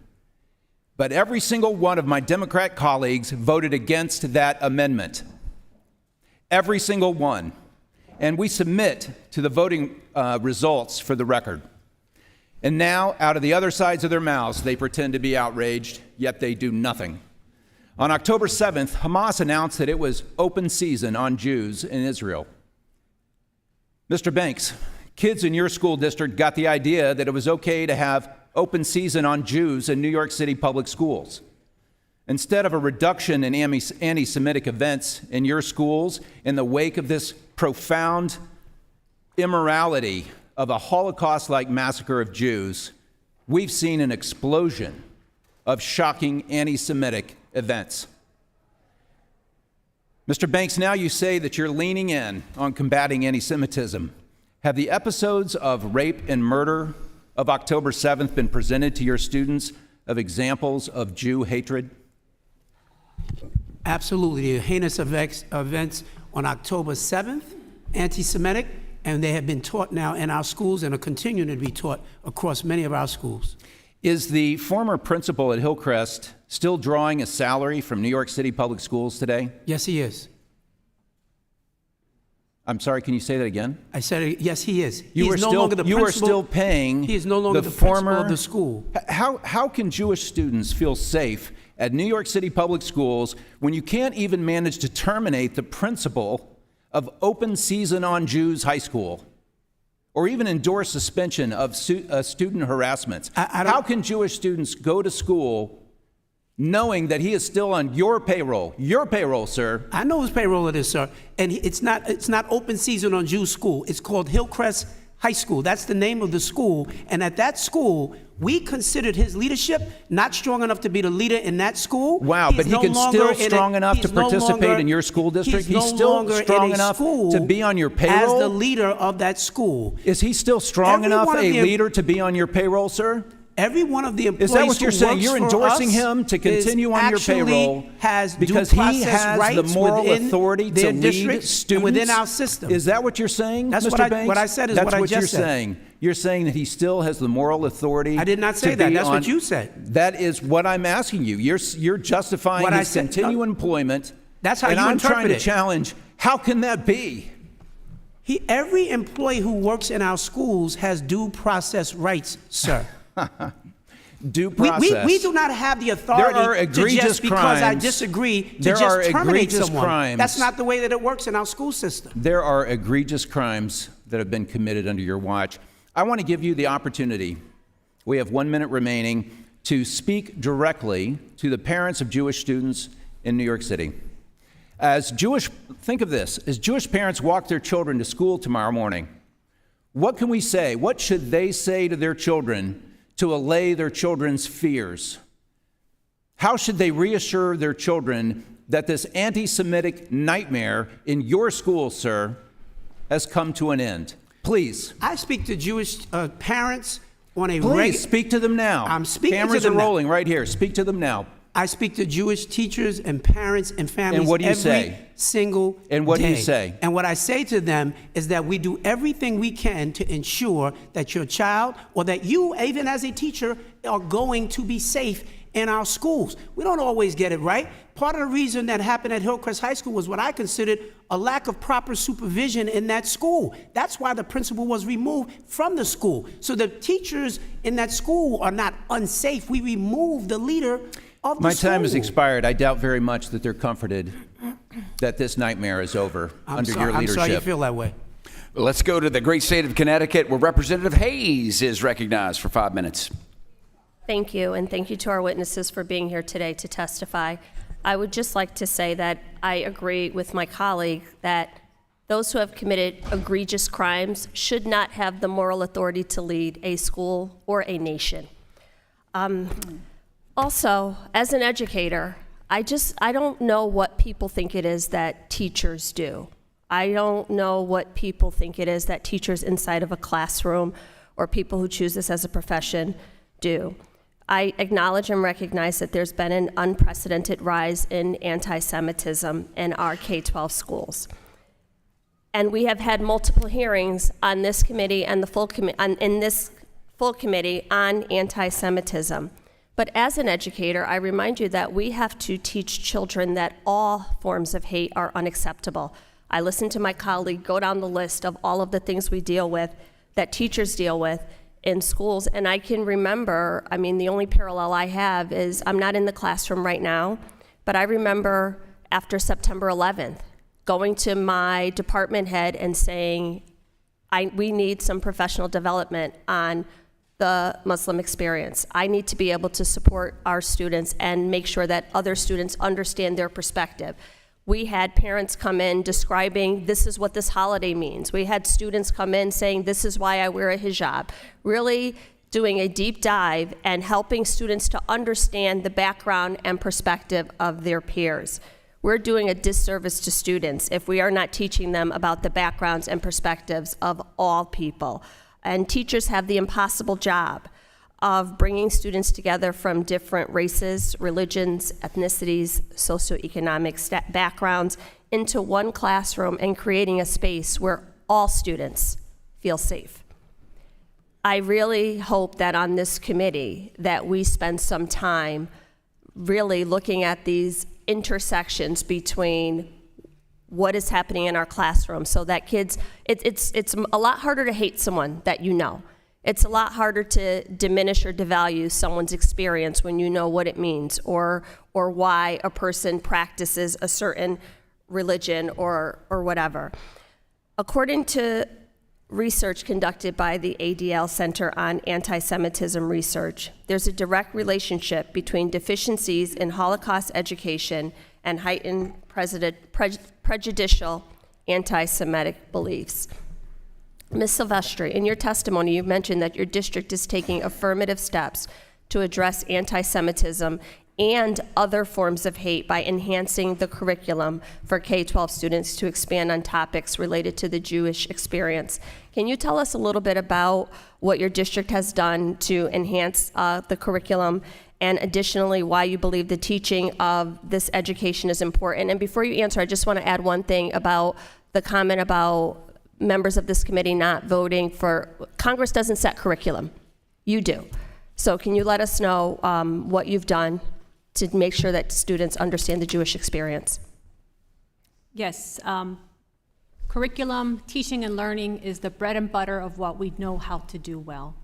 But every single one of my Democrat colleagues voted against that amendment. Every single one. And we submit to the voting results for the record. And now, out of the other sides of their mouths, they pretend to be outraged, yet they do nothing. On October 7th, Hamas announced that it was open season on Jews in Israel. Mr. Banks, kids in your school district got the idea that it was okay to have open season on Jews in New York City public schools. Instead of a reduction in anti-Semitic events in your schools in the wake of this profound immorality of a Holocaust-like massacre of Jews, we've seen an explosion of shocking anti-Semitic events. Mr. Banks, now you say that you're leaning in on combating anti-Semitism. Have the episodes of rape and murder of October 7th been presented to your students of examples of Jew hatred? Absolutely. The heinous events on October 7th, anti-Semitic, and they have been taught now in our schools and are continuing to be taught across many of our schools. Is the former principal at Hillcrest still drawing a salary from New York City Public Schools today? Yes, he is. I'm sorry, can you say that again? I said, yes, he is. You are still paying He is no longer the former principal of the school. How can Jewish students feel safe at New York City Public Schools when you can't even manage to terminate the principal of Open Season on Jews High School, or even endorse suspension of student harassments? How can Jewish students go to school knowing that he is still on your payroll, sir? I know whose payroll it is, sir. And it's not Open Season on Jews School. It's called Hillcrest High School. That's the name of the school. And at that school, we considered his leadership not strong enough to be the leader in that school. Wow, but he can still strong enough to participate in your school district? He's still strong enough to be on your payroll? As the leader of that school. Is he still strong enough a leader to be on your payroll, sir? Every one of the employees Is that what you're saying? You're endorsing him to continue on your payroll because he has the moral authority to lead students within our system. Is that what you're saying, That's Mr. Banks? what I said is what I just said. That's what you're saying. You're saying that he still has the moral authority. I did not say that. That's what you said. That is what I'm asking you. You're justifying his continued employment. That's how you interpret it. And I'm trying to it. challenge, how can that be? Every employee who works in our schools has due process rights, sir. Due process. We do not have the authority to just because I disagree to just terminate someone. That's not the way that it works in our school system. There are egregious crimes that have been committed under your watch. I want to give you the opportunity, we have 1 minute remaining, to speak directly to the parents of Jewish students in New York City. Think of this, as Jewish parents walk their children to school tomorrow morning, what can we say? What should they say to their children to allay their children's fears? How should they reassure their children that this anti-Semitic nightmare in your school, sir, has come to an end? Please. I speak to Jewish parents on a regular... Please, speak to them now. I'm speaking to them now. Cameras are rolling right here. Speak to them now. I speak to Jewish teachers and parents and families every single day. And what do you say? And what I say to them is that we do everything we can to ensure that your child, or that you, even as a teacher, are going to be safe in our schools. We don't always get it right. Part of the reason that happened at Hillcrest High School was what I considered a lack of proper supervision in that school. That's why the principal was removed from the school. So the teachers in that school are not unsafe. We removed the leader of the My school. time has expired. I doubt very much that they're comforted that this nightmare is over under your leadership. I'm sorry you feel that way. Let's go to the great state of Connecticut, where Representative Hayes is recognized for 5 minutes. Thank you, and thank you to our witnesses for being here today to testify. I would just like to say that I agree with my colleague that those who have committed egregious crimes should not have the moral authority to lead a school or a nation. Also, as an educator, I don't know what people think it is that teachers do. I don't know what people think it is that teachers inside of a classroom or people who choose this as a profession do. I acknowledge and recognize that there's been an unprecedented rise in anti-Semitism in our K-12 schools. And we have had multiple hearings on this committee and the full in this full committee on anti-Semitism. But as an educator, I remind you that we have to teach children that all forms of hate are unacceptable. I listen to my colleague go down the list of all of the things we deal with, that teachers deal with in schools, and I can remember, I mean, the only parallel I have is I'm not in the classroom right now, but I remember after September 11th, going to my department head and saying, we need some professional development on the Muslim experience. I need to be able to support our students and make sure that other students understand their perspective. We had parents come in describing, this is what this holiday means. We had students come in saying, this is why I wear a hijab. Really doing a deep dive and helping students to understand the background and perspective of their peers. We're doing a disservice to students if we are not teaching them about the backgrounds and perspectives of all people. And teachers have the impossible job of bringing students together from different races, religions, ethnicities, socioeconomic backgrounds into one classroom and creating a space where all students feel safe. I really hope that on this committee that we spend some time really looking at these intersections between what is happening in our classroom so that kids, it's a lot harder to hate someone that you know. It's a lot harder to diminish or devalue someone's experience when you know what it means or why a person practices a certain religion or whatever. According to research conducted by the ADL Center on Anti-Semitism Research, there's a direct relationship between deficiencies in Holocaust education and heightened prejudicial anti-Semitic beliefs. Ms. Silvestri, in your testimony, you mentioned that your district is taking affirmative steps to address anti-Semitism and other forms of hate by enhancing the curriculum for K-12 students to expand on topics related to the Jewish experience. Can you tell us a little bit about what your district has done to enhance the curriculum, and additionally, why you believe the teaching of this education is important? And before you answer, I just want to add one thing about the comment about members of this committee not voting for, Congress doesn't set curriculum. You do. So can you let us know what you've done to make sure that students understand the Jewish experience? Yes. Curriculum, teaching and learning is the bread and butter of what we know how to do well.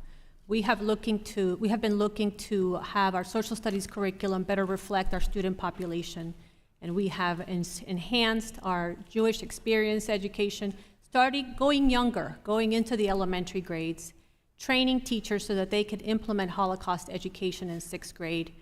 We have been looking to have our social studies curriculum better reflect our student population. And we have enhanced our Jewish experience education, going younger, going into the elementary grades, training teachers so that they could implement Holocaust education in 6th grade.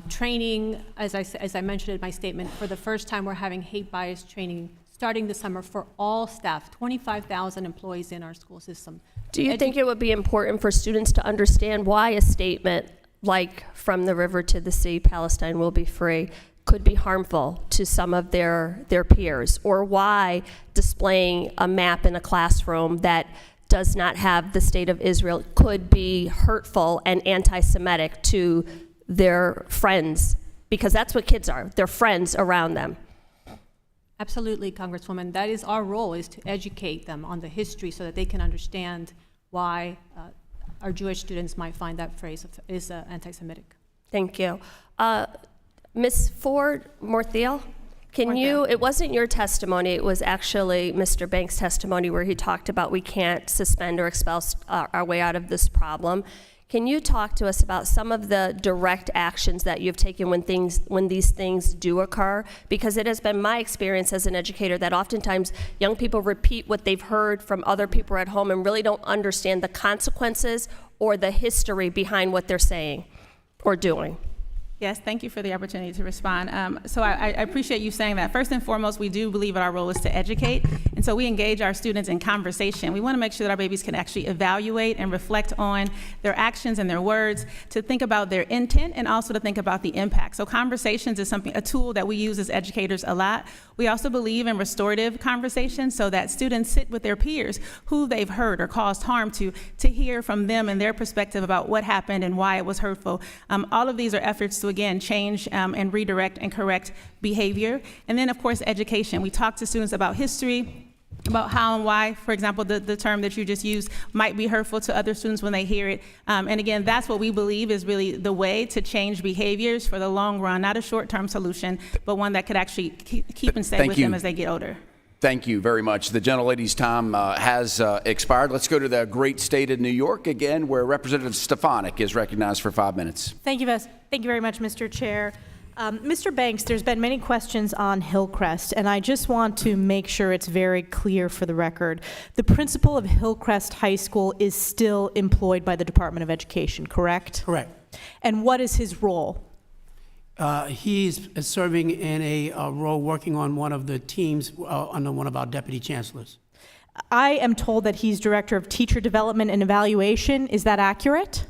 Training, as I mentioned in my statement, for the first time we're having hate bias training starting this summer for all staff, 25,000 employees in our school system. Do you think it would be important for students to understand why a statement like "from the river to the sea, Palestine will be free" could be harmful to some of their peers, or why displaying a map in a classroom that does not have the state of Israel could be hurtful and anti-Semitic to their friends, because that's what kids are, they're friends around them? Absolutely, Congresswoman. That is our role, is to educate them on the history so that they can understand why our Jewish students might find that phrase is anti-Semitic. Thank you. Ms. Ford Morthiel, it wasn't your testimony, it was actually Mr. Banks' testimony where he talked about we can't suspend or expel our way out of this problem. Can you talk to us about some of the direct actions that you've taken when these things do occur? Because it has been my experience as an educator that oftentimes young people repeat what they've heard from other people at home and really don't understand the consequences or the history behind what they're saying or doing. Yes, thank you for the opportunity to respond. So I appreciate you saying that. First and foremost, we do believe our role is to educate, and so we engage our students in conversation. We want to make sure that our babies can actually evaluate and reflect on their actions and their words, to think about their intent and also to think about the impact. So conversations is a tool that we use as educators a lot. We also believe in restorative conversations so that students sit with their peers who they've hurt or caused harm to hear from them and their perspective about what happened and why it was hurtful. All of these are efforts to, again, change and redirect and correct behavior. And then, of course, education. We talk to students about history, about how and why, for example, the term that you just used might be hurtful to other students when they hear it. And again, that's what we believe is really the way to change behaviors for the long run, not a short-term solution, but one that could actually keep and stay with them as they get older. Thank you very much. The gentlelady's time has expired. Let's go to the great state of New York again, where Representative Stefanik is recognized for 5 minutes. Thank you very much, Mr. Chair. Mr. Banks, there's been many questions on Hillcrest, and I just want to make sure it's very clear for the record. The principal of Hillcrest High School is still employed by the Department of Education, correct? Correct. And what is his role? He's serving in a role working on one of the teams under one of our deputy chancellors. I am told that he's Director of Teacher Development and Evaluation. Is that accurate?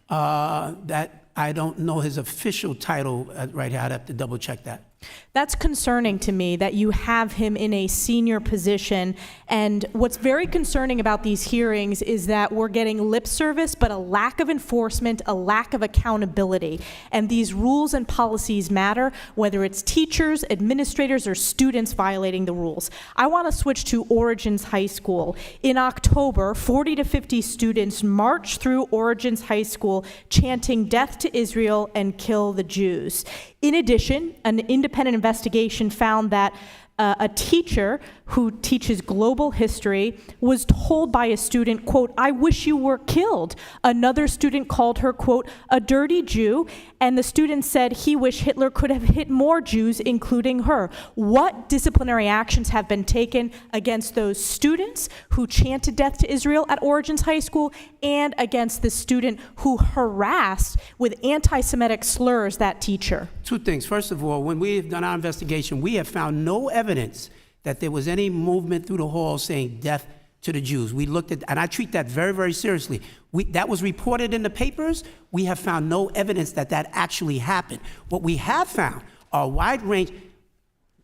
That I don't know his official title right here. I'd have to double check that. That's concerning to me that you have him in a senior position. And what's very concerning about these hearings is that we're getting lip service, but a lack of enforcement, a lack of accountability. And these rules and policies matter, whether it's teachers, administrators, or students violating the rules. I want to switch to Origins High School. In October, 40 to 50 students marched through Origins High School chanting "Death to Israel" and "Kill the Jews." In addition, an independent investigation found that a teacher who teaches global history was told by a student, quote, "I wish you were killed." Another student called her, quote, "a dirty Jew," and the student said he wished Hitler could have hit more Jews, including her. What disciplinary actions have been taken against those students who chanted "Death to Israel" at Origins High School and against the student who harassed with anti-Semitic slurs that teacher? Two things. First of all, when we've done our investigation, we have found no evidence that there was any movement through the hall saying "death to the Jews." We looked at, and I treat that very, very seriously. That was reported in the papers. We have found no evidence that that actually happened. What we have found are a wide range,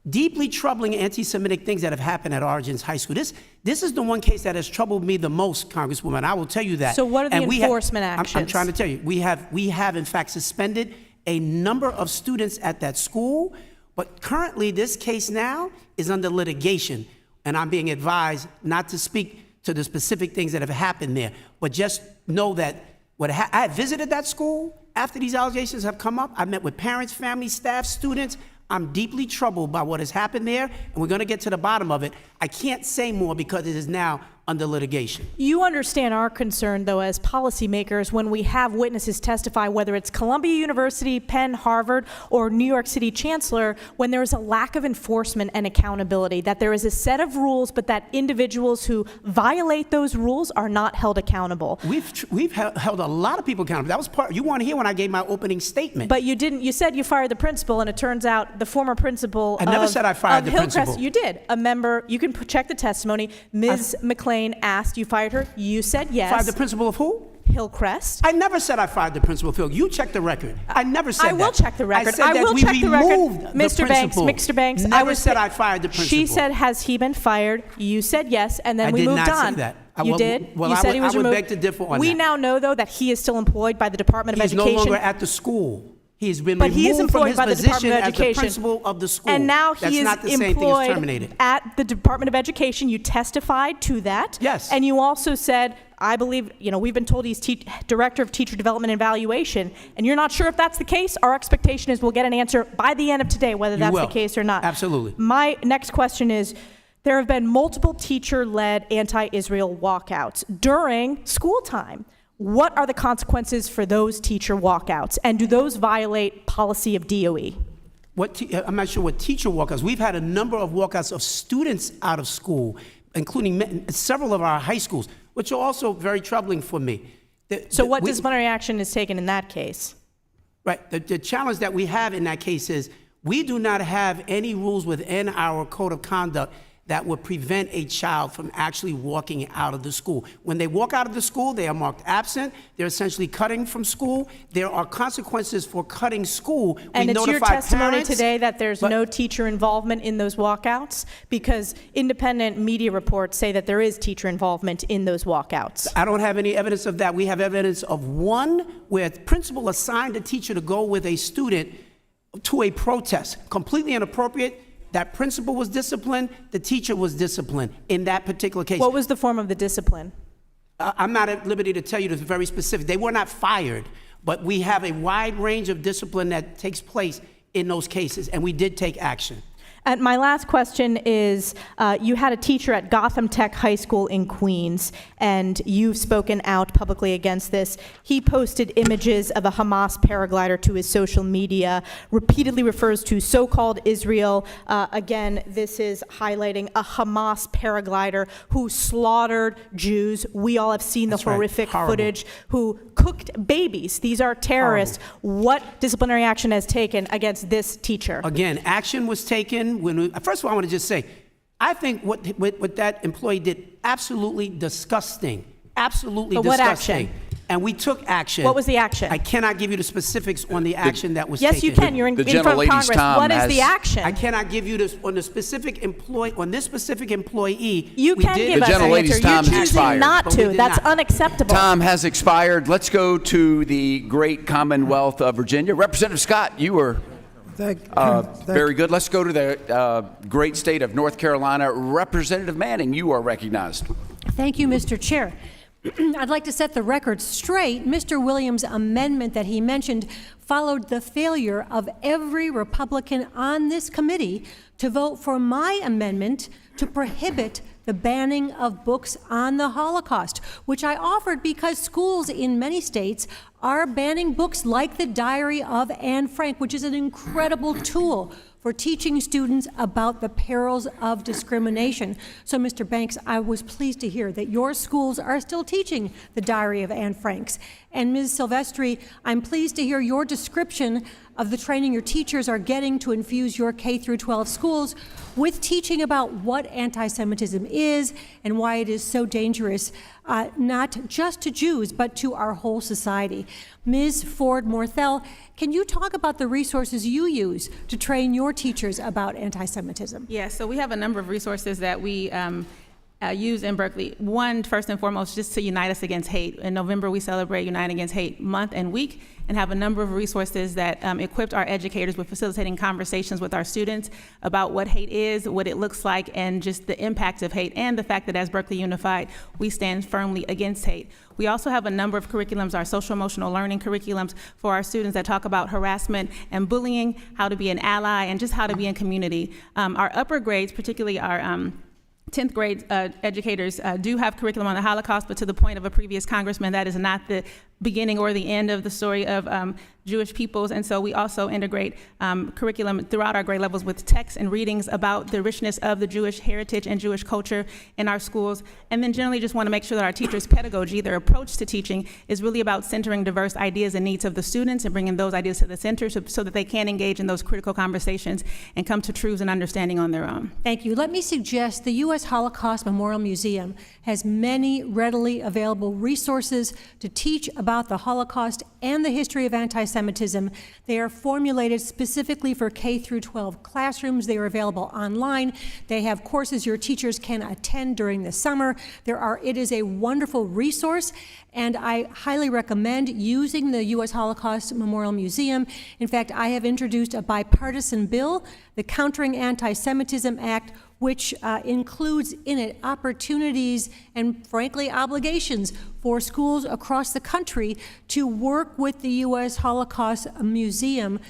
deeply troubling anti-Semitic things that have happened at Origins High School. This is the one case that has troubled me the most, Congresswoman. I will tell you that. So what are the And enforcement actions? I'm trying to tell you. We have in fact suspended a number of students at that school, but currently this case now is under litigation, and I'm being advised not to speak to the specific things that have happened there, but just know that I visited that school after these allegations have come up. I met with parents, family, staff, students. I'm deeply troubled by what has happened there, and we're going to get to the bottom of it. I can't say more because it is now under litigation. You understand our concern, though, as policymakers, when we have witnesses testify, whether it's Columbia University, Penn, Harvard, or New York City Chancellor, when there is a lack of enforcement and accountability, that there is a set of rules, but that individuals who violate those rules are not held accountable. We've held a lot of people accountable. That was part. You weren't here when I gave my opening statement. But you didn't. You said you fired the principal, and it turns out the former principal. I never said I fired the principal. You did. A member. You can check the testimony. Ms. McLean asked, you fired her. You said yes. Fired the principal of who? Hillcrest. I never said I fired the principal of Hill. You check the record. I never said that. I will check the record. I said that we removed the Mr. Banks, principal. Mr. Banks, Never said I fired the principal. She said, has he been fired? You said yes, and then we moved on. I did not say that. You did? Well, you said he was I would removed. beg to differ on that. We now know, though, that he is still employed by the Department of Education. He's no longer at the school. He's been But he is removed from employed his by the position Department of as the Education. principal of the school. And now That's he is not the same thing as employed terminated. at the Department of Education. You testified to that. Yes. And you also said, I believe, we've been told he's Director of Teacher Development and Evaluation, and you're not sure if that's the case. Our expectation is we'll get an answer by the end of today, whether that's the case or not. Absolutely. My next question is, there have been multiple teacher-led anti-Israel walkouts during school time. What are the consequences for those teacher walkouts, and do those violate policy of DOE? I'm not sure what teacher walkouts. We've had a number of walkouts of students out of school, including several of our high schools, which are also very troubling for me. So what disciplinary action is taken in that case? Right. The challenge that we have in that case is we do not have any rules within our code of conduct that would prevent a child from actually walking out of the school. When they walk out of the school, they are marked absent. They're essentially cutting from school. There are consequences for cutting school. And it's your testimony parents, today that there's no teacher involvement in those walkouts? Because independent media reports say that there is teacher involvement in those walkouts. I don't have any evidence of that. We have evidence of one where the principal assigned a teacher to go with a student to a protest, completely inappropriate. That principal was disciplined, the teacher was disciplined in that particular case. What was the form of the discipline? I'm not at liberty to tell you the very specific. They were not fired, but we have a wide range of discipline that takes place in those cases, and we did take action. And my last question is, you had a teacher at Gotham Tech High School in Queens, and you've spoken out publicly against this. He posted images of a Hamas paraglider to his social media, repeatedly refers to so-called Israel. Again, this is highlighting a Hamas paraglider who slaughtered Jews. We all have seen the horrific footage, who cooked babies. These are terrorists. Horrible. What disciplinary action has taken against this teacher? Again, action was taken. First of all, I want to just say, I think what that employee did, absolutely disgusting. Absolutely But what disgusting. action? And we took action. What was the action? I cannot give you the specifics on the action that was taken. Yes, you can. You're in The front of gentlelady's Congress. Tom What is has- the action? I cannot give you this on the specific employee, on this specific employee. You we can did- give us an gentlelady's answer. time You're has choosing expired. not But we to. did That's not. unacceptable. Time has expired. Let's go to the great Commonwealth of Virginia. Representative Scott, you were very good. Let's go to the great state of North Carolina. Representative Manning, you are recognized. Thank you, Mr. Chair. I'd like to set the record straight. Mr. Williams' amendment that he mentioned followed the failure of every Republican on this committee to vote for my amendment to prohibit the banning of books on the Holocaust, which I offered because schools in many states are banning books like the Diary of Anne Frank, which is an incredible tool for teaching students about the perils of discrimination. So, Mr. Banks, I was pleased to hear that your schools are still teaching the Diary of Anne Frank. And Ms. Silvestri, I'm pleased to hear your description of the training your teachers are getting to infuse your K-12 schools with teaching about what anti-Semitism is and why it is so dangerous, not just to Jews, but to our whole society. Ms. Ford-Morthell, can you talk about the resources you use to train your teachers about anti-Semitism? Yes, so we have a number of resources that we use in Berkeley. One, first and foremost, just to unite us against hate. In November, we celebrate Unite Against Hate Month and Week, and have a number of resources that equipped our educators with facilitating conversations with our students about what hate is, what it looks like, and just the impact of hate, and the fact that as Berkeley Unified, we stand firmly against hate. We also have a number of curriculums, our social emotional learning curriculums for our students that talk about harassment and bullying, how to be an ally, and just how to be in community. Our upper grades, particularly our 10th grade educators do have curriculum on the Holocaust, but to the point of a previous congressman, that is not the beginning or the end of the story of Jewish peoples. And so we also integrate curriculum throughout our grade levels with texts and readings about the richness of the Jewish heritage and Jewish culture in our schools. And then generally just want to make sure that our teachers' pedagogy, their approach to teaching, is really about centering diverse ideas and needs of the students and bringing those ideas to the center so that they can engage in those critical conversations and come to truths and understanding on their own. Thank you. Let me suggest the U.S. Holocaust Memorial Museum has many readily available resources to teach about the Holocaust and the history of anti-Semitism. They are formulated specifically for K-12 classrooms. They are available online. They have courses your teachers can attend during the summer. It is a wonderful resource, and I highly recommend using the U.S. Holocaust Memorial Museum. In fact, I have introduced a bipartisan bill, the Countering Anti-Semitism Act, which includes in it opportunities and, frankly, obligations for schools across the country to work with the U.S. Holocaust Museum,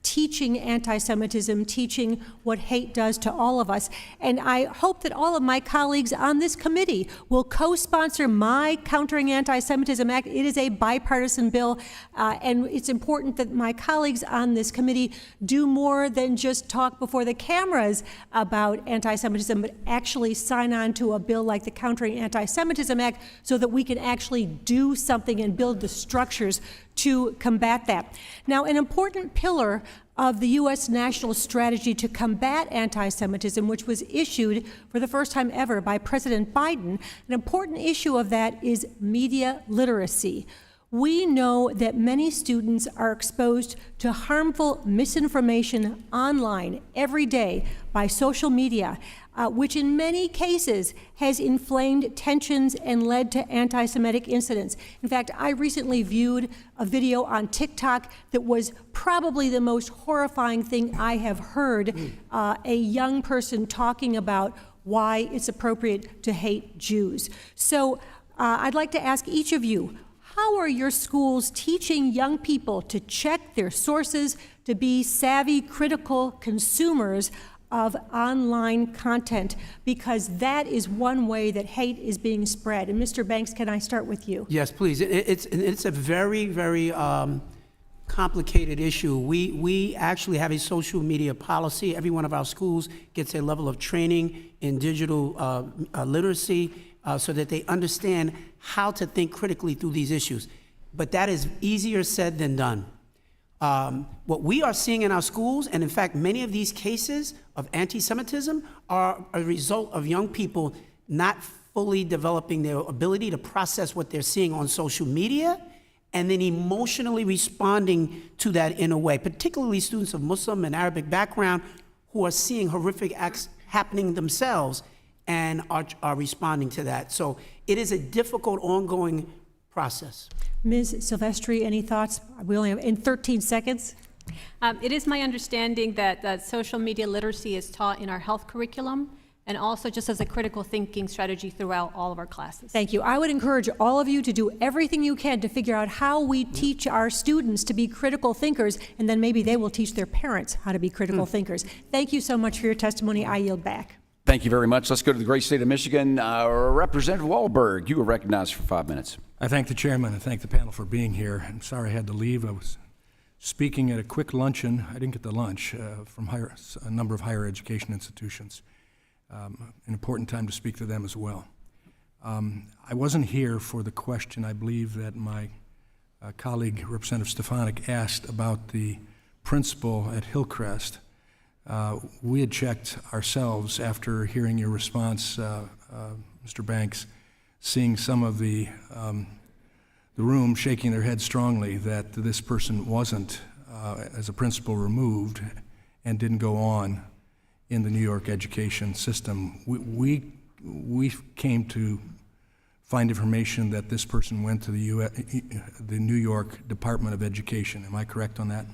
teaching anti-Semitism, teaching what hate does to all of us. And I hope that all of my colleagues on this committee will co-sponsor my Countering Anti-Semitism Act. It is a bipartisan bill, and it's important that my colleagues on this committee do more than just talk before the cameras about anti-Semitism, but actually sign on to a bill like the Countering Anti-Semitism Act so that we can actually do something and build the structures to combat that. Now, an important pillar of the U.S. national strategy to combat anti-Semitism, which was issued for the first time ever by President Biden, an important issue of that is media literacy. We know that many students are exposed to harmful misinformation online every day by social media, which in many cases has inflamed tensions and led to anti-Semitic incidents. In fact, I recently viewed a video on TikTok that was probably the most horrifying thing I have heard, a young person talking about why it's appropriate to hate Jews. So I'd like to ask each of you, how are your schools teaching young people to check their sources, to be savvy, critical consumers of online content? Because that is one way that hate is being spread. And Mr. Banks, can I start with you? Yes, please. It's a very, very complicated issue. We actually have a social media policy. Every one of our schools gets a level of training in digital literacy so that they understand how to think critically through these issues. But that is easier said than done. What we are seeing in our schools, and in fact, many of these cases of anti-Semitism are a result of young people not fully developing their ability to process what they're seeing on social media and then emotionally responding to that in a way, particularly students of Muslim and Arabic background who are seeing horrific acts happening themselves and are responding to that. So it is a difficult, ongoing process. Ms. Silvestri, any thoughts? We only have in 13 seconds. It is my understanding that social media literacy is taught in our health curriculum and also just as a critical thinking strategy throughout all of our classes. Thank you. I would encourage all of you to do everything you can to figure out how we teach our students to be critical thinkers, and then maybe they will teach their parents how to be critical thinkers. Thank you so much for your testimony. I yield back. Thank you very much. Let's go to the great state of Michigan. Representative Wahlberg, you are recognized for 5 minutes. I thank the chairman and thank the panel for being here. I'm sorry I had to leave. I was speaking at a quick luncheon. I didn't get the lunch from a number of higher education institutions. An important time to speak to them as well. I wasn't here for the question I believe that my colleague, Representative Stefanik, asked about the principal at Hillcrest. We had checked ourselves after hearing your response, Mr. Banks, seeing some of the room shaking their head strongly that this person wasn't, as a principal, removed and didn't go on in the New York education system. We came to find information that this person went to the New York Department of Education. Am I correct on that?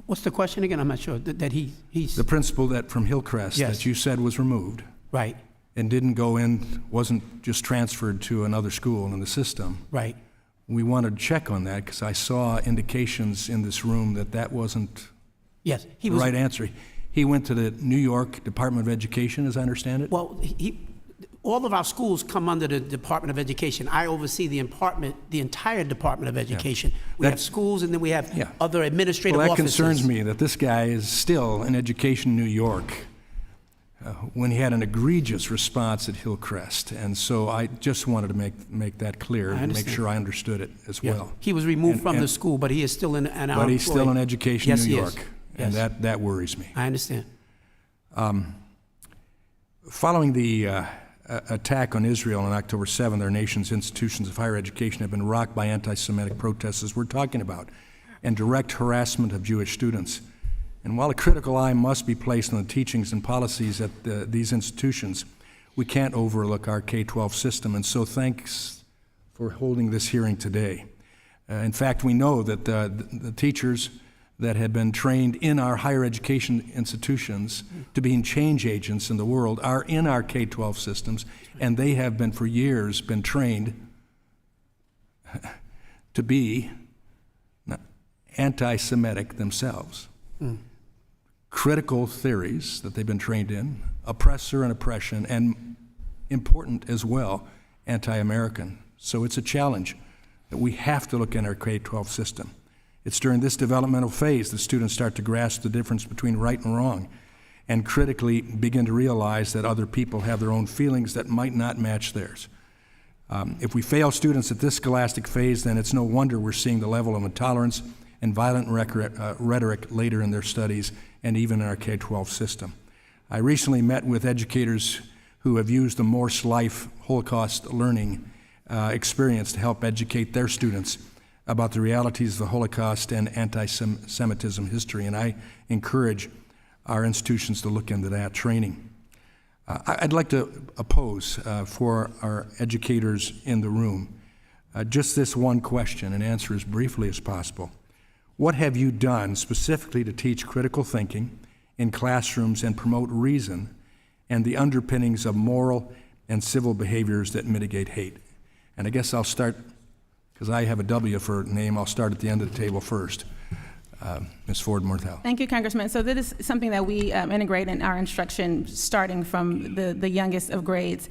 What's the question again? I'm not sure. That he's the principal that from Hillcrest Yes. that you said was removed. Right. And didn't go in, wasn't just transferred to another school in the system. Right. We wanted to check on that because I saw indications in this room that that wasn't Yes. the right answer. He went to the New York Department of Education, as I understand it? Well, all of our schools come under the Department of Education. I oversee the entire Department of Education. We have schools, and then we have other administrative Well, that offices. concerns me that this guy is still in Education New York when he had an egregious response at Hillcrest. And so I just wanted to make that clear and make sure I understood it as well. He was removed from the school, but he is still in our But he's still in Education Yes, New he York. is. And Yes. that worries me. I understand. Following the attack on Israel on October 7th, our nation's institutions of higher education have been rocked by anti-Semitic protests, as we're talking about, and direct harassment of Jewish students. And while a critical eye must be placed on the teachings and policies at these institutions, we can't overlook our K-12 system. And so thanks for holding this hearing today. In fact, we know that the teachers that have been trained in our higher education institutions to being change agents in the world are in our K-12 systems, and they have been for years been trained to be anti-Semitic themselves. Critical theories that they've been trained in, oppressor and oppression, and important as well, anti-American. So it's a challenge that we have to look in our K-12 system. It's during this developmental phase that students start to grasp the difference between right and wrong and critically begin to realize that other people have their own feelings that might not match theirs. If we fail students at this scholastic phase, then it's no wonder we're seeing the level of intolerance and violent rhetoric later in their studies and even in our K-12 system. I recently met with educators who have used the Morse Life Holocaust learning experience to help educate their students about the realities of the Holocaust and anti-Semitism history, and I encourage our institutions to look into that training. I'd like to pose for our educators in the room just this one question and answer as briefly as possible. What have you done specifically to teach critical thinking in classrooms and promote reason and the underpinnings of moral and civil behaviors that mitigate hate? And I guess I'll start, because I have a W for name, I'll start at the end of the table first. Ms. Ford-Morthau. Thank you, Congressman. So this is something that we integrate in our instruction starting from the youngest of grades.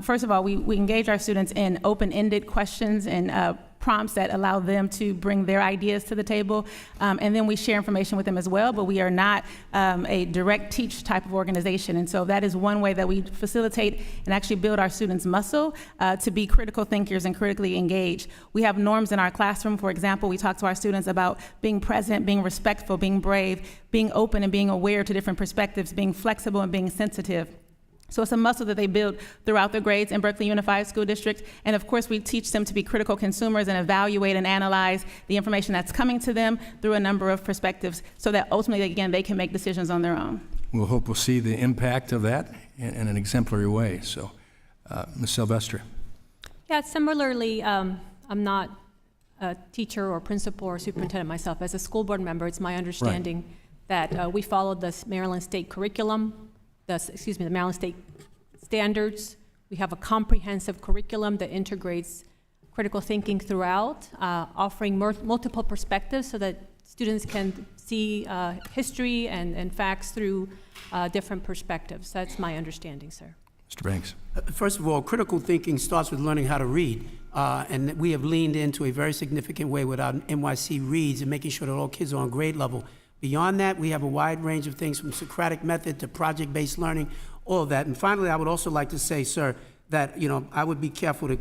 First of all, we engage our students in open-ended questions and prompts that allow them to bring their ideas to the table. And then we share information with them as well, but we are not a direct teach type of organization. And so that is one way that we facilitate and actually build our students' muscle to be critical thinkers and critically engaged. We have norms in our classroom. For example, we talk to our students about being present, being respectful, being brave, being open and being aware to different perspectives, being flexible and being sensitive. So it's a muscle that they build throughout the grades in Berkeley Unified School District. And of course, we teach them to be critical consumers and evaluate and analyze the information that's coming to them through a number of perspectives so that ultimately, again, they can make decisions on their own. We'll hope we'll see the impact of that in an exemplary way. So, Ms. Silvestre. Yeah, similarly, I'm not a teacher or principal or superintendent myself. As a school board member, it's my understanding that we follow the Maryland State curriculum, the Maryland State standards. We have a comprehensive curriculum that integrates critical thinking throughout, offering multiple perspectives so that students can see history and facts through different perspectives. That's my understanding, sir. Mr. Banks. First of all, critical thinking starts with learning how to read. And we have leaned into a very significant way with our NYC Reads and making sure that all kids are on grade level. Beyond that, we have a wide range of things from Socratic method to project-based learning, all of that. And finally, I would also like to say, sir, that I would be careful to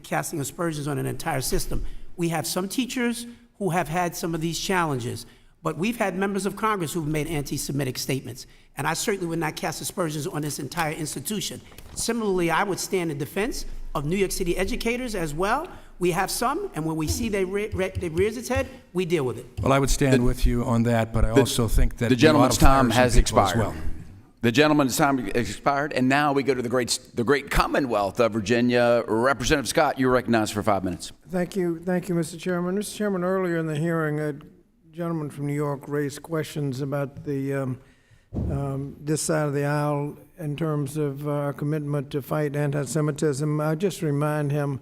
casting aspersions on an entire system. We have some teachers who have had some of these challenges, but we've had members of Congress who've made anti-Semitic statements, and I certainly would not cast aspersions on this entire institution. Similarly, I would stand in defense of New York City educators as well. We have some, and when we see they rears its head, we deal with it. Well, I would stand with you on that, but I also think that the gentleman's time has expired. Well. The gentleman's time has expired, and now we go to the great Commonwealth of Virginia. Representative Scott, you're recognized for 5 minutes. Thank you, Mr. Chairman. Mr. Chairman, earlier in the hearing, a gentleman from New York raised questions about the this side of the aisle in terms of our commitment to fight anti-Semitism. I just remind him,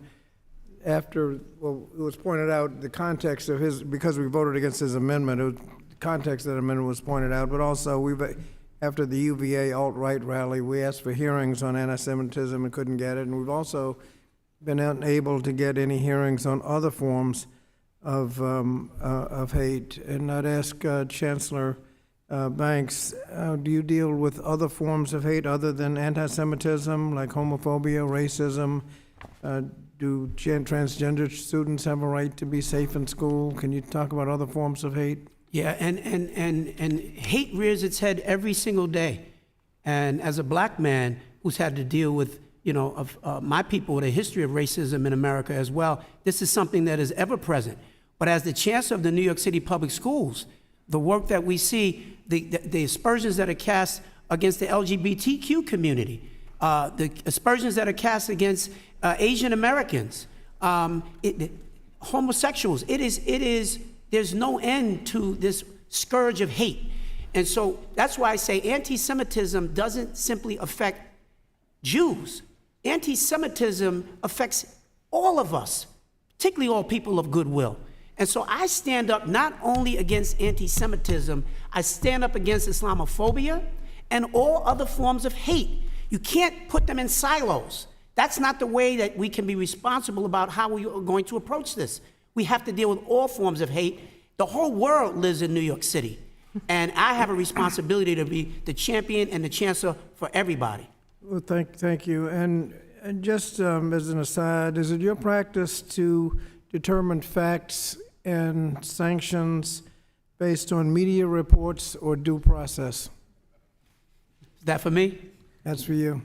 after, well, it was pointed out, the context of his, because we voted against his amendment, the context of that amendment was pointed out, but also after the UVA alt-right rally, we asked for hearings on anti-Semitism and couldn't get it, and we've also been unable to get any hearings on other forms of hate. And I'd ask Chancellor Banks, do you deal with other forms of hate other than anti-Semitism, like homophobia, racism? Do transgender students have a right to be safe in school? Can you talk about other forms of hate? Yeah, and hate rears its head every single day. And as a black man who's had to deal with, my people with a history of racism in America as well, this is something that is ever present. But as the chancellor of the New York City Public Schools, the work that we see, the aspersions that are cast against the LGBTQ community, the aspersions that are cast against Asian Americans, homosexuals, there's no end to this scourge of hate. And so that's why I say anti-Semitism doesn't simply affect Jews. Anti-Semitism affects all of us, particularly all people of goodwill. And so I stand up not only against anti-Semitism, I stand up against Islamophobia and all other forms of hate. You can't put them in silos. That's not the way that we can be responsible about how we are going to approach this. We have to deal with all forms of hate. The whole world lives in New York City. And I have a responsibility to be the champion and the chancellor for everybody. Well, thank you. And just as an aside, is it your practice to determine facts and sanctions based on media reports or due process? Is that for me? That's for you.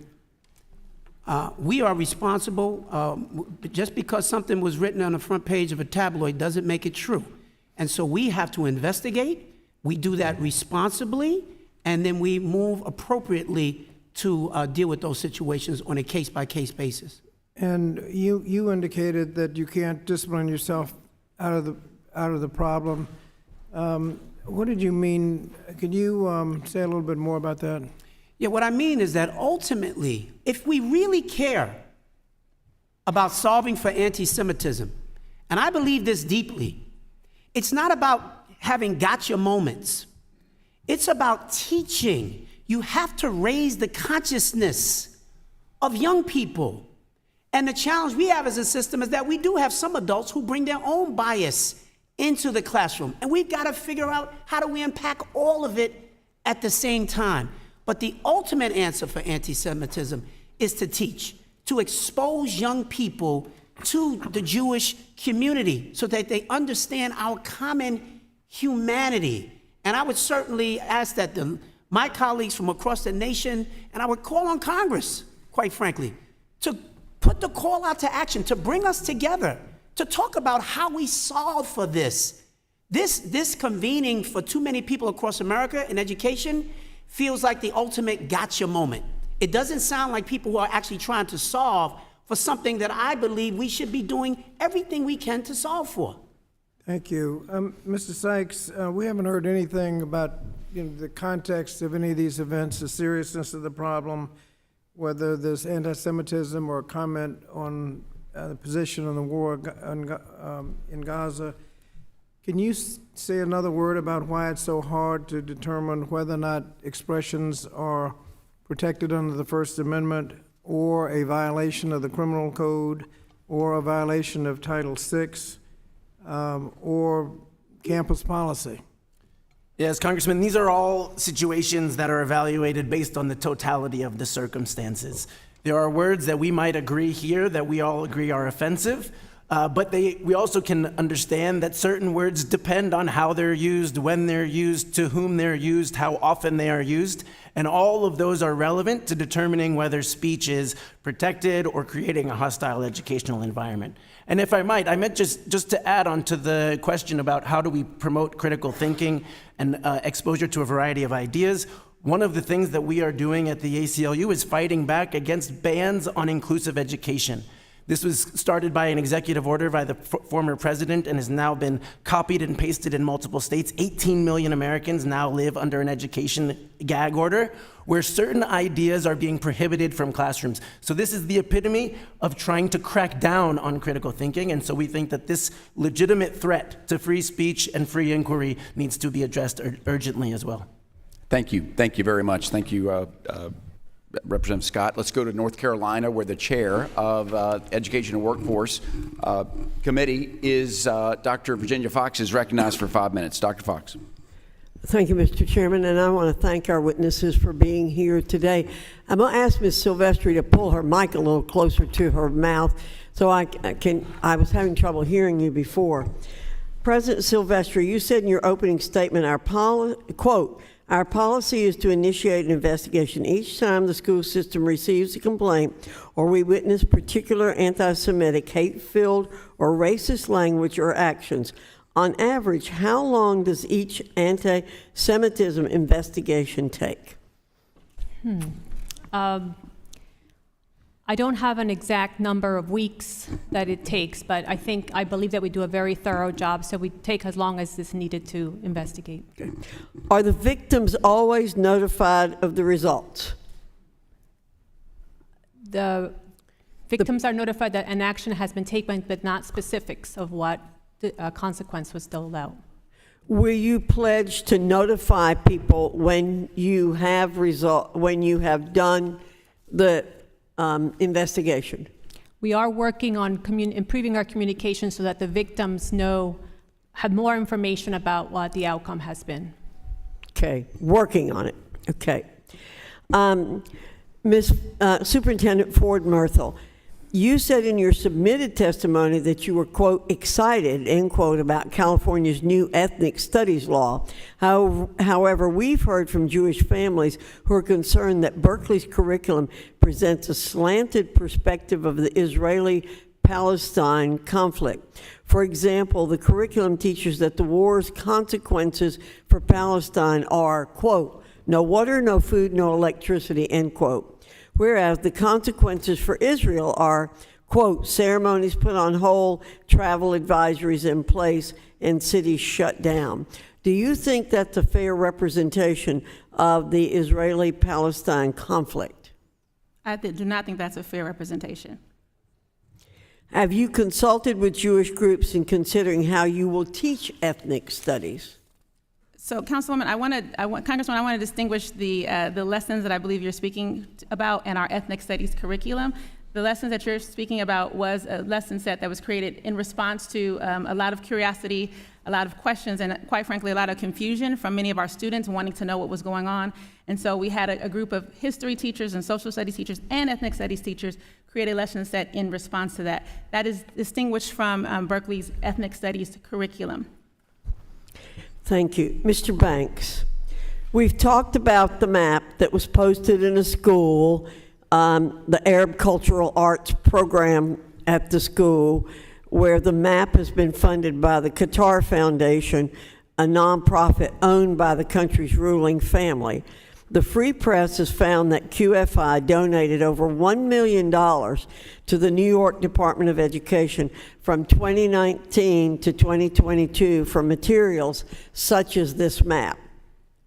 We are responsible. Just because something was written on the front page of a tabloid doesn't make it true. And so we have to investigate. We do that responsibly, and then we move appropriately to deal with those situations on a case-by-case basis. And you indicated that you can't discipline yourself out of the problem. What did you mean? Could you say a little bit more about that? Yeah, what I mean is that ultimately, if we really care about solving for anti-Semitism, and I believe this deeply, it's not about having gotcha moments. It's about teaching. You have to raise the consciousness of young people. And the challenge we have as a system is that we do have some adults who bring their own bias into the classroom. And we've got to figure out how do we unpack all of it at the same time. But the ultimate answer for anti-Semitism is to teach, to expose young people to the Jewish community so that they understand our common humanity. And I would certainly ask that my colleagues from across the nation, and I would call on Congress, quite frankly, to put the call out to action, to bring us together, to talk about how we solve for this. This convening for too many people across America in education feels like the ultimate gotcha moment. It doesn't sound like people who are actually trying to solve for something that I believe we should be doing everything we can to solve for. Thank you. Mr. Sykes, we haven't heard anything about the context of any of these events, the seriousness of the problem, whether there's anti-Semitism or a comment on the position on the war in Gaza. Can you say another word about why it's so hard to determine whether or not expressions are protected under the First Amendment or a violation of the criminal code or a violation of Title VI or campus policy? Yes, Congressman, these are all situations that are evaluated based on the totality of the circumstances. There are words that we might agree here that we all agree are offensive, but we also can understand that certain words depend on how they're used, when they're used, to whom they're used, how often they are used, and all of those are relevant to determining whether speech is protected or creating a hostile educational environment. And if I might, I meant just to add on to the question about how do we promote critical thinking and exposure to a variety of ideas. One of the things that we are doing at the ACLU is fighting back against bans on inclusive education. This was started by an executive order by the former president and has now been copied and pasted in multiple states. 18 million Americans now live under an education gag order where certain ideas are being prohibited from classrooms. So this is the epitome of trying to crack down on critical thinking. And so we think that this legitimate threat to free speech and free inquiry needs to be addressed urgently as well. Thank you. Thank you very much. Thank you, Representative Scott. Let's go to North Carolina, where the chair of Education and Workforce Committee is Dr. Virginia Fox, is recognized for 5 minutes. Dr. Fox. Thank you, Mr. Chairman, and I want to thank our witnesses for being here today. I'm going to ask Ms. Silvestri to pull her mic a little closer to her mouth so I was having trouble hearing you before. President Silvestri, you said in your opening statement, quote, "Our policy is to initiate an investigation each time the school system receives a complaint or we witness particular anti-Semitic, hate-filled, or racist language or actions. On average, how long does each anti-Semitism investigation take?" I don't have an exact number of weeks that it takes, but I believe that we do a very thorough job, so we take as long as is needed to investigate. Okay. Are the victims always notified of the results? The victims are notified that an action has been taken, but not specifics of what the consequence was doled out. Will you pledge to notify people when you have done the investigation? We are working on improving our communication so that the victims have more information about what the outcome has been. Okay, working on it. Okay. Ms. Superintendent Ford Murthel, you said in your submitted testimony that you were, quote, excited, end quote, about California's new ethnic studies law. However, we've heard from Jewish families who are concerned that Berkeley's curriculum presents a slanted perspective of the Israeli-Palestine conflict. For example, the curriculum teaches that the war's consequences for Palestine are, quote, no water, no food, no electricity, end quote. Whereas the consequences for Israel are, quote, ceremonies put on hold, travel advisories in place, and cities shut down. Do you think that's a fair representation of the Israeli-Palestine conflict? I do not think that's a fair representation. Have you consulted with Jewish groups in considering how you will teach ethnic studies? So, Councilwoman, Congresswoman, I want to distinguish the lessons that I believe you're speaking about in our ethnic studies curriculum. The lessons that you're speaking about was a lesson set that was created in response to a lot of curiosity, a lot of questions, and quite frankly, a lot of confusion from many of our students wanting to know what was going on. And so we had a group of history teachers and social studies teachers and ethnic studies teachers create a lesson set in response to that. That is distinguished from Berkeley's ethnic studies curriculum. Thank you. Mr. Banks, we've talked about the map that was posted in a school, the Arab Cultural Arts program at the school, where the map has been funded by the Qatar Foundation, a nonprofit owned by the country's ruling family. The Free Press has found that QFI donated over $1 million to the New York Department of Education from 2019 to 2022 for materials such as this map.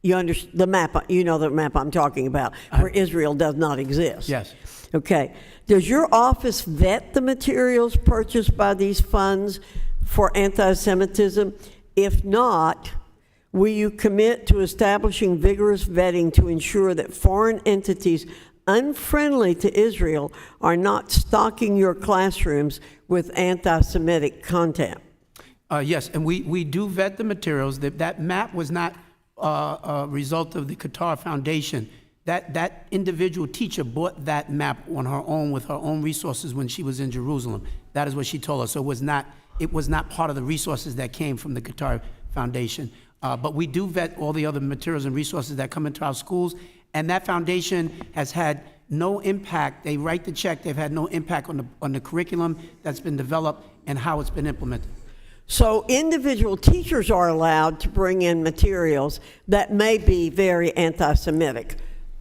You understand the map? You know the map I'm talking about, where Israel does not exist. Yes. Okay. Does your office vet the materials purchased by these funds for anti-Semitism? If not, will you commit to establishing vigorous vetting to ensure that foreign entities unfriendly to Israel are not stocking your classrooms with anti-Semitic content? Yes, and we do vet the materials. That map was not a result of the Qatar Foundation. That individual teacher bought that map on her own with her own resources when she was in Jerusalem. That is what she told us. So it was not part of the resources that came from the Qatar Foundation. But we do vet all the other materials and resources that come into our schools, and that foundation has had no impact. They write the check. They've had no impact on the curriculum that's been developed and how it's been implemented. So individual teachers are allowed to bring in materials that may be very anti-Semitic.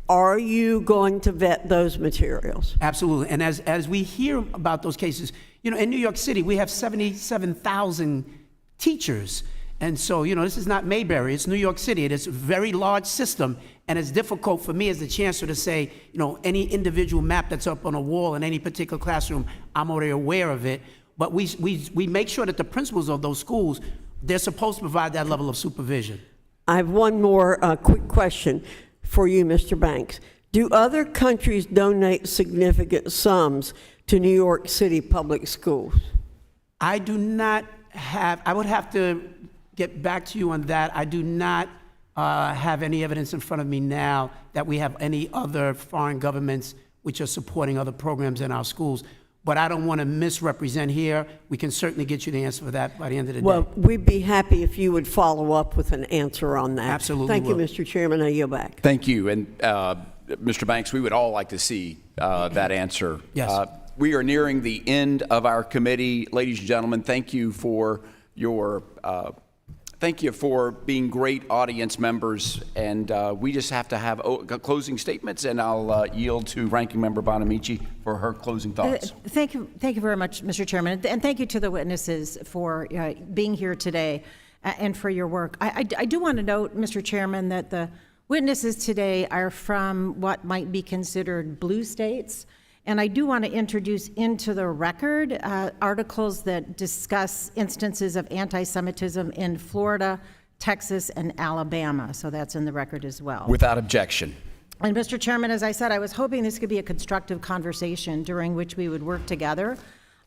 Are you going to vet those materials? Absolutely. And as we hear about those cases, in New York City, we have 77,000 teachers. And so, this is not Mayberry, it's New York City. It is a very large system, and it's difficult for me as the chancellor to say, any individual map that's up on a wall in any particular classroom, I'm already aware of it. But we make sure that the principals of those schools, they're supposed to provide that level of supervision. I have one more quick question for you, Mr. Banks. Do other countries donate significant sums to New York City public schools? I do not have, I would have to get back to you on that. I do not have any evidence in front of me now that we have any other foreign governments which are supporting other programs in our schools. But I don't want to misrepresent here. We can certainly get you the answer for that by the end of the day. Well, we'd be happy if you would follow up with an answer on that. Absolutely. Thank you, Mr. Chairman. I yield back. Thank you. And Mr. Banks, we would all like to see that answer. Yes. We are nearing the end of our committee. Ladies and gentlemen, thank you for your thank you for being great audience members, and we just have to have closing statements, and I'll yield to Ranking Member Bonamici for her closing thoughts. Thank you very much, Mr. Chairman, and thank you to the witnesses for being here today and for your work. I do want to note, Mr. Chairman, that the witnesses today are from what might be considered blue states. And I do want to introduce into the record articles that discuss instances of anti-Semitism in Florida, Texas, and Alabama. So that's in the record as well. Without objection. And Mr. Chairman, as I said, I was hoping this could be a constructive conversation during which we would work together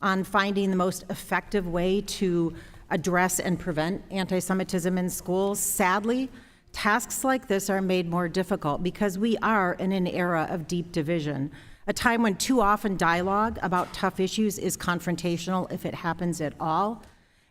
on finding the most effective way to address and prevent anti-Semitism in schools. Sadly, tasks like this are made more difficult because we are in an era of deep division. A time when too often dialogue about tough issues is confrontational, if it happens at all,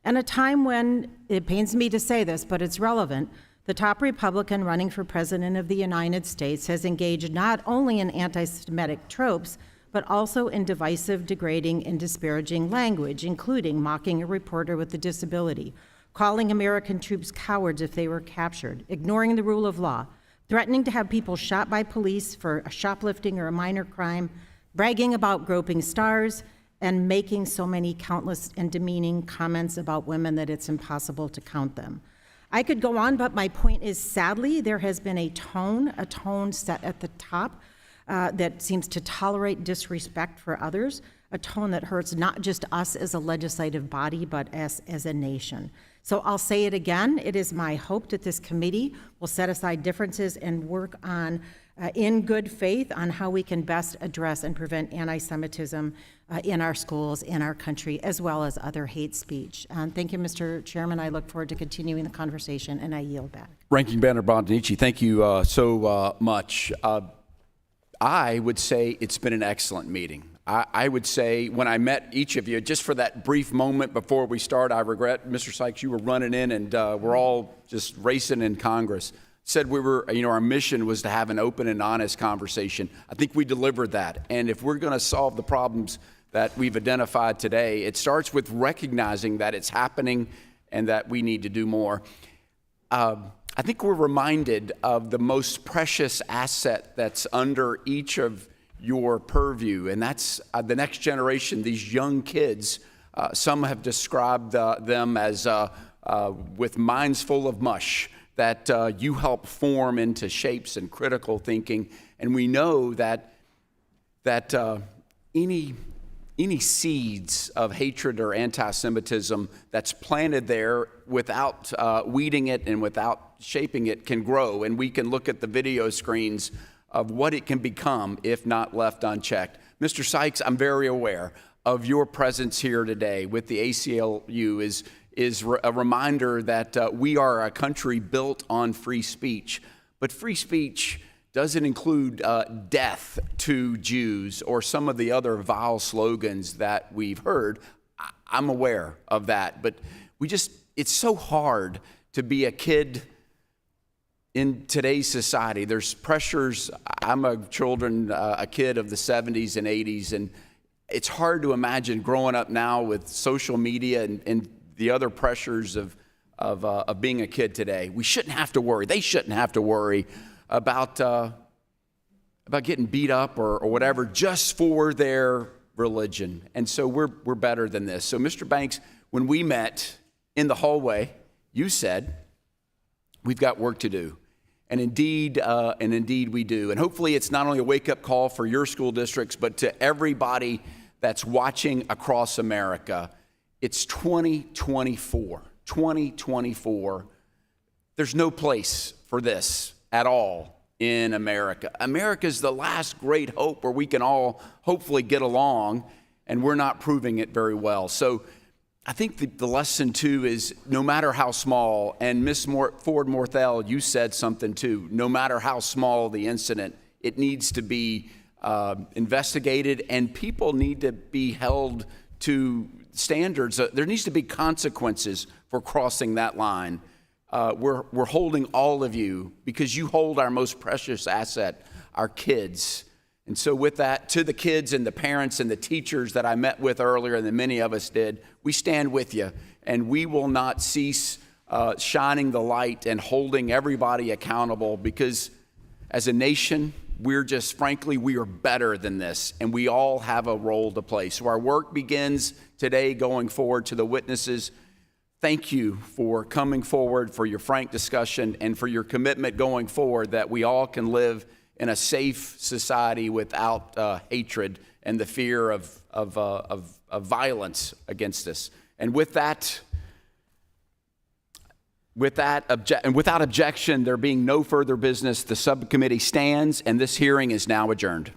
and a time when, it pains me to say this, but it's relevant, the top Republican running for president of the United States has engaged not only in anti-Semitic tropes, but also in divisive, degrading, and disparaging language, including mocking a reporter with a disability, calling American troops cowards if they were captured, ignoring the rule of law, threatening to have people shot by police for a shoplifting or a minor crime, bragging about groping stars, and making so many countless and demeaning comments about women that it's impossible to count them. I could go on, but my point is, sadly, there has been a tone set at the top that seems to tolerate disrespect for others, a tone that hurts not just us as a legislative body, but as a nation. So I'll say it again, it is my hope that this committee will set aside differences and work on in good faith on how we can best address and prevent anti-Semitism in our schools, in our country, as well as other hate speech. Thank you, Mr. Chairman. I look forward to continuing the conversation, and I yield back. Ranking Member Bonamici, thank you so much. I would say it's been an excellent meeting. I would say when I met each of you, just for that brief moment before we start, I regret, Mr. Sykes, you were running in and we're all just racing in Congress. Said we were, our mission was to have an open and honest conversation. I think we delivered that. And if we're going to solve the problems that we've identified today, it starts with recognizing that it's happening and that we need to do more. I think we're reminded of the most precious asset that's under each of your purview, and that's the next generation, these young kids. Some have described them as with minds full of mush that you help form into shapes and critical thinking. And we know that any seeds of hatred or anti-Semitism that's planted there without weeding it and without shaping it can grow. And we can look at the video screens of what it can become if not left unchecked. Mr. Sykes, I'm very aware of your presence here today with the ACLU is a reminder that we are a country built on free speech. But free speech doesn't include death to Jews or some of the other vile slogans that we've heard. I'm aware of that, but it's so hard to be a kid in today's society. There's pressures. I'm a kid of the 70s and 80s, and it's hard to imagine growing up now with social media and the other pressures of being a kid today. We shouldn't have to worry. They shouldn't have to worry about getting beat up or whatever just for their religion. And so we're better than this. So Mr. Banks, when we met in the hallway, you said, we've got work to do. And indeed we do. And hopefully it's not only a wake-up call for your school districts, but to everybody that's watching across America. It's 2024. 2024. There's no place for this at all in America. America's the last great hope where we can all hopefully get along, and we're not proving it very well. So I think the lesson, too, is no matter how small, and Ms. Ford Morthell, you said something, too, no matter how small the incident, it needs to be investigated, and people need to be held to standards. There needs to be consequences for crossing that line. We're holding all of you because you hold our most precious asset, our kids. And so with that, to the kids and the parents and the teachers that I met with earlier, and that many of us did, we stand with you, and we will not cease shining the light and holding everybody accountable, because as a nation, we are better than this, and we all have a role to play. So our work begins today going forward. To the witnesses, thank you for coming forward, for your frank discussion, and for your commitment going forward that we all can live in a safe society without hatred and the fear of violence against us. And without objection, there being no further business, the subcommittee stands, and this hearing is now adjourned.